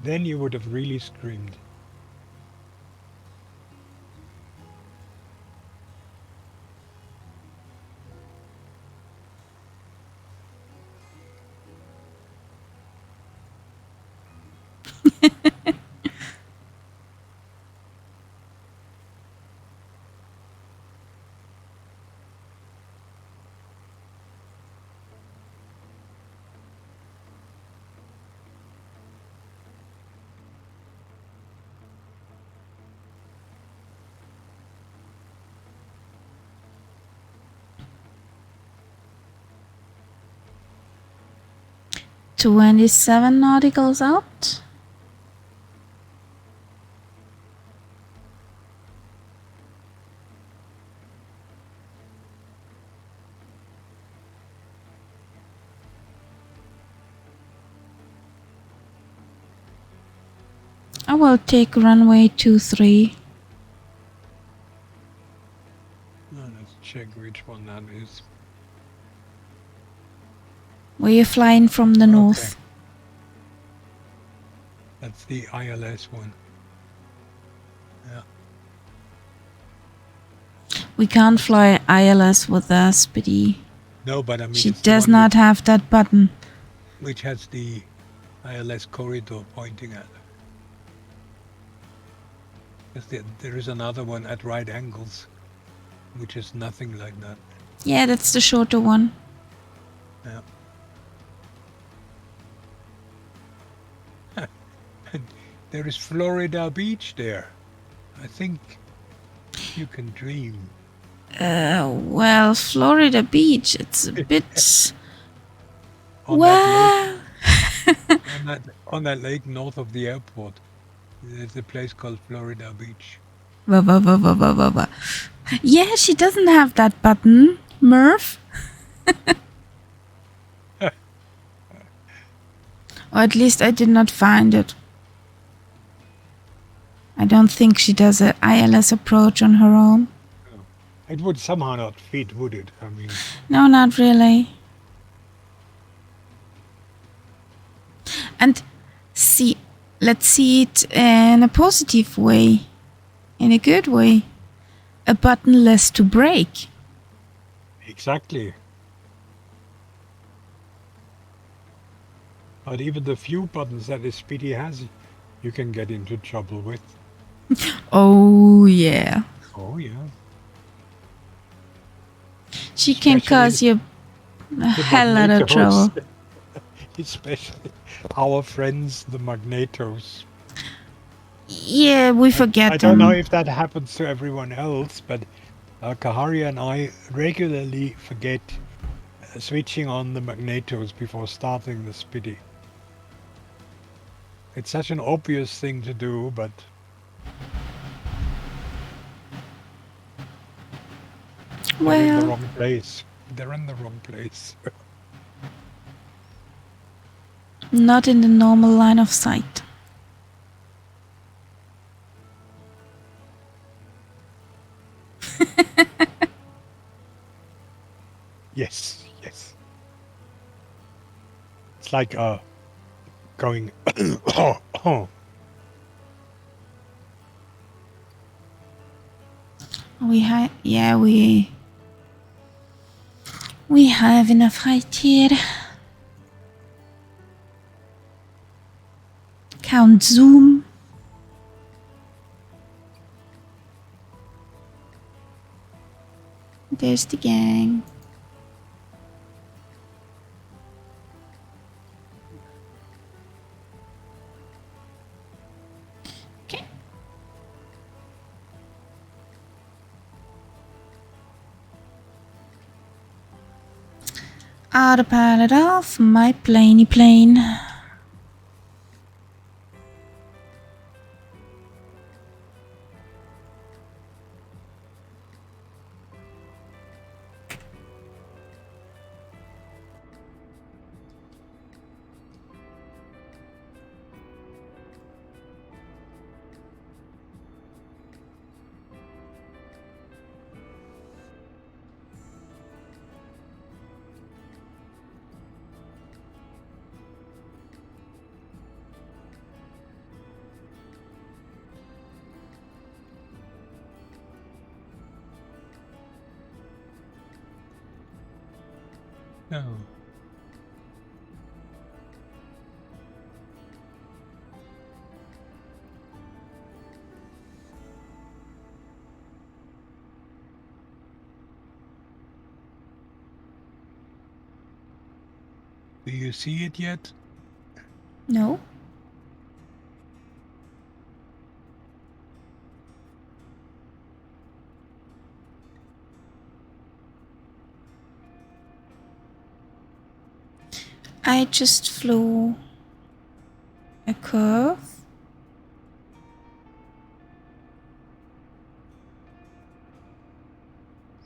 Then you would have really screamed. 27 nauticals out. I will take runway 23. Let's check which one that is. We're flying from the north. That's the ILS one. Yeah. We can't fly ILS with a Spitty. No, but I mean, She it's the does one not have that button. which has the ILS corridor pointing at. There is another one at right angles, which is nothing like that. Yeah, that's the shorter one. Yeah. And there is Florida Beach there. I think you can dream. Well, Florida Beach, it's a bit... On wow! on that lake north of the airport, there's a place called Florida Beach. Yeah, she doesn't have that button, Murph. Or at least I did not find it. I don't think she does an ILS approach on her own. It would somehow not fit, would it? I mean... No, not really. And let's see it in a positive way. In a good way. A button less to break. Exactly. But even the few buttons that the Speedy has, you can get into trouble with. Oh, yeah. Oh, yeah. She can cause you a hell lot of trouble. Especially our friends, the Magnetos. Yeah, we forget I them. don't know if that happens to everyone else, but Kahari and I regularly forget switching on the Magnetos before starting the Speedy. It's such an obvious thing to do, but... They're in the wrong place. They're in the wrong place. Not in the normal line of sight. Yes, yes. It's like going We have enough height here. Count zoom. There's the gang. Okay. Autopilot off, my planey plane. No. Do you see it yet? No. I just flew a curve.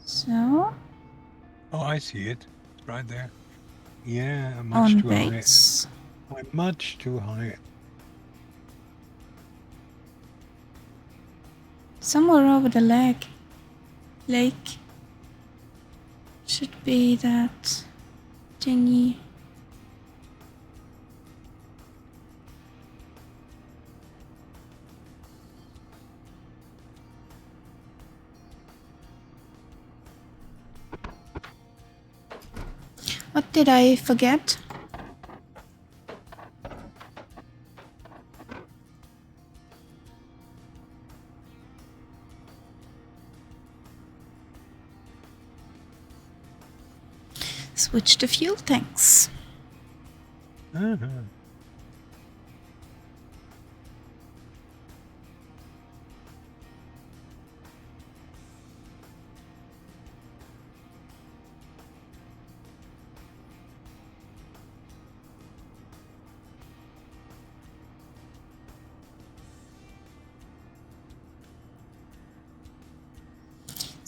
So, Oh, I see it. It's right there. Yeah, I'm much on too high. base. I'm much too high. Somewhere over the lake. Should be that thingy. What did I forget? Switch the fuel tanks. Uh-huh.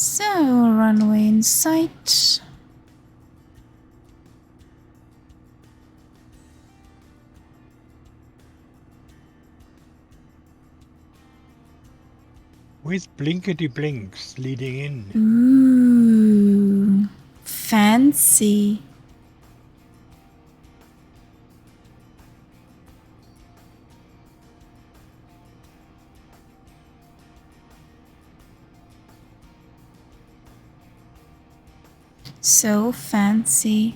So, runway in sight. With blinkety blinks leading in. Ooh, fancy. So fancy.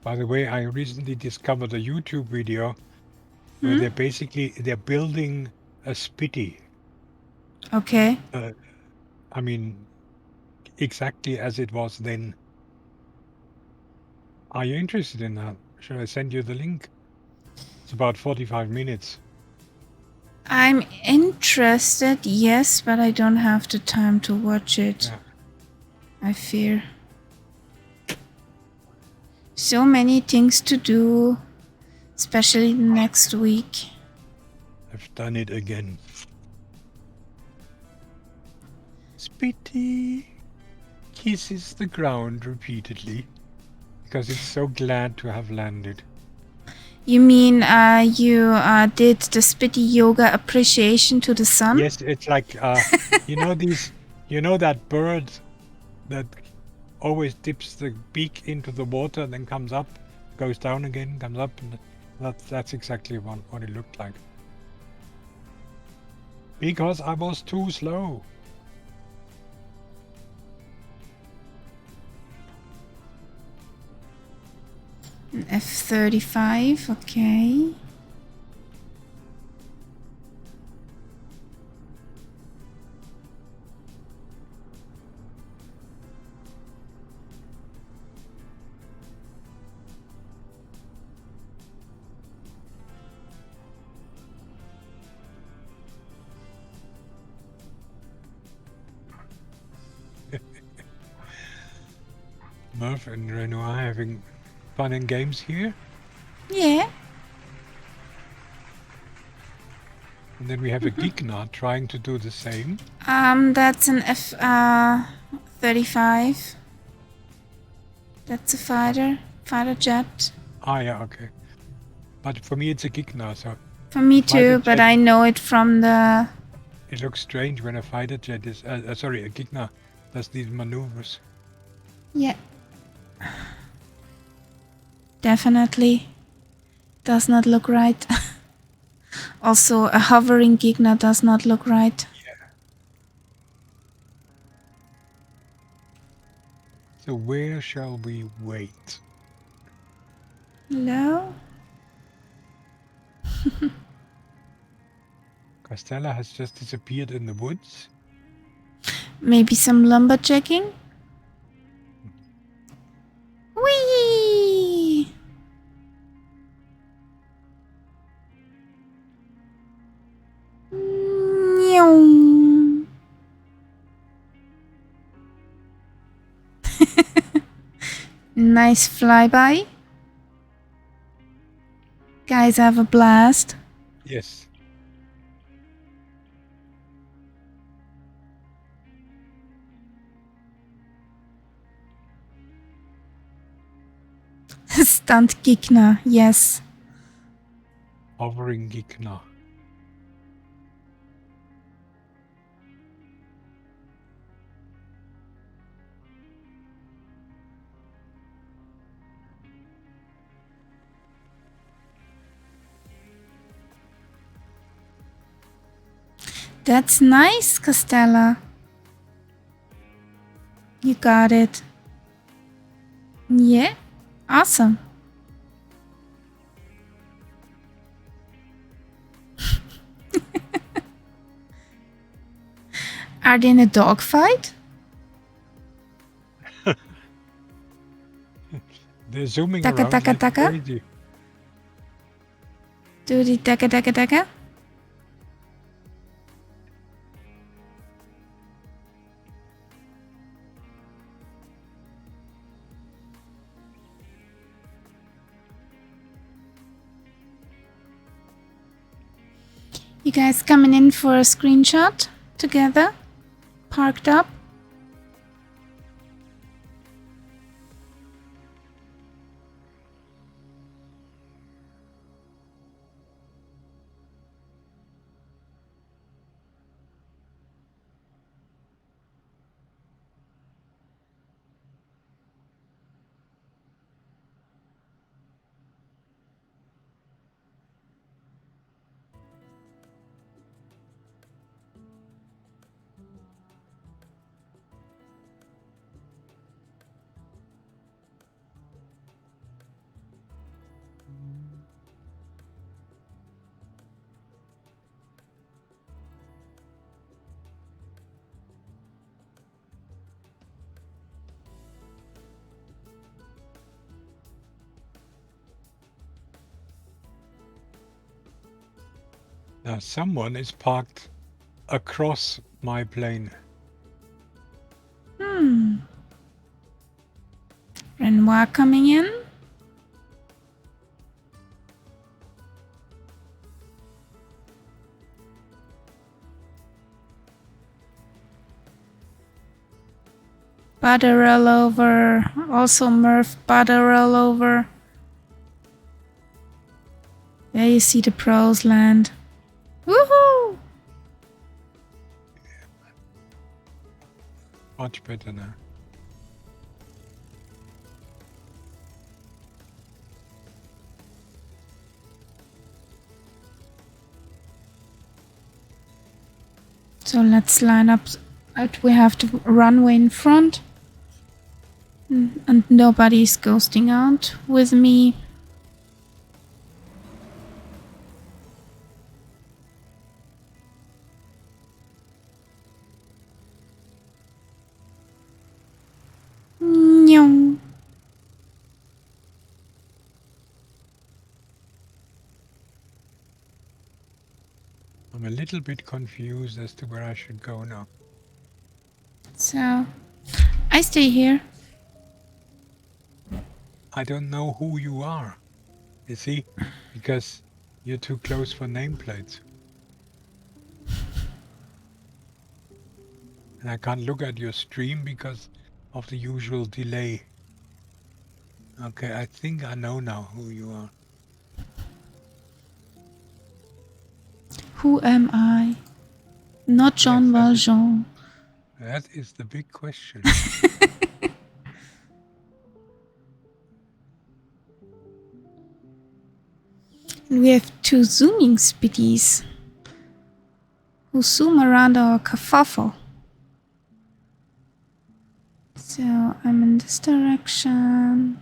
By the way, I recently discovered a YouTube video where they're building a Spitty. Okay. I mean, exactly as it was then. Are you interested in that? Should I send you the link? It's about 45 minutes. I'm interested, yes, but I don't have the time to watch it. Yeah. I fear. So many things to do, especially next week. I've done it again. Spitty kisses the ground repeatedly because it's so glad to have landed. You mean you did the Spitty Yoga appreciation to the sun? Yes, it's like you know that bird that always dips the beak into the water and then comes up, goes down again, comes up, and that's exactly what it looked like. Because I was too slow. F-35, okay. Murph and Renoir having fun and games here. Yeah. And then we have a Gigna trying to do the same. That's an F-35. That's a fighter jet. Ah, yeah, okay. But for me, it's a Gigna, so For me Fighter too, but jet. I know it from the... it looks strange when a fighter jet is, a Gigna does these maneuvers. Yeah. Definitely. Does not look right. Also, a hovering Gigna does not look right. Yeah. So where shall we wait? Hello? Castella has just disappeared in the woods. Maybe some lumberjacking? Whee! Nice flyby. Guys, have a blast. Yes. Stunt Gegner, yes. Hovering Gegner. That's nice, Costella. You got it. Yeah, awesome. Are they in a dogfight? They're zooming Taka, around taka, like taka. crazy. Do the taka, taka, taka. You guys coming in for a screenshot together? Parked up? Now someone is parked across my plane. Renoir coming in? Butter over. Also Murph butter over. There you see the pros land. Woohoo! Much better now. So let's line up. We have the runway in front. And nobody's ghosting out with me. Nyong. I'm a little bit confused as to where I should go now. So I stay here. I don't know who you are. You see? Because you're too close for nameplates. And I can't look at your stream because of the usual delay. Okay, I think I know now who you are. Who am I? Not Jean Valjean. That is the big question. We have two zooming spitties who zoom around our kerfuffle. So I'm in this direction.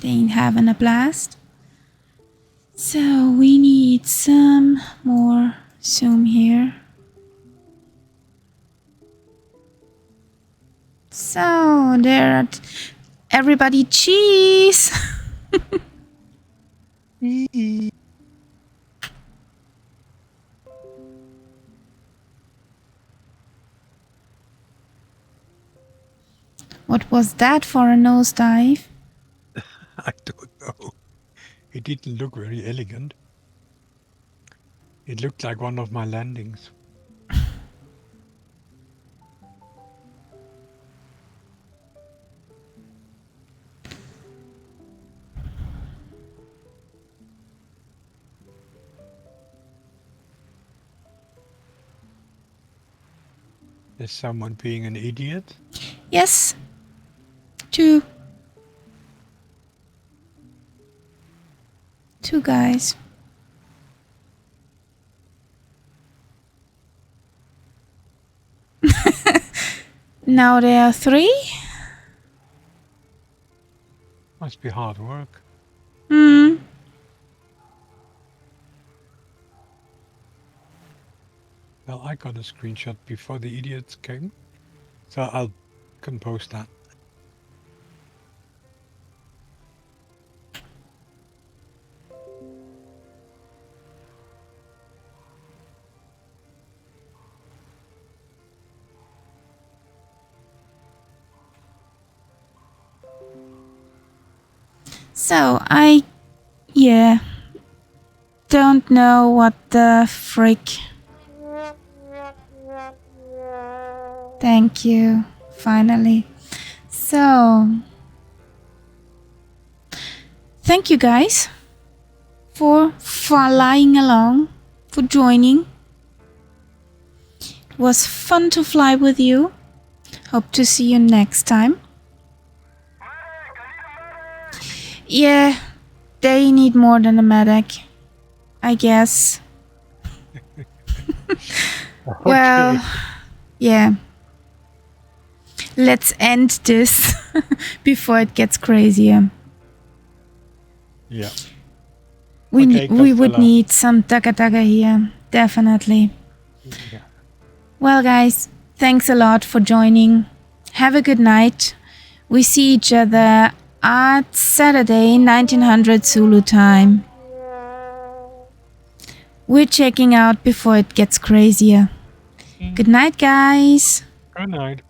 They ain't having a blast. So we need some more zoom here. So there, everybody cheese. What was that for a nosedive? I don't know. It didn't look very elegant. It looked like one of my landings. Is someone being an idiot? Yes. 2. 2 guys. Now there are 3. Must be hard work. Hmm. Well, I got a screenshot before the idiots came, so I'll compose that. So don't know what the frick. Thank you, finally. So, thank you guys for flying along, for joining. It was fun to fly with you. Hope to see you next time. Yeah, they need more than a medic, I guess. Well, yeah. Let's end this before it gets crazier. Yeah. We would need some taka here, definitely. Yeah. Well, guys, thanks a lot for joining. Have a good night. We see each other at Saturday, 1900 Zulu time. We're checking out before it gets crazier. Good night, guys. Good night.